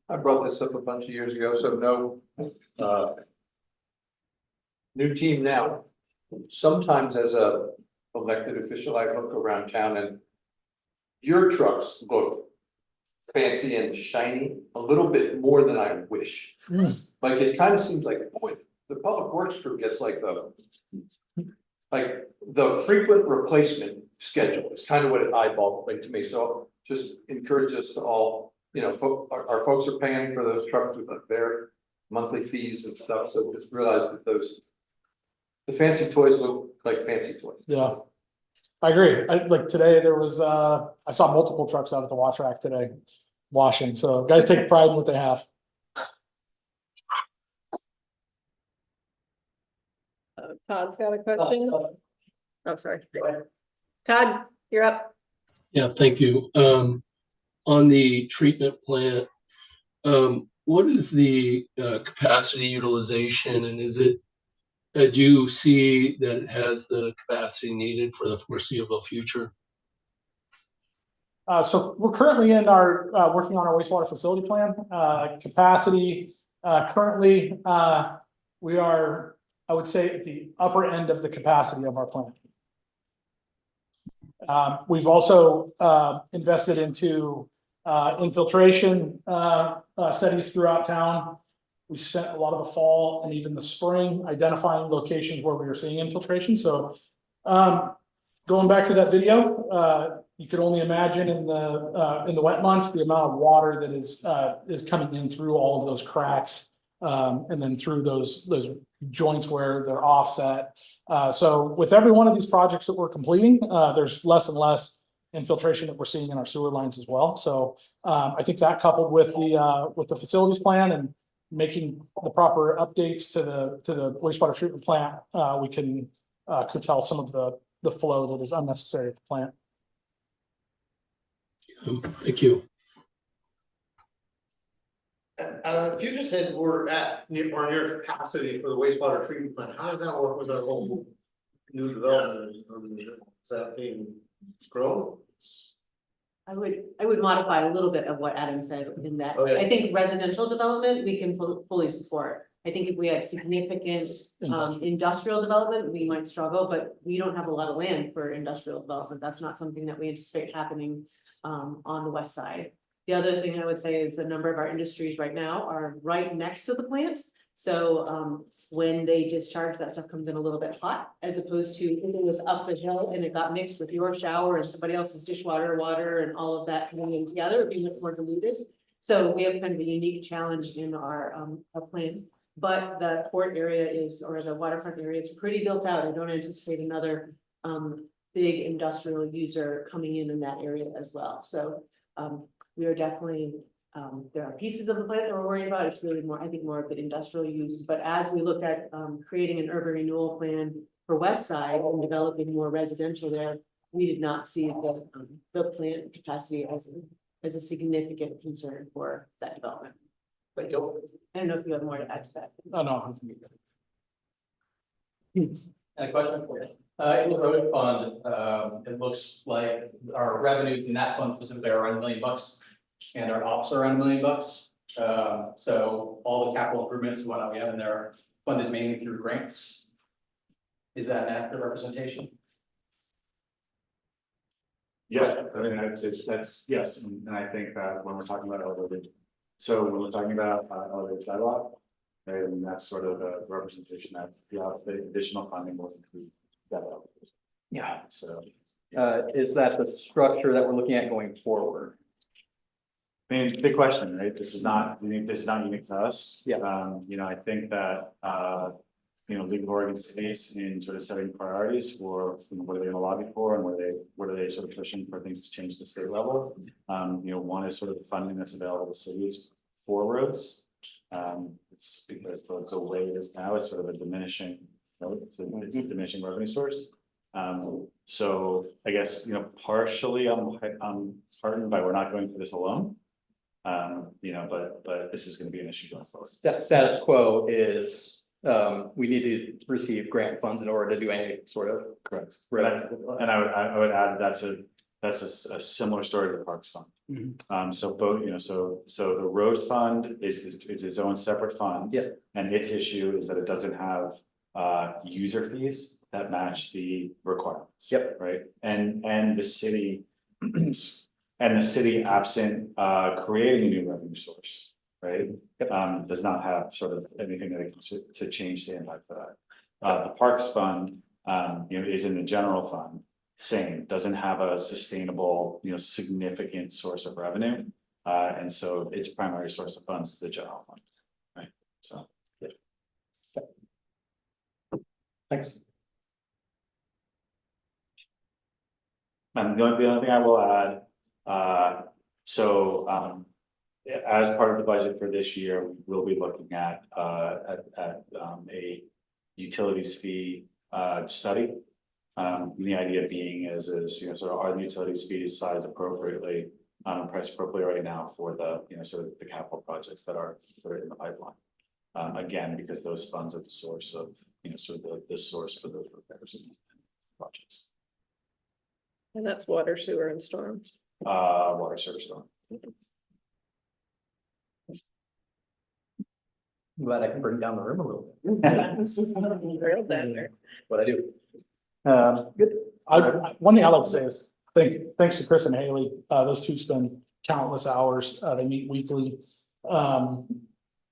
I brought this up a bunch of years ago, so no new team now. Sometimes as a elected official, I look around town and your trucks look fancy and shiny a little bit more than I wish. Like it kind of seems like, boy, the public works crew gets like the frequent replacement schedule is kind of what it eyeballed like to me. So just encourage us to all, you know, our folks are paying for those trucks with like their monthly fees and stuff. So just realize that the fancy toys look like fancy toys. Yeah, I agree. Like today there was, I saw multiple trucks out at the wash rack today washing. So guys take pride in what they have. Todd's got a question. Oh, sorry. Todd, you're up. Yeah, thank you. On the treatment plant, what is the capacity utilization, and is it, do you see that it has the capacity needed for the foreseeable future? So we're currently in our working on our wastewater facility plan. Capacity currently we are, I would say, at the upper end of the capacity of our plant. We've also invested into infiltration studies throughout town. We spent a lot of the fall and even the spring identifying locations where we were seeing infiltration, so. Going back to that video, you could only imagine in the wet months, the amount of water that is coming in through all of those cracks. And then through those joints where they're offset. So with every one of these projects that we're completing, there's less and less infiltration that we're seeing in our sewer lines as well. So I think that coupled with the facilities plan and making the proper updates to the wastewater treatment plant, we can curtail some of the flow that is unnecessary at the plant. Thank you. If you just said we're at near capacity for the wastewater treatment plant, how does that work with our whole new development? Is that being grown? I would modify a little bit of what Adam said in that. Okay. I think residential development, we can fully support. I think if we had significant industrial development, we might struggle, but we don't have a lot of land for industrial development. That's not something that we anticipate happening on the west side. The other thing I would say is a number of our industries right now are right next to the plant. So when they discharge, that stuff comes in a little bit hot, as opposed to if it was up the hill and it got mixed with your shower and somebody else's dishwater water and all of that coming in together, it'd be much more diluted. So we have kind of a unique challenge in our plant. But the port area or the waterfront area is pretty built out. I don't anticipate another big industrial user coming in that area as well. So we are definitely, there are pieces of the plant that we're worried about. It's really more, I think, more of the industrial use. But as we look at creating an urban renewal plan for West Side and developing more residential there, we did not see the plant capacity as a significant concern for that development. Thank you. I don't know if you have more to add to that. Oh, no. A question for you. In the road fund, it looks like our revenues in that fund specifically are around $1 million and our ops are around $1 million. So all the capital improvements and whatnot we have in there are funded mainly through grants. Is that an accurate representation? Yeah, I mean, that's, yes, and I think that when we're talking about elevated, so when we're talking about elevated sidewalk, and that's sort of a representation that the additional funding will include that. Yeah. So. Is that the structure that we're looking at going forward? I mean, big question, right? This is not unique to us. Yeah. I think that, League of Oregon cities in sort of setting priorities for, what are they gonna lobby for and what are they sort of pushing for things to change the state level? One is sort of the funding that's available to cities for roads. It's because the way it is now is sort of a diminishing, it's a diminishing revenue source. So I guess, partially I'm heartened by we're not going through this alone. But this is gonna be an issue going forward. Status quo is we need to receive grant funds in order to do any sort of. Correct. Right. And I would add that's a similar story to the Parks Fund. So both, so the road fund is its own separate fund. Yeah. And its issue is that it doesn't have user fees that match the requirements. Yep. Right, and the city absent creating a new revenue source, right? Does not have sort of anything that it can to change the impact for that. The Parks Fund, is in the general fund, same, doesn't have a sustainable, significant source of revenue. And so its primary source of funds is the general fund, right? So. Yeah. Thanks. And the only thing I will add, as part of the budget for this year, we'll be looking at a utilities fee study. The idea being is sort of are the utilities fees sized appropriately, priced appropriately right now for the sort of the capital projects that are in the pipeline. Again, because those funds are the source of sort of the source for those repairs and projects. And that's water, sewer, and storm. Water, sewer, storm. I'm glad I can bring down the room a little bit. Real better. What I do. Good. One thing I love to say is thanks to Chris and Haley. Those two spend countless hours. They meet weekly.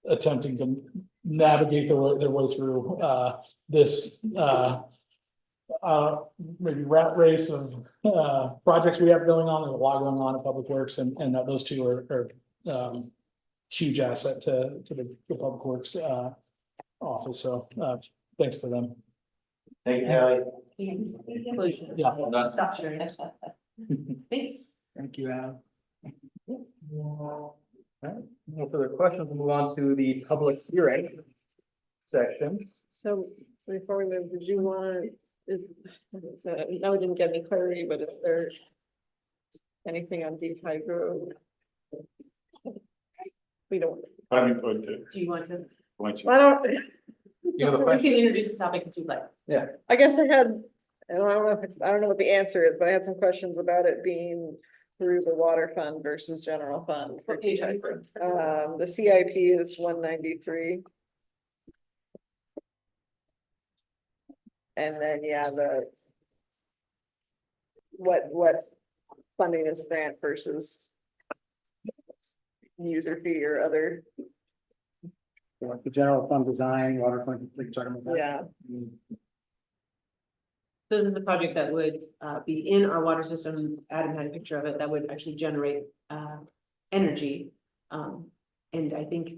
attempting to navigate their way through, this, maybe rat race of, projects we have going on. There's a lot going on in Public Works, and that those two are huge asset to the Public Works, office. So, thanks to them. Thank you, Haley. Yeah. Stop sharing. Thanks. Thank you, Adam. All right, no further questions. We'll move on to the public hearing section. So before we move, did you want, is, no, we didn't get any clarity, but is there anything on Deep Hydro? We don't. I'm going to. Do you want to? I don't. You have a You question? can introduce the topic if you'd like. Yeah. I guess I had, I don't know if it's, I don't know what the answer is, but I had some questions about it being through the water fund versus general fund. For page are you the CIP is 193. And then, yeah, what funding is grant versus user fee or other, Like the general fund design, water fund, like talking about that. yeah. This is a project that would be in our water system. Adam had a picture of it that would actually generate energy. And I think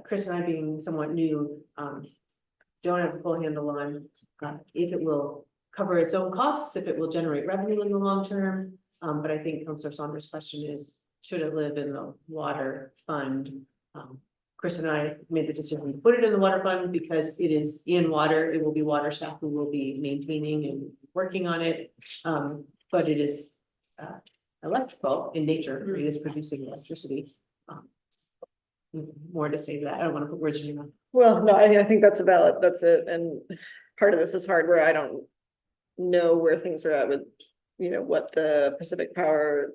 Chris and I being somewhat new, don't have a full handle on if it will cover its own costs, if it will generate revenue in the long term. But I think Councilor Saunders' question is, should it live in the water fund? Chris and I made the decision to put it in the water fund because it is in water. It will be water staff who will be maintaining and working on it. But it is electrical in nature. It is producing electricity. More to say to that. I don't want to put words in your mouth. Well, no, I think that's valid. That's it. And part of this is hard where I don't know where things are at with, you know, what the Pacific Power,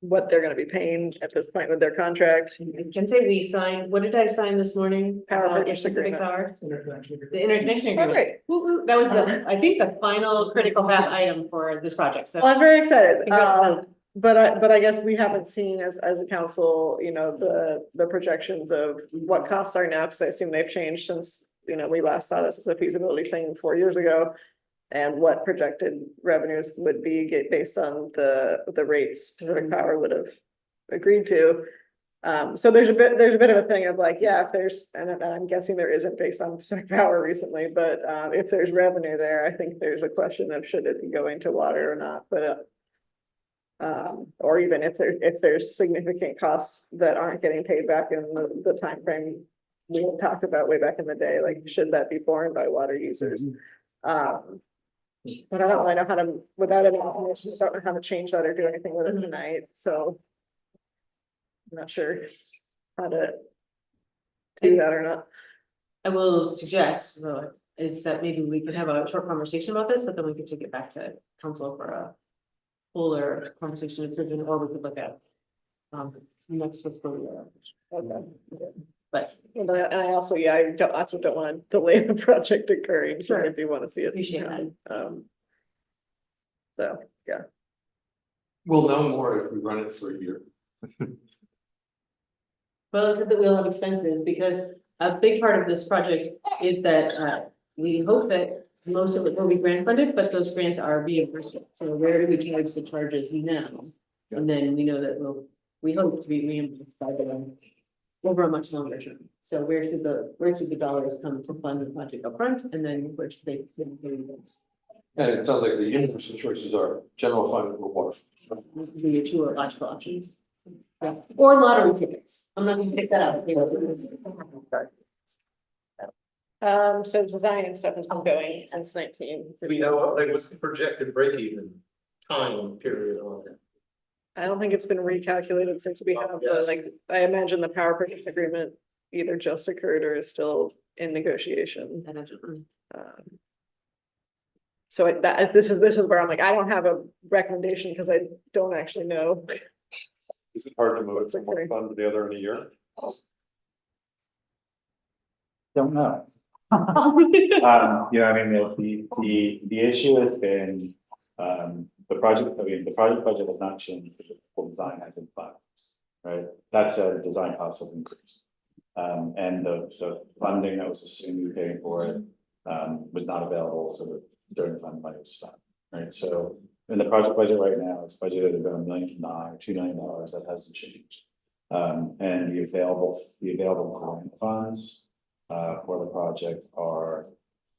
what they're gonna be paying at this point with their contract. I can say we signed, what did I sign this morning? Power purchase Pacific agreement. Power, Interconnection. the interconnection All agreement. right. Woo, woo. That was the, I think, the final critical path item for this project. So Well, I'm very excited. Congrats. But I guess we haven't seen as a council, you know, the projections of what costs are now, because I assume they've changed since, you know, we last saw this as a feasibility thing 4 years ago. And what projected revenues would be based on the rates Pacific Power would have agreed to. So there's a bit of a thing of like, yeah, if there's, and I'm guessing there isn't based on Pacific Power recently, but if there's revenue there, I think there's a question of should it be going to water or not, but or even if there's significant costs that aren't getting paid back in the timeframe we had talked about way back in the day, like should that be borne by water users? But I don't really know how to, without any information, I don't know how to change that or do anything with it tonight, so. I'm not sure how to do that or not. I will suggest, though, is that maybe we could have a short conversation about this, but then we could take it back to council for a fuller conversation decision, or we could look at next fiscal year. Okay. But And I also, yeah, I also don't want to delay the project occurring, so Sure. if you want to see it. Appreciate that. So, yeah. We'll know more if we run it for a year. well, except that we'll have expenses, because a big part of this project is that we hope that most of it will be grant funded, but those grants are reimbursed. So where do we charge the charges now? And then we know that we hope to be reimbursed by them over a much longer term. So where should the dollars come to fund the project upfront, and then where should they be reimbursed? And it sounds like the universal choices are general fund or water. The your two logical options. Yeah. Or lottery tickets. I'm not gonna pick that up. So design and stuff has been going since 19. Do we know what, like, what's the projected break even time period on it? I don't think it's been recalculated since we have the, like, I imagine the power purchase agreement either just occurred or is still in negotiation. So this is where I'm like, I don't have a recommendation because I don't actually know. Is it hard to move it from one fund to the other in a year? Don't know. I mean, the issue has been, the project budget has not changed, the full design has in funds. right? That said, design costs have increased. And the funding that was assumed we were paying for it, was not available, so during the time the money was spent, right? So in the project budget right now, it's budgeted about $1 million to $2 million, that hasn't changed. And the available grant funds, for the project are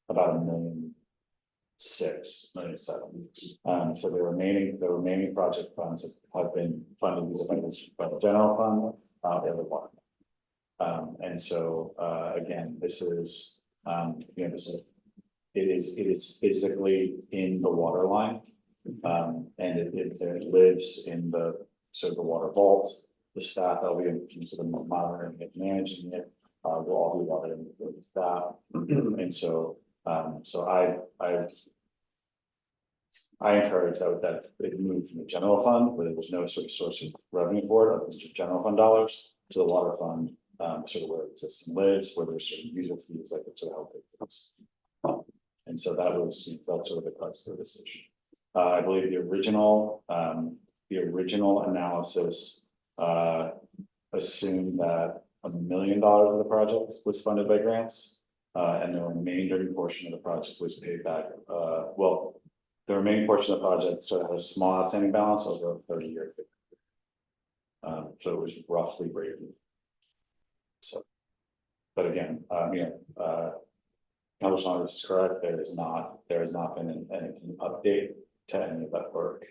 about $1.6 million, $1.7 million. So the remaining project funds have been funded either by the general fund, the other one. And so, again, this is, it is physically in the water line. And it lives in the sort of the water vault. The staff that will be sort of monitoring it, managing it, will all be monitoring the staff. And so, I encourage that it moves from the general fund, where there was no sort of source of revenue for it, of the general fund dollars, to the water fund, sort of where it exists and lives, where there's certain user fees that could sort of help it. And so that's sort of the crux of this issue. I believe the original analysis assumed that $1 million of the project was funded by grants, and the remaining portion of the project was paid back. The remaining portion of the project sort of had a small outstanding balance over a 30-year period. So it was roughly breaking. So, but again, Councilor Saunders is correct. There has not been an update to any of that work,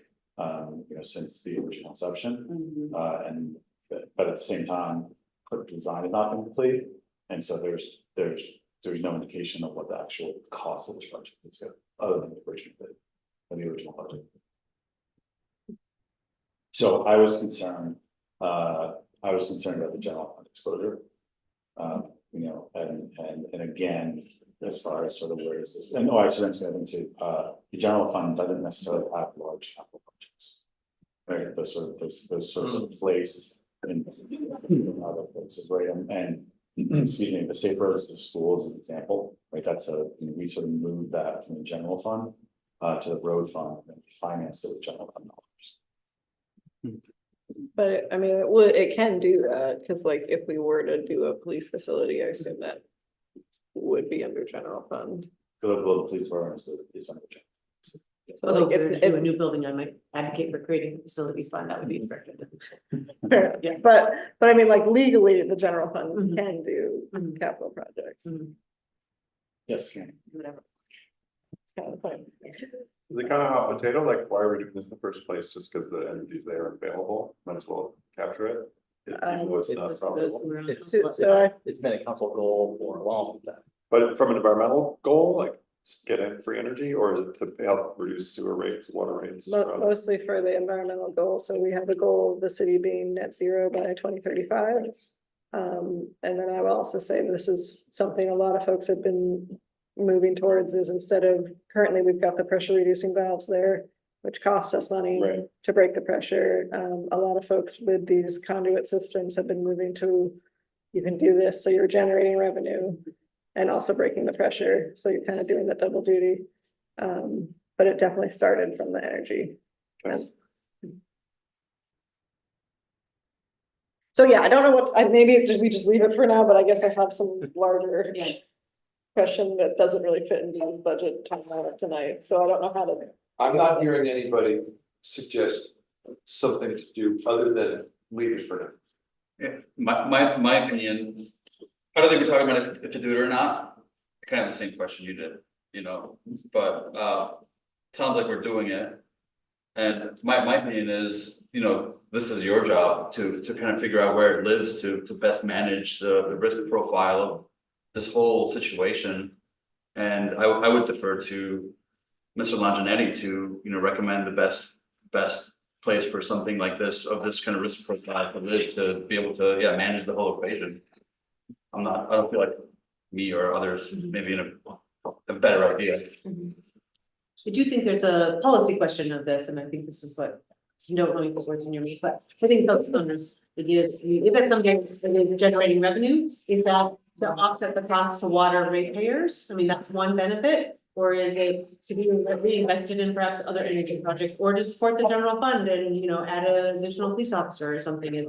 since the original inception. But at the same time, the design has not been complete, and so there's no indication of what the actual cost of this project is, other than the original budget. So I was concerned about the general fund exposure. And again, as far as sort of where is this, and I should mention that too, the general fund doesn't necessarily have large capital projects. Right, those sort of placed in other places, right? And excuse me, the safe roads to schools is an example, right? We sort of moved that from the general fund to the road fund and finance it with general fund dollars. But I mean, it can do that, because like if we were to do a police facility, I assume that would be under general fund. The police department is under general. So Although like if we do a new building, I might advocate for creating a facilities fund, that would be directed. Fair, Yeah. but I mean, like legally, the general fund can do capital projects. Yes, can. Whatever. It's kind of fun. Is it kind of hot potato? Like, why are we doing this in the first place? Just because the energy's there and available, might as well capture it. Even though it's not profitable. It's been a council goal for a long time. But from an environmental goal, like get in free energy, or is it to help reduce sewer rates, water rates? Mostly for the environmental goal. So we have a goal of the city being net zero by 2035. And then I will also say this is something a lot of folks have been moving towards, is instead of currently we've got the pressure reducing valves there, which costs us money to break the pressure. A lot of folks with these conduit systems have been moving to, you can do this, so you're generating revenue and also breaking the pressure. So you're kind of doing the double duty. But it definitely started from the energy. So yeah, I don't know what, maybe we just leave it for now, but I guess I have some larger question that doesn't really fit into this budget timeline tonight. So I don't know how to. I'm not hearing anybody suggest something to do other than leave it for now. Yeah, my opinion, I don't think we're talking about if to do it or not. Kind of the same question you did, but it sounds like we're doing it. And my opinion is, this is your job to kind of figure out where it lives to best manage the risk profile of this whole situation. And I would defer to Mr. Longinetti to, recommend the best place for something like this, of this kind of risk profile to live, to be able to, manage the whole equation. I don't feel like me or others maybe in a better idea. I do think there's a policy question of this, and I think this is what, don't let me put words in your mouth, but I think those owners, if it's something that is generating revenue, is that to offset the cost to water ratepayers? I mean, that's one benefit, or is it to be reinvested in perhaps other energy projects, or to support the general fund and, add an additional police officer or something?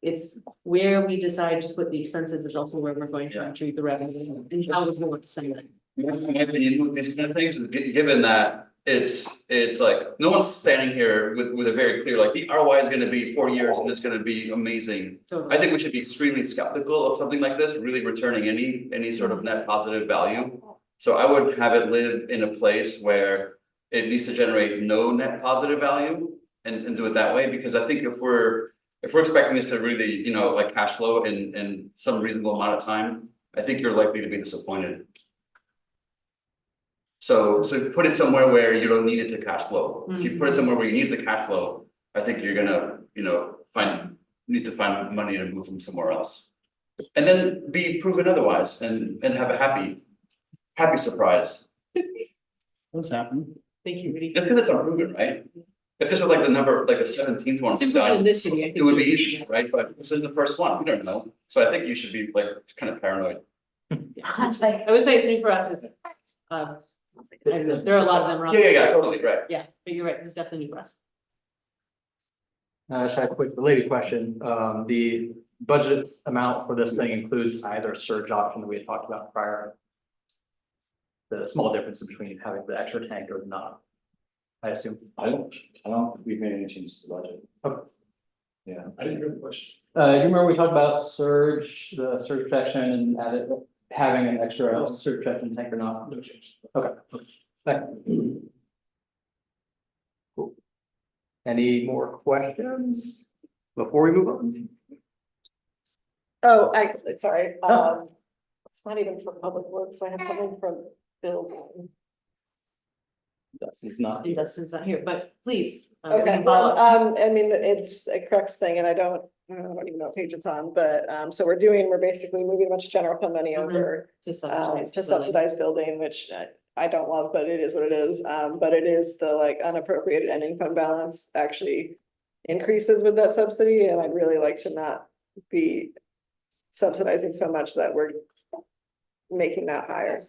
It's where we decide to put the expenses is also where we're going to treat the revenue and how we're going to spend it. My opinion with these kind of things is given that it's like, no one's standing here with a very clear, like, the ROI is gonna be 4 years and it's gonna be amazing. Totally. I think we should be extremely skeptical of something like this, really returning any sort of net positive value. So I would have it live in a place where it needs to generate no net positive value and do it that way, because I think if we're expecting this to really, you know, like cash flow in some reasonable amount of time, I think you're likely to be disappointed. So put it somewhere where you don't need it to cash flow. If you put it somewhere where you need the cash flow, I think you're gonna, you know, need to find money to move from somewhere else. And then be proven otherwise and have a happy surprise. What's happening? Thank you, Rudy. Just because it's unproven, right? If this was like the number, like the 17th one, It's important in this city, I think. it would be easy, right? But this is the first one, we don't know. So I think you should be like kind of paranoid. I would say it's new for us, it's, there are a lot of them around. Yeah, totally, right. Yeah, but you're right, it's definitely new for us. Just a quick related question. The budget amount for this thing includes either surge option that we had talked about prior. The small difference between having the extra tank or not. I assume. I don't think we've made any changes to the budget. Okay. Yeah. I didn't hear the question. Do you remember we talked about surge, the surge protection and added having an extra surge protection tank or not? No change. Okay. Thank you. Cool. Any more questions before we move on? Oh, sorry, Oh. it's not even from Public Works, I had something from building. Dustin's not. Dustin's not here, but please. Okay, well, I mean, it's a crux thing and I don't even know what page it's on, but, so we're basically moving a bunch of general fund money over To to subsidize. subsidize building, which I don't love, but it is what it is. But it is the like unappropriated ending fund balance actually increases with that subsidy, and I'd really like to not be subsidizing so much that we're making that higher.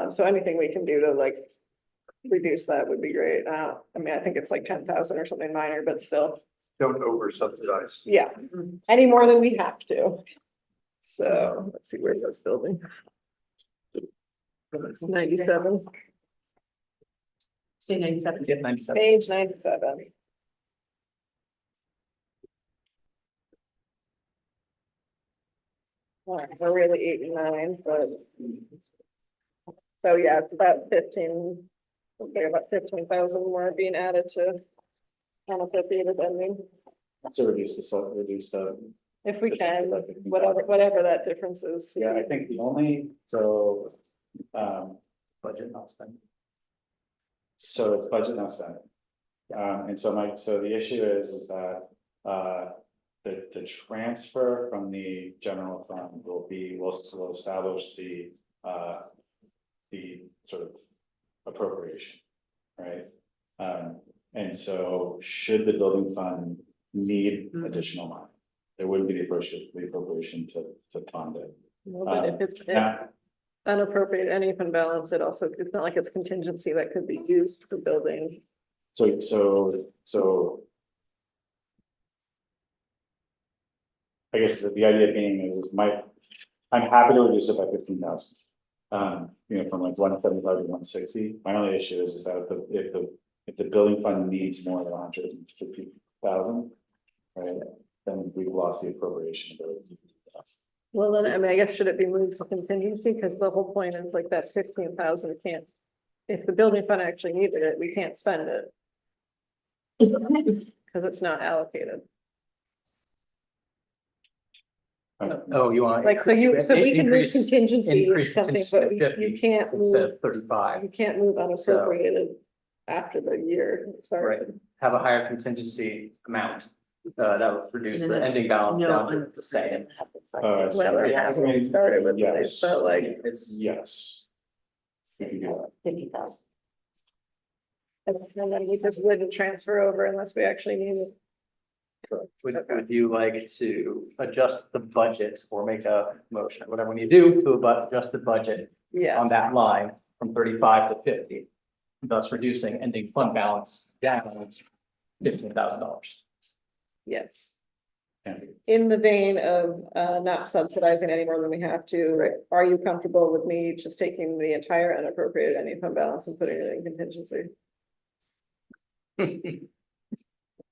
So anything we can do to like reduce that would be great. I mean, I think it's like 10,000 or something minor, but still, Don't over subsidize. yeah, any more than we have to. So let's see, where's this building? 97, Say 97. Yeah, 97. page 97. We're really 8 and 9, but. So yeah, it's about 15, okay, about 15,000 more being added to unappropriated ending. So reduce the. If we can, whatever that difference is. Yeah, I think the only, so, Budget not spent. so it's budget not spent. And so the issue is that, the transfer from the general fund will establish the sort of appropriation, right? And so should the building fund need additional money, there wouldn't be the appropriation to fund it. Well, but if it's Now, unappropriated any fund balance, it's not like it's contingency that could be used for building. so. I guess the idea being is I'm happy to reduce it by 15,000. From like 175 to 160. My only issue is that if the building fund needs more than 150,000, right, then we've lost the appropriation ability. Well, then, I mean, I guess should it be moved to contingency? Because the whole point is like that 15,000 can't, if the building fund actually needed it, we can't spend it. Because it's not allocated. Oh, you want? Like, so we can move Increase- contingency or increase something, contingency but to you 50 can't Instead move, of 35. you can't move unappropriated after the year Right, started. have a higher contingency amount, that would reduce No, the no. ending balance No, down to the same. Well, it hasn't started with this, but like, It's yes. We can do that. 50,000. and then we just wouldn't transfer over unless we actually need it. Would you like to adjust the budget or make a motion, whatever you do to adjust the budget Yes. on that line from 35 to 50? Thus reducing ending fund balance down $15,000. Yes. in the vein of not subsidizing any more than we have to, are you comfortable with me just taking the entire unappropriated ending fund balance and putting it in contingency?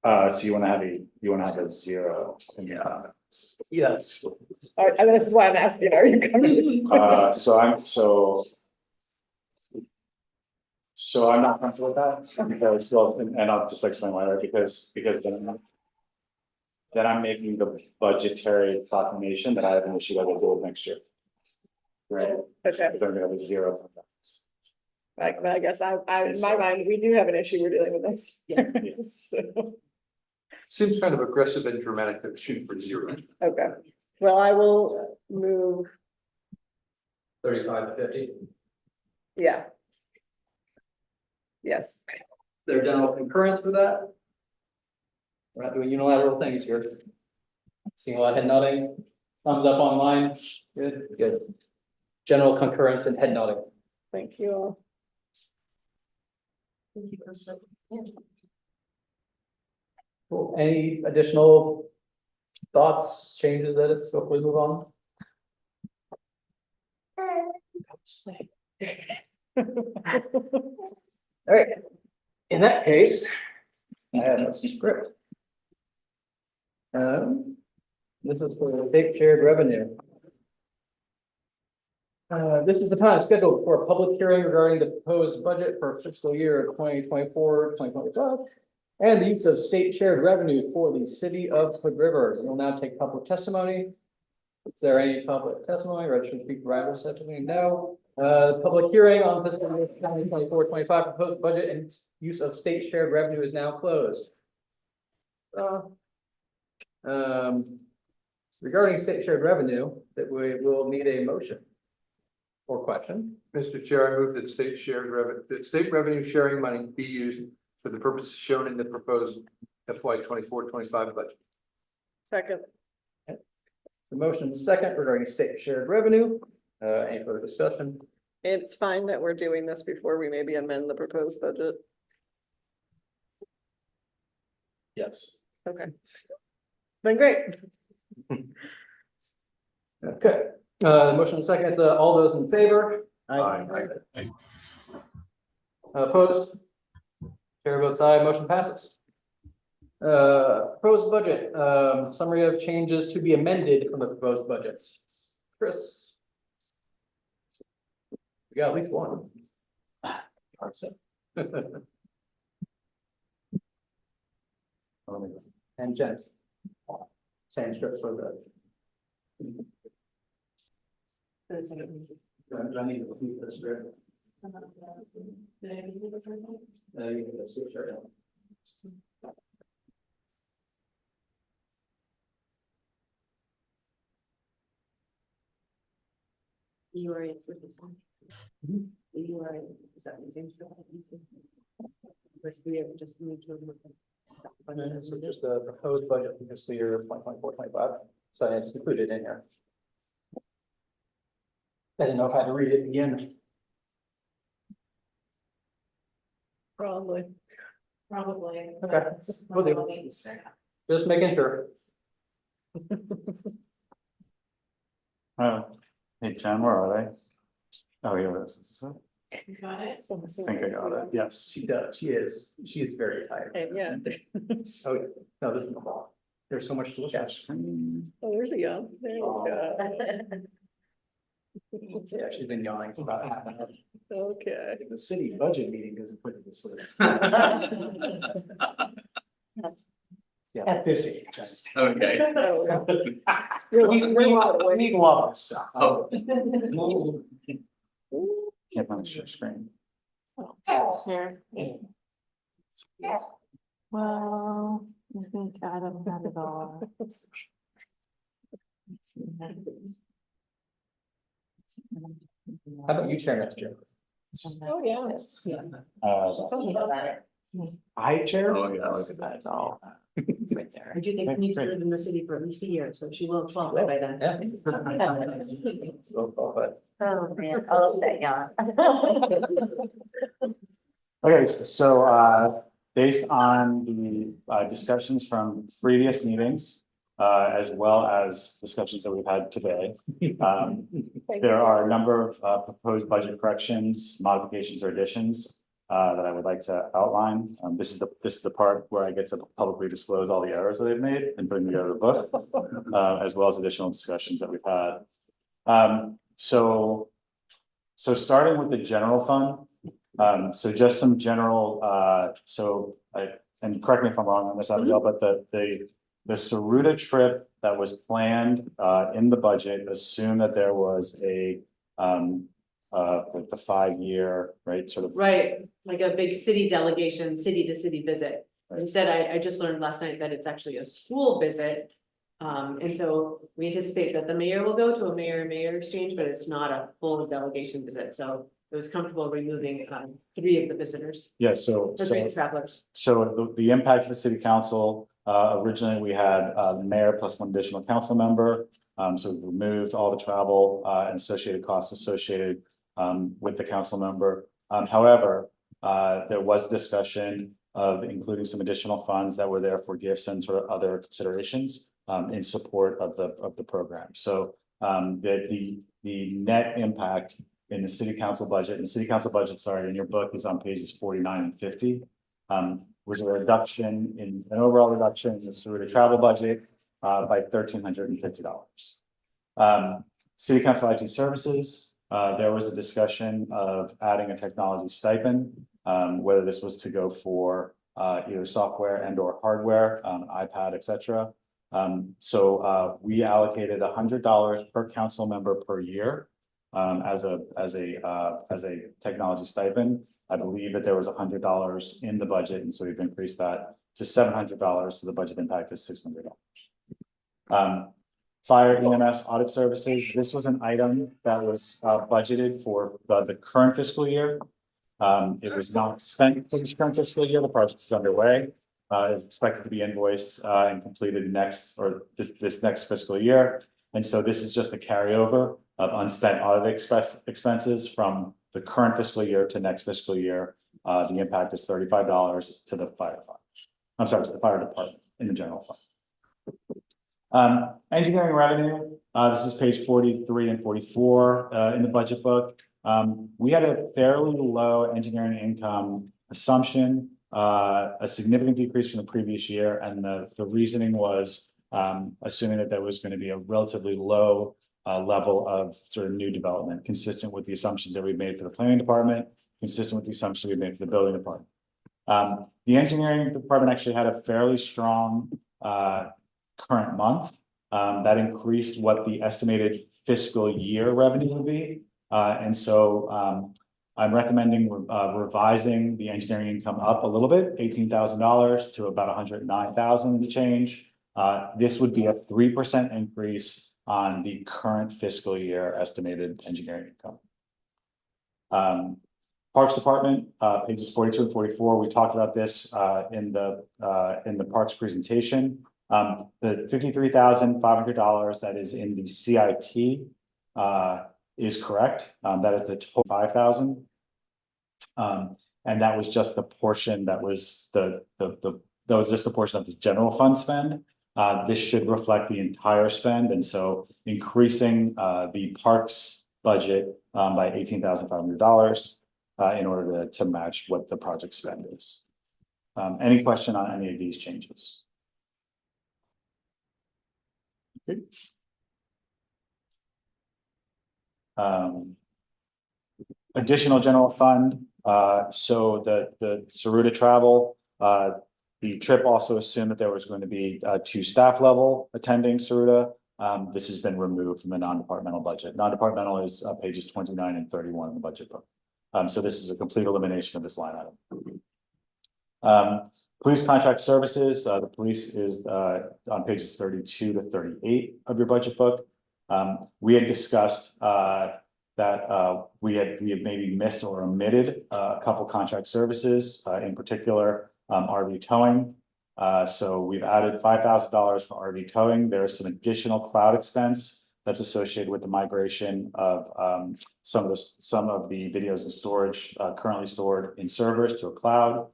So you wanna have a zero? Yeah. Yes. I mean, this is why I'm asking, are you comfortable? So I'm not comfortable with that, because, well, and I'll just explain why, because then I'm making the budgetary proclamation that I have an issue that will do it next year. Right? Okay. Because I'm gonna have a zero from that. I guess in my mind, we do have an issue we're dealing with this. So, Seems kind of aggressive and dramatic to shoot for zero. okay, well, I will move, 35 to 50. yeah. Yes, Their general concurrence with that? We're not doing unilateral things here. Seeing a lot of head nodding, thumbs up online, good, good. General concurrence and head nodding. thank you all. Cool. Any additional thoughts, changes, edits, before we move on? All right, in that case, I have a script. This is for the state shared revenue. This is the time scheduled for a public hearing regarding the proposed budget for fiscal year 2024-2025 and the use of state shared revenue for the city of Hood River. We'll now take public testimony. Is there any public testimony? Registered speaker providers testimony? No. Public hearing on fiscal year 2024-25 proposed budget and use of state shared revenue is now closed. Regarding state shared revenue, that we will need a motion or question. Mr. Chair, I move that state revenue sharing money be used for the purposes shown in the proposed FY 24-25 budget. Second, The motion is second regarding state shared revenue. Any further discussion? it's fine that we're doing this before we maybe amend the proposed budget. Yes. Okay. Then great. Okay, motion is second, all those in favor? Aye. Opposed? Chair votes aye, motion passes. Proposed budget, summary of changes to be amended from the proposed budget. Chris? We got at least one. And Jen. Same script for the. Do I need to repeat the script? You can just switch right now. You are for this one. You are, is that the same stuff? But we have just moved to. This is just the proposed budget for fiscal year 2024-25, so it's included in here. I didn't know if I had to read it again. Probably. Okay, we'll do. Just making sure. Hey, Jen, where are they? Oh, yeah, this is it. Got it. I think I got it. Yes. She does, she is very tired. Yeah. Oh, yeah, no, this is the ball. There's so much to look at. Oh, there's a yawn. There we go. Yeah, she's been yawning for about half an hour. Okay. The city budget meeting doesn't put it to sleep. At this age. Okay. We love this stuff. Oh. Can't find the share screen. Sure. Well, I think Adam got it all. How about you chair next year? Oh, yes. I chair. Oh, yeah, look at that. Oh. I do think we need to live in the city for at least a year, so she will qualify by then. Yeah. Oh, man, I'll stay on. Okay, so based on the discussions from previous meetings, as well as discussions that we've had today. There are a number of proposed budget corrections, modifications or additions that I would like to outline. This is the part where I get to publicly disclose all the errors that they've made and putting together the book, as well as additional discussions that we've had. So starting with the general fund, so just some general, and correct me if I'm wrong on this, Abigail, but the Saruta trip that was planned in the budget assumed that there was a like the 5-year, right, sort of. Right, like a big city delegation, city to city visit. Instead, I just learned last night that it's actually a school visit. And so we anticipate that the mayor will go to a mayor exchange, but it's not a full delegation visit, so it was comfortable removing 3 of the visitors. Yeah, so Travelers. So the impact of the city council, originally we had the mayor plus 1 additional council member. So we removed all the travel and associated costs associated with the council member. However, there was discussion of including some additional funds that were there for gifts and sort of other considerations in support of the program. So the net impact in the city council budget, in your book is on pages 49 and 50, was a reduction in an overall reduction in the Saruta travel budget by $1,350. City council IT services, there was a discussion of adding a technology stipend, whether this was to go for either software and or hardware, iPad, etc. So we allocated $100 per council member per year as a technology stipend. I believe that there was $100 in the budget, and so we've increased that to $700. So the budget impact is $600. Fire EMS audit services. This was an item that was budgeted for the current fiscal year. It was not spent for this current fiscal year. The project is underway. Is expected to be invoiced and completed this next fiscal year. And so this is just a carryover of unspent audit expenses from the current fiscal year to next fiscal year. The impact is $35 to the firefighter. I'm sorry, to the fire department in the general fund. Engineering revenue, this is page 43 and 44 in the budget book. We had a fairly low engineering income assumption, a significant decrease from the previous year, and the reasoning was assuming that there was going to be a relatively low level of sort of new development, consistent with the assumptions that we made for the planning department, consistent with the assumptions we made for the building department. The engineering department actually had a fairly strong current month that increased what the estimated fiscal year revenue would be. And so I'm recommending revising the engineering income up a little bit, $18,000 to about $109,000 and change. This would be a 3% increase on the current fiscal year estimated engineering income. Parks Department, pages 42 and 44. We talked about this in the Parks presentation. The $53,500 that is in the CIP is correct. That is the total $5,000. And that was just the portion that was that was just the portion of the general fund spend. This should reflect the entire spend, and so increasing the parks budget by $18,500 in order to match what the project spend is. Any question on any of these changes? Okay. Additional general fund. So the Saruta travel, the trip also assumed that there was going to be 2 staff level attending Saruta. This has been removed from the non-departmental budget. Non-departmental is pages 29 and 31 in the budget book. So this is a complete elimination of this line item. Police contract services, the police is on pages 32 to 38 of your budget book. We had discussed that we had maybe missed or omitted a couple contract services, in particular RV towing. So we've added $5,000 for RV towing. There's some additional cloud expense that's associated with the migration of some of the videos and storage currently stored in servers to a cloud.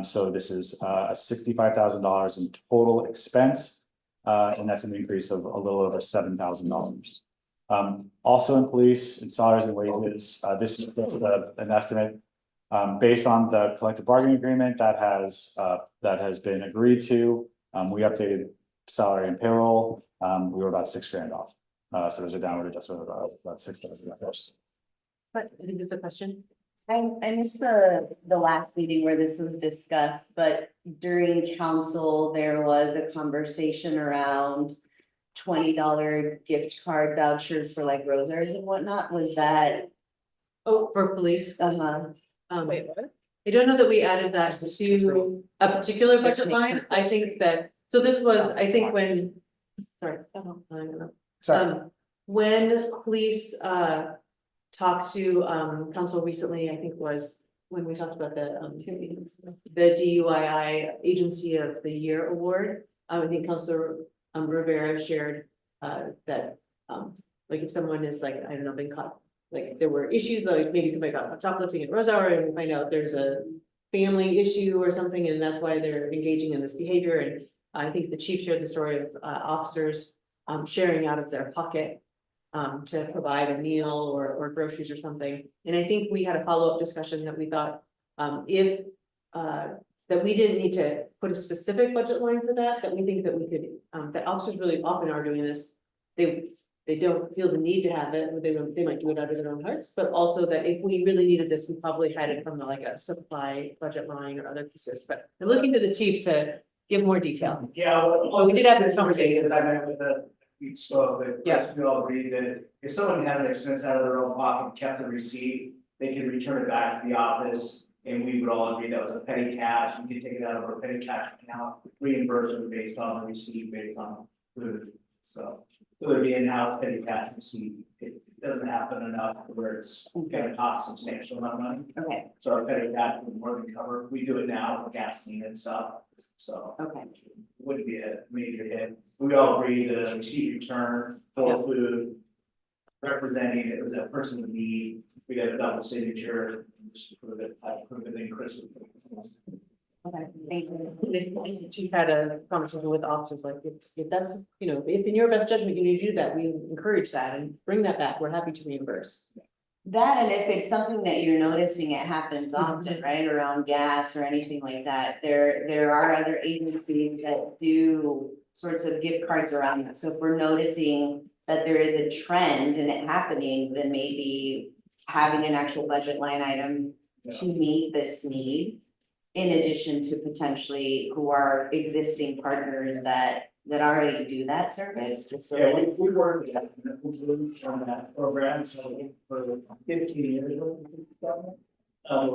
So this is $65,000 in total expense. and that's an increase of a little over $7,000. Also in police and salaries and wages, this is just an estimate. Based on the collective bargaining agreement that has been agreed to, we updated salary and payroll, we were about $6,000 off. So there's a downward adjustment of about $6,000. But I think there's a question. I missed the last meeting where this was discussed, but during council, there was a conversation around $20 gift card vouchers for like Rosars and whatnot. Was that? Oh, for police. Wait, what? I don't know that we added that to a particular budget line. I think that, so this was, I think when, sorry. I don't know. Sorry. When police talked to council recently, I think was when we talked about the DUII Agency of the Year Award. I think Councilor Rivera shared that like if someone is like, I don't know, been caught, like there were issues, like maybe somebody got caught shoplifting at Rose Hour and we find out there's a family issue or something, and that's why they're engaging in this behavior. And I think the chief shared the story of officers sharing out of their pocket to provide a meal or groceries or something. And I think we had a follow-up discussion that we thought that we didn't need to put a specific budget line for that, that we think that we could, that officers really often are doing this. They don't feel the need to have it, or they might do it out of their own hearts, but also that if we really needed this, we probably had it from like a supply budget line or other pieces. But I'm looking to the chief to give more detail. Yeah, well, we did have this conversation. Because I met with we spoke, but Yeah. we all agreed that if someone had an expense out of their own pocket, kept the receipt, they could return it back to the office. And we would all agree that was a petty cash, we could take it out of our petty cash account, reimburse it based on the receipt, based on food. So there'd be in-house petty cash receipt, it doesn't happen enough where it's gonna cost substantial amount of money. Okay, So our petty cash would more than cover, we do it now for gasoline and stuff, so. okay. Wouldn't be a major hit. We all agree that a receipt return for food. Representing it was a person in need, we have a double signature, just prove it, in Chris. Okay, thank you. Chief had a conversation with officers, like, if that's, you know, if in your best judgment you need to do that, we encourage that and bring that back, we're happy to reimburse. That, and if it's something that you're noticing, it happens often, right, around gas or anything like that, there are other agencies that do sorts of gift cards around that. So if we're noticing that there is a trend in it happening, then maybe having an actual budget line item to meet this need, in addition to potentially who are existing partners that already do that service. So Yeah, it's, we worked on that program, so for 15 years.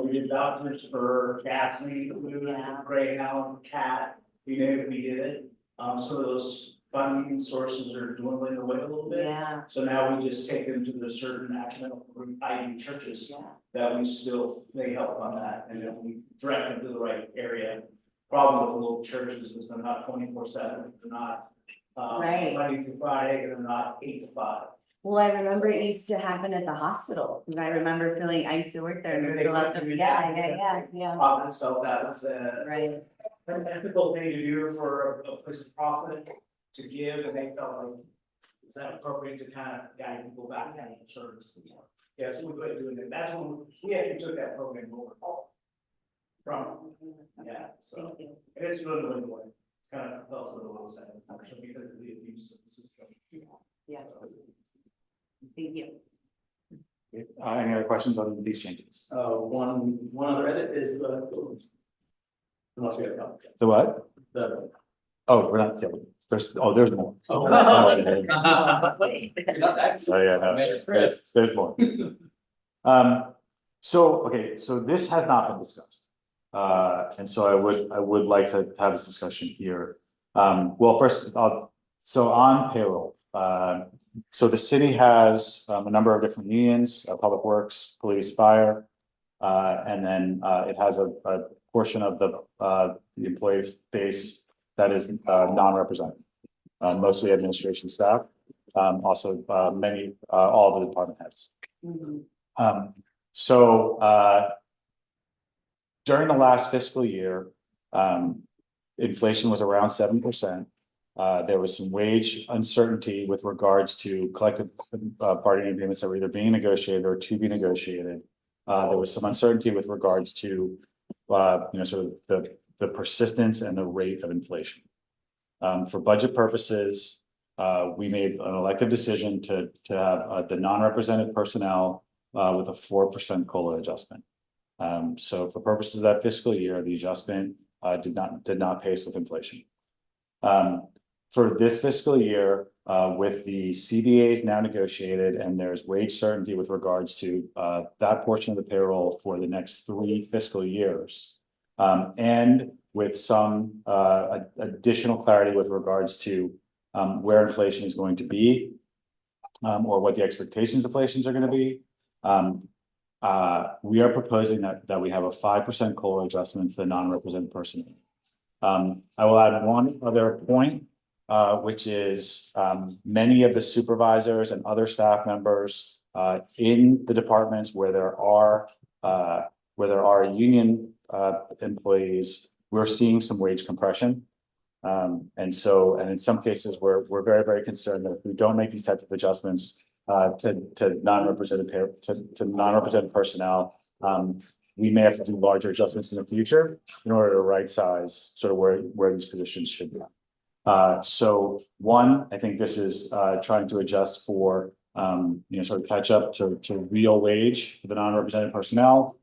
We did vouchers for gasoline, food, Greyhound, cat, we knew we did it. Some of those funding sources are dwindling away a little bit. yeah, So now we just take them to the certain ecumenical group, i.e. churches, that we still, they help on that, and then we direct them to the right area. Problem with the little churches is they're not 24/7, they're not, Right. Monday through Friday, and they're not 8 to 5. well, I remember it used to happen at the hospital, because I remember I used to work there. And then they fill out put the- you Yeah. Providence felt that was Right, an ethical thing to do for a place of profit to give, and they felt like, is that appropriate to kind of guide people back into the service? Yeah, so we quit doing it, that's when we actually took that program over. From, yeah, so, thank you. and it's really, really good. It's kind of felt a little sad, unfortunately, because of the abuse of the system. Yes. Thank you. Any other questions on these changes? One other edit is the. Unless we have. The what? The. Oh, we're not, yeah, there's more. Oh. Wait. Oh, yeah, no, there's more. Okay, so this has not been discussed. And so I would like to have this discussion here. Well, first, so on payroll, so the city has a number of different unions, Public Works, Police, Fire. And then it has a portion of the employee base that is non-represented, mostly administration staff, also many, all of the department heads. During the last fiscal year, inflation was around 7%. There was some wage uncertainty with regards to collective bargaining agreements that were either being negotiated or to be negotiated. There was some uncertainty with regards to, sort of the persistence and the rate of inflation. For budget purposes, we made an elective decision to have the non-represented personnel with a 4% COLA adjustment. So for purposes of that fiscal year, the adjustment did not pace with inflation. For this fiscal year, with the CBAs now negotiated and there's wage certainty with regards to that portion of the payroll for the next 3 fiscal years, and with some additional clarity with regards to where inflation is going to be, or what the expectations of inflation are going to be, we are proposing that we have a 5% COLA adjustment to the non-represented personnel. I will add one other point, which is many of the supervisors and other staff members in the departments where there are union employees, we're seeing some wage compression. And in some cases, we're very, very concerned that if we don't make these types of adjustments to non-represented personnel, we may have to do larger adjustments in the future in order to right size sort of where these positions should be. So one, I think this is trying to adjust for sort of catch up to real wage for the non-represented personnel,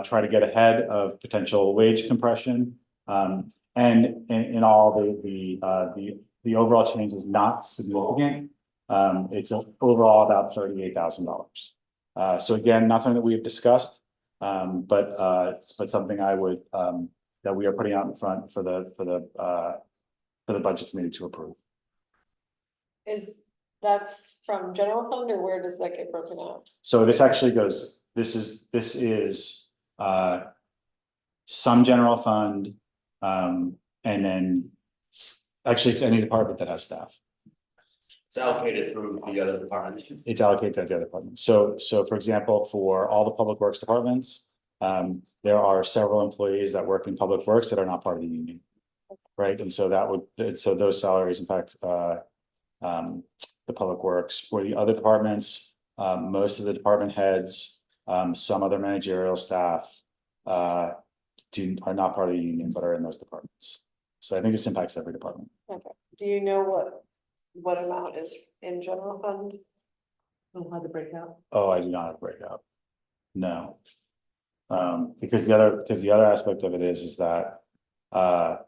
try to get ahead of potential wage compression. And in all, the overall change is not significant. It's overall about $38,000. So again, not something that we have discussed, but something I would that we are putting out in front for the budget committee to approve. That's from general fund, or where does that get broken out? So this actually goes. This is some general fund, and then actually it's any department that has staff. It's allocated through the other departments. It's allocated to the other departments. So for example, for all the public works departments, there are several employees that work in public works that are not part of the union, right? And so those salaries, in fact, the public works. For the other departments, most of the department heads, some other managerial staff, are not part of the union but are in those departments. So I think this impacts every department. Okay. Do you know what amount is in general fund? We'll have the breakout. Oh, I do not have a breakout. No. Because the other aspect of it is that the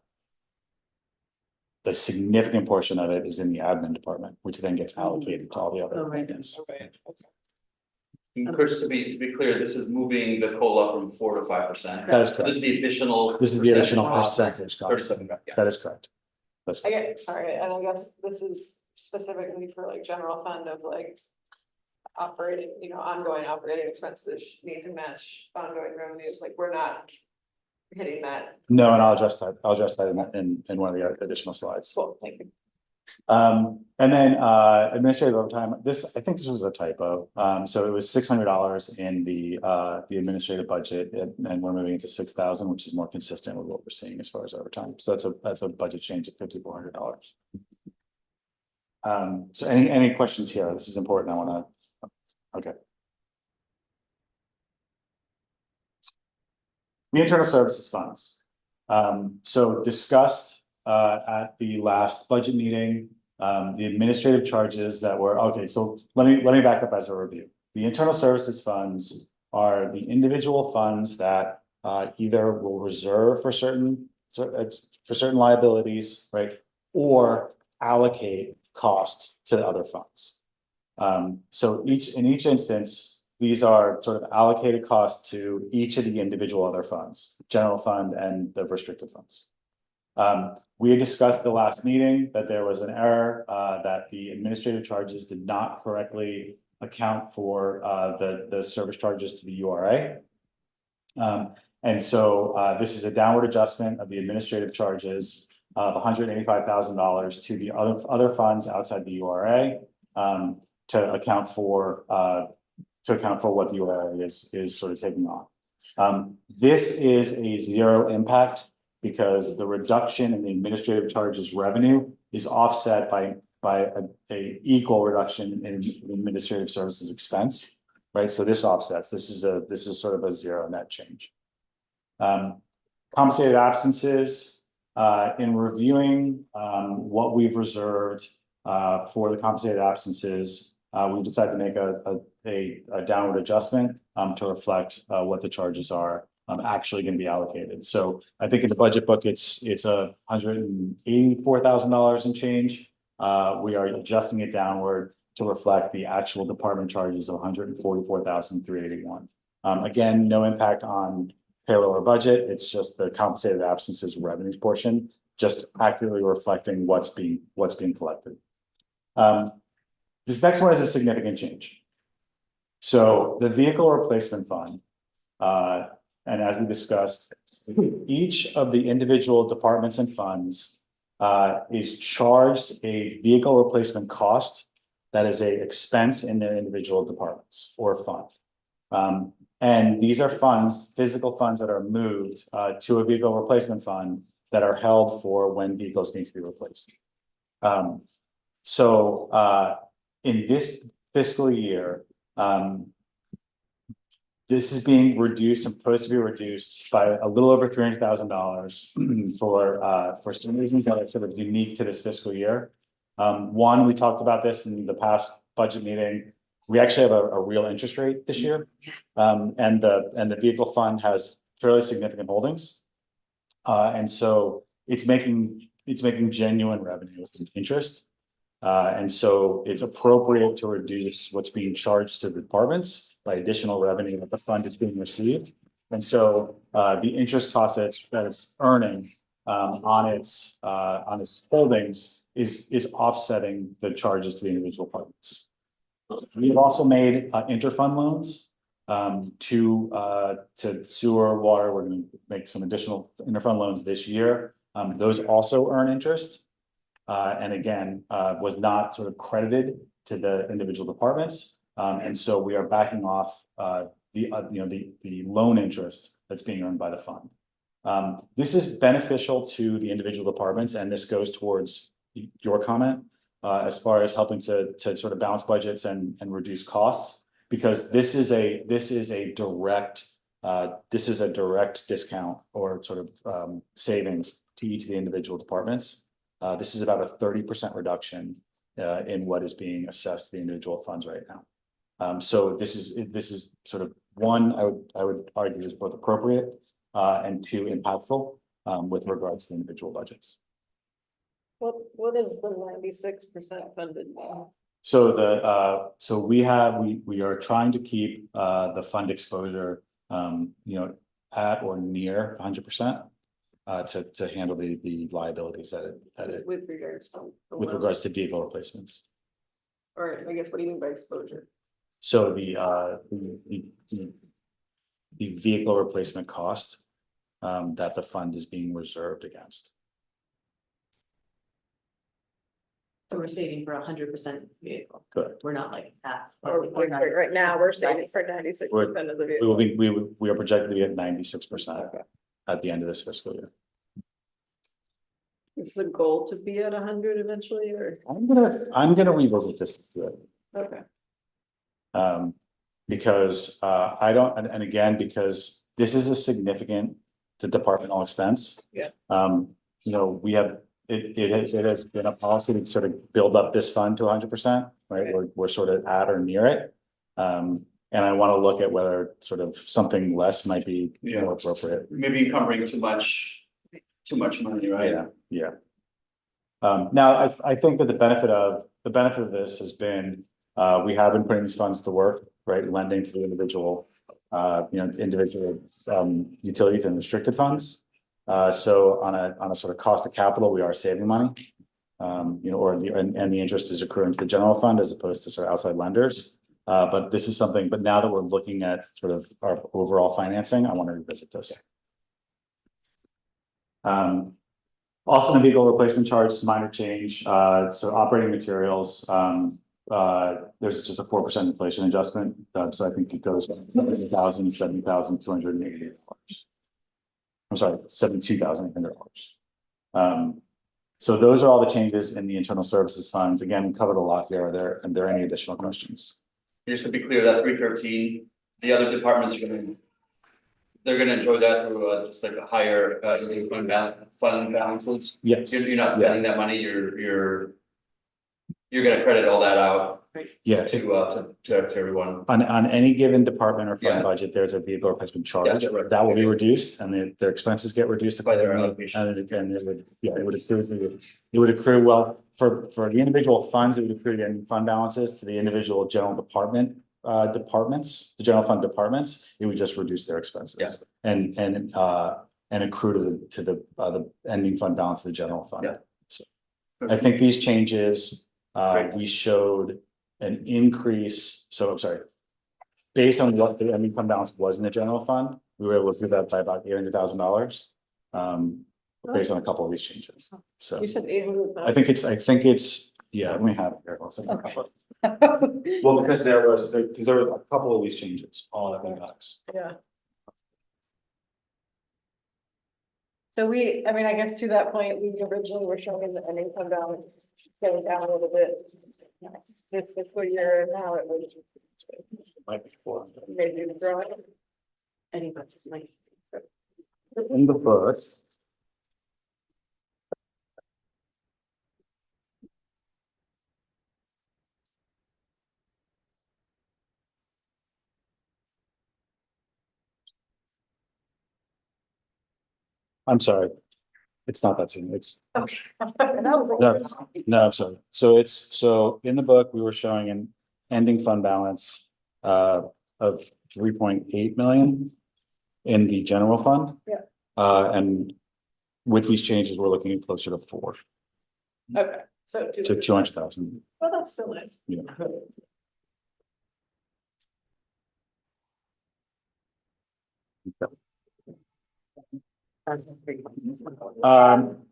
significant portion of it is in the admin department, which then gets allocated to all the other departments. And Chris, to be clear, this is moving the COLA from 4 to 5%. That is correct. This is the additional. This is the additional percentage cost. 37, yeah. That is correct. That's I get, sorry, and I guess this is specifically for like general fund of like operating, ongoing operating expenses need to match ongoing revenues, like we're not hitting that. No, and I'll address that in one of the additional slides. Cool, thank you. And then administrative overtime, I think this was a typo. So it was $600 in the administrative budget, and we're moving it to 6,000, which is more consistent with what we're seeing as far as overtime. So that's a budget change of $5,400. So any questions here? This is important. Okay. The internal services funds. So discussed at the last budget meeting, the administrative charges that were, okay, so let me back up as a review. The internal services funds are the individual funds that either will reserve for certain liabilities, right, or allocate costs to the other funds. So in each instance, these are sort of allocated costs to each of the individual other funds, general fund and the restricted funds. We had discussed the last meeting that there was an error, that the administrative charges did not correctly account for the service charges to the URA. And so this is a downward adjustment of the administrative charges of $185,000 to the other funds outside the URA, to account for what the URA is sort of taking on. This is a zero impact because the reduction in the administrative charges revenue is offset by a equal reduction in administrative services expense, right? So this offsets, this is sort of a zero net change. Compensated absences, in reviewing, what we've reserved, for the compensated absences, we decided to make a downward adjustment, to reflect, what the charges are, actually going to be allocated. So I think in the budget book, it's $184,000 and change. We are adjusting it downward to reflect the actual department charges of $144,381. Again, no impact on payroll or budget. It's just the compensated absences revenue portion, just accurately reflecting what's being collected. This next one is a significant change. So the vehicle replacement fund, and as we discussed, each of the individual departments and funds is charged a vehicle replacement cost that is a expense in their individual departments or fund. And these are funds, physical funds that are moved to a vehicle replacement fund that are held for when vehicles need to be replaced. So in this fiscal year, this is being reduced and supposed to be reduced by a little over $300,000 for some reasons that are sort of unique to this fiscal year. One, we talked about this in the past budget meeting. We actually have a real interest rate this year, and the vehicle fund has fairly significant holdings, and so it's making genuine revenue and interest, and so it's appropriate to reduce what's being charged to the departments by additional revenue that the fund is being received, and so the interest cost that it's earning on its holdings is offsetting the charges to the individual departments. We've also made interfund loans to sewer, water. We're going to make some additional interfund loans this year. Those also earn interest, and again, was not sort of credited to the individual departments, and so we are backing off the loan interest that's being earned by the fund. This is beneficial to the individual departments, and this goes towards your comment. As far as helping to sort of balance budgets and reduce costs, because this is a direct discount or sort of savings to each of the individual departments. This is about a 30% reduction in what is being assessed to the individual funds right now. So this is sort of one, I would argue is both appropriate and two, impactful with regards to the individual budgets. What is the 96% funded now? So we are trying to keep the fund exposure at or near 100% to handle the liabilities that it With regards to vehicle replacements. Or I guess, what do you mean by exposure? So the vehicle replacement cost that the fund is being reserved against. So we're saving for 100% vehicle. Correct. We're not like half. Right now, we're saving for 96% of the vehicle. We are projected to be at 96% at the end of this fiscal year. Is the goal to be at 100 eventually, or? I'm gonna revisit this. Okay. Because I don't, and again, because this is a significant departmental expense. Yeah. We have, it has been a policy to sort of build up this fund to 100%, right? We're sort of at or near it. And I want to look at whether sort of something less might be more appropriate. Maybe encumbering too much money, right? Yeah. Now I think that the benefit of this has been, we have been putting these funds to work, right? Lending to the individual, individual utilities and restricted funds. So on a sort of cost of capital, we are saving money, and the interest is accruing to the general fund as opposed to sort of outside lenders. But this is something, but now that we're looking at sort of our overall financing, I want to revisit this. Also the vehicle replacement charge, minor change. So operating materials, there's just a 4% inflation adjustment. So I think it goes from $70,000 to $70,280. sorry, $72,800. So those are all the changes in the internal services funds. Again, we covered a lot here. Are there any additional questions? Just to be clear, that 313, the other departments they're gonna enjoy that through just like a higher fund balances. Yes. You're not spending that money, you're gonna credit all that out Yeah. to everyone. On any given department or Yeah. fund budget, there's a vehicle replacement charge Yeah, right. that will be Okay. reduced, and their expenses get reduced By their accordingly. allocation. And then again, it would accrue, well, for the individual funds, it would accrue the ending fund balances to the individual general departments, the general fund departments, it would just reduce their expenses. Yeah. And accrue to the ending fund balance of the general fund. Yeah. So I think these changes, we showed an increase, so I'm sorry. Based on what the ending fund balance was in the general fund, we were able to do that by about $800,000. Based on a couple of these changes, so. You said 800. I think it's, yeah, let me have it here. I'll send it. Well, because there were a couple of these changes all at once. Yeah. So I mean, I guess to that point, we originally were showing an income balance going down a little bit. This fiscal year, now it was Might be four. maybe growing. I think that's just my. In the first. I'm sorry. It's not that soon. It's, Okay. no, I'm sorry. So in the book, we were showing an ending fund balance of 3.8 million in the general fund. Yeah. And with these changes, we're looking at closer to 4 Okay, so. to 200,000. Well, that's still nice. Yeah.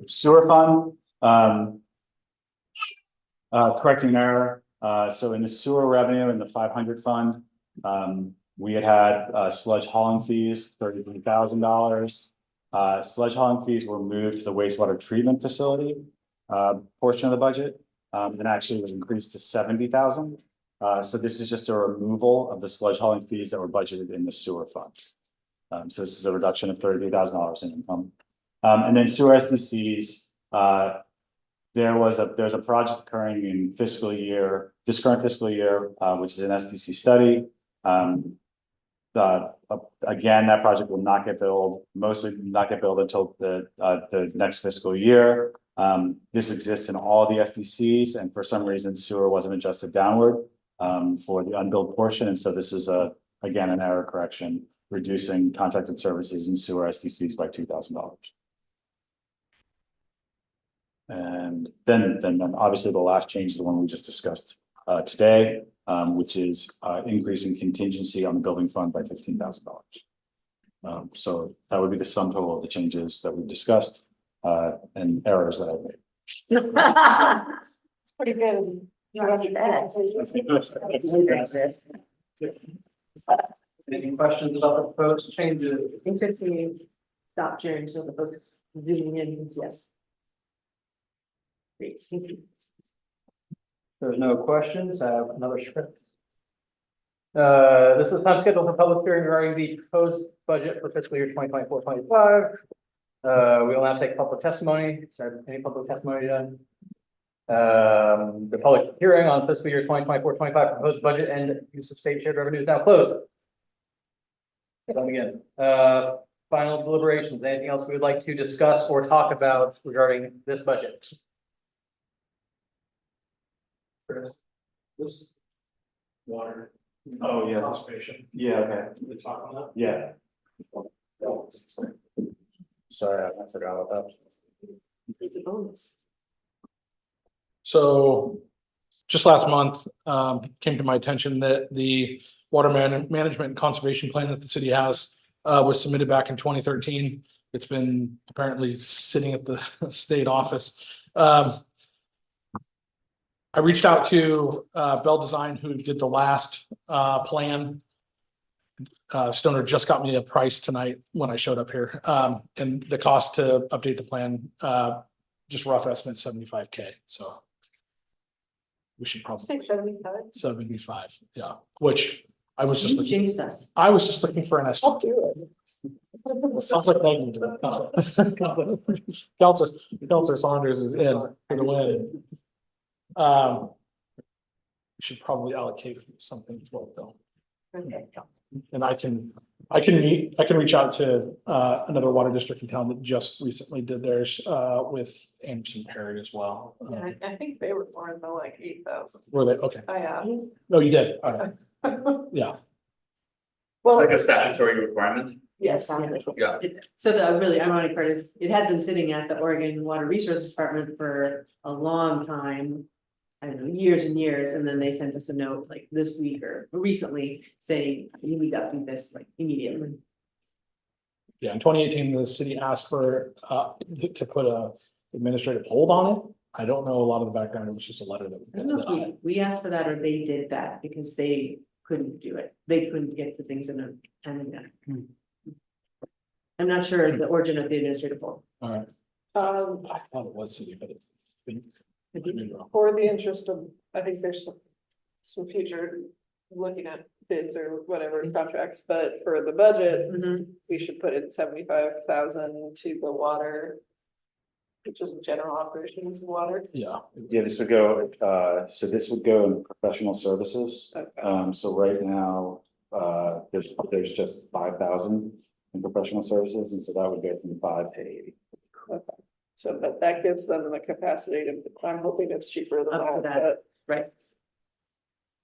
Sewer fund, correcting an error. So in the sewer revenue in the 500 fund, we had sludge hauling fees, $33,000. Sludge hauling fees were moved to the wastewater treatment facility portion of the budget, and actually was increased to 70,000. So this is just a removal of the sludge hauling fees that were budgeted in the sewer fund. So this is a reduction of $33,000 in income. And then sewer SDCs, there's a project occurring in this current fiscal year, which is an SDC study. Again, that project will not get billed, mostly not get billed until the next fiscal year. This exists in all the SDCs, and for some reason sewer wasn't adjusted downward for the unbilled portion, and so this is again an error correction, reducing contracted services in sewer SDCs by $2,000. And then obviously the last change is the one we just discussed today, which is increasing contingency on the building fund by $15,000. So that would be the sum total of the changes that we've discussed and errors that I've made. It's pretty good. Any questions about the proposed changes? Interesting. Stop sharing so the folks zooming in, yes. Great, thank you. There's no questions. I have another script. This is the time scheduled for public hearing regarding the proposed budget for fiscal year 2024-25. We will now take public testimony. Is there any public testimony done? The public hearing on fiscal year 2024-25 proposed budget and use of state shared revenue is now closed. Come again. Final deliberations. Anything else we would like to discuss or talk about regarding this budget? This water. Oh, yeah. Conservation. Yeah, okay. We talk on that. Yeah. Sorry, I forgot about that. It's a bonus. So just last month, came to my attention that the water management and conservation plan that the city has was submitted back in 2013. It's been apparently sitting at the state office. I reached out to Bell Design, who did the last plan. Stoner just got me a price tonight when I showed up here. And the cost to update the plan, just rough estimate 75K, so. We should probably 75, yeah, which I was just You looking, jinxed us. I was just looking for an estimate. I'll do it. Sounds like Megan did it. Counselor Saunders is in for the win. We should probably allocate something to it though. Okay. And I can reach out to another water district in town that just recently did theirs with Anderson Perry as well. I think they were more in the like 8,000. Were they? Okay. No, you did. All right. Yeah. Well, Like a statutory requirement? yes. Yeah. So the really ironic part is, it has been sitting at the Oregon Water Resources Department for a long time. I don't know, years and years, and then they sent us a note like this week or recently saying, you need to update this like immediately. Yeah, in 2018, the city asked for to put a administrative hold on it. I don't know a lot of the background. It was just a letter that I don't know if we asked for that or they did that because they couldn't do it. They couldn't get the things in a timely manner. I'm not sure the origin of the administrative hold. All right. I thought it was city, but it's. For the interest of, I think there's some future looking at bids or whatever contracts, but for the budget, we should put in 75,000 to the water. Which is general operations of water. Yeah. Yeah, this would go, so this would go in professional services. Okay. So right now, there's just 5,000 in professional services, and so that would go from 5 to 80. Okay. So, but that gives them the capacity to, I'm hoping it's cheaper than Up to that, that. but. Right.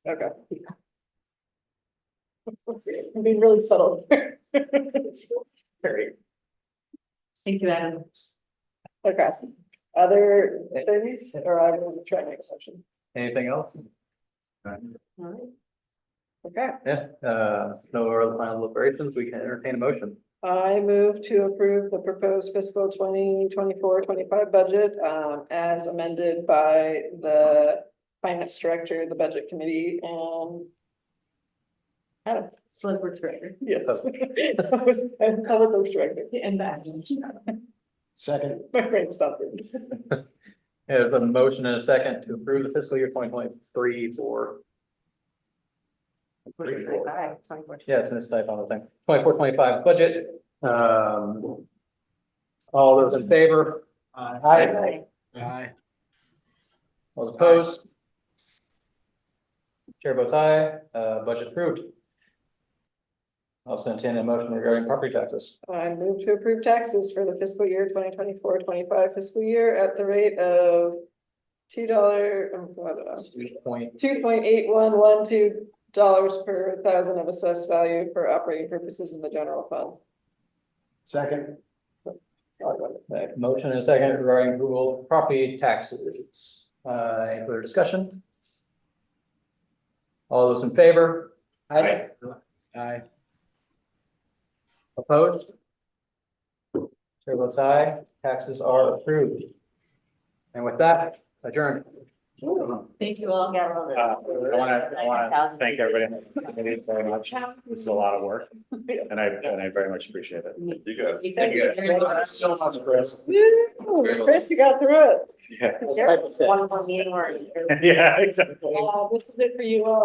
Okay. I'm being really subtle. Very. Thank you, Adam. Okay, other things, or I'm gonna try to make a motion. Anything else? All right. Okay, Yeah, no other final deliberations, we can entertain a motion. I move to approve the proposed fiscal 2024-25 budget as amended by the finance director, the budget committee, and Adam. Select Board Director. Yes. And public works director. And that. Second. My brain stopped. There's a motion and a second to approve the fiscal year 2023 for. Yeah, it's in this type on the thing. 24-25 budget. All those in favor? Aye. Aye. All opposed? Chair votes aye, budget approved. Also entertain a motion regarding property taxes. I move to approve taxes for the fiscal year 2024-25 fiscal year at the rate of $2.8112 per thousand of assessed value for operating purposes in the general fund. Second. Motion and a second regarding approval of property taxes. Any further discussion? All those in favor? Aye. Aye. Opposed? Chair votes aye, taxes are approved. And with that, adjourned. Thank you all. I wanna thank everybody very much. This is a lot of work, and I very much appreciate it. You guys. Thank you very much. So much, Chris. Woo! Chris, you got through it. Yeah. Is there one more meeting where? Yeah, exactly. This is it for you all.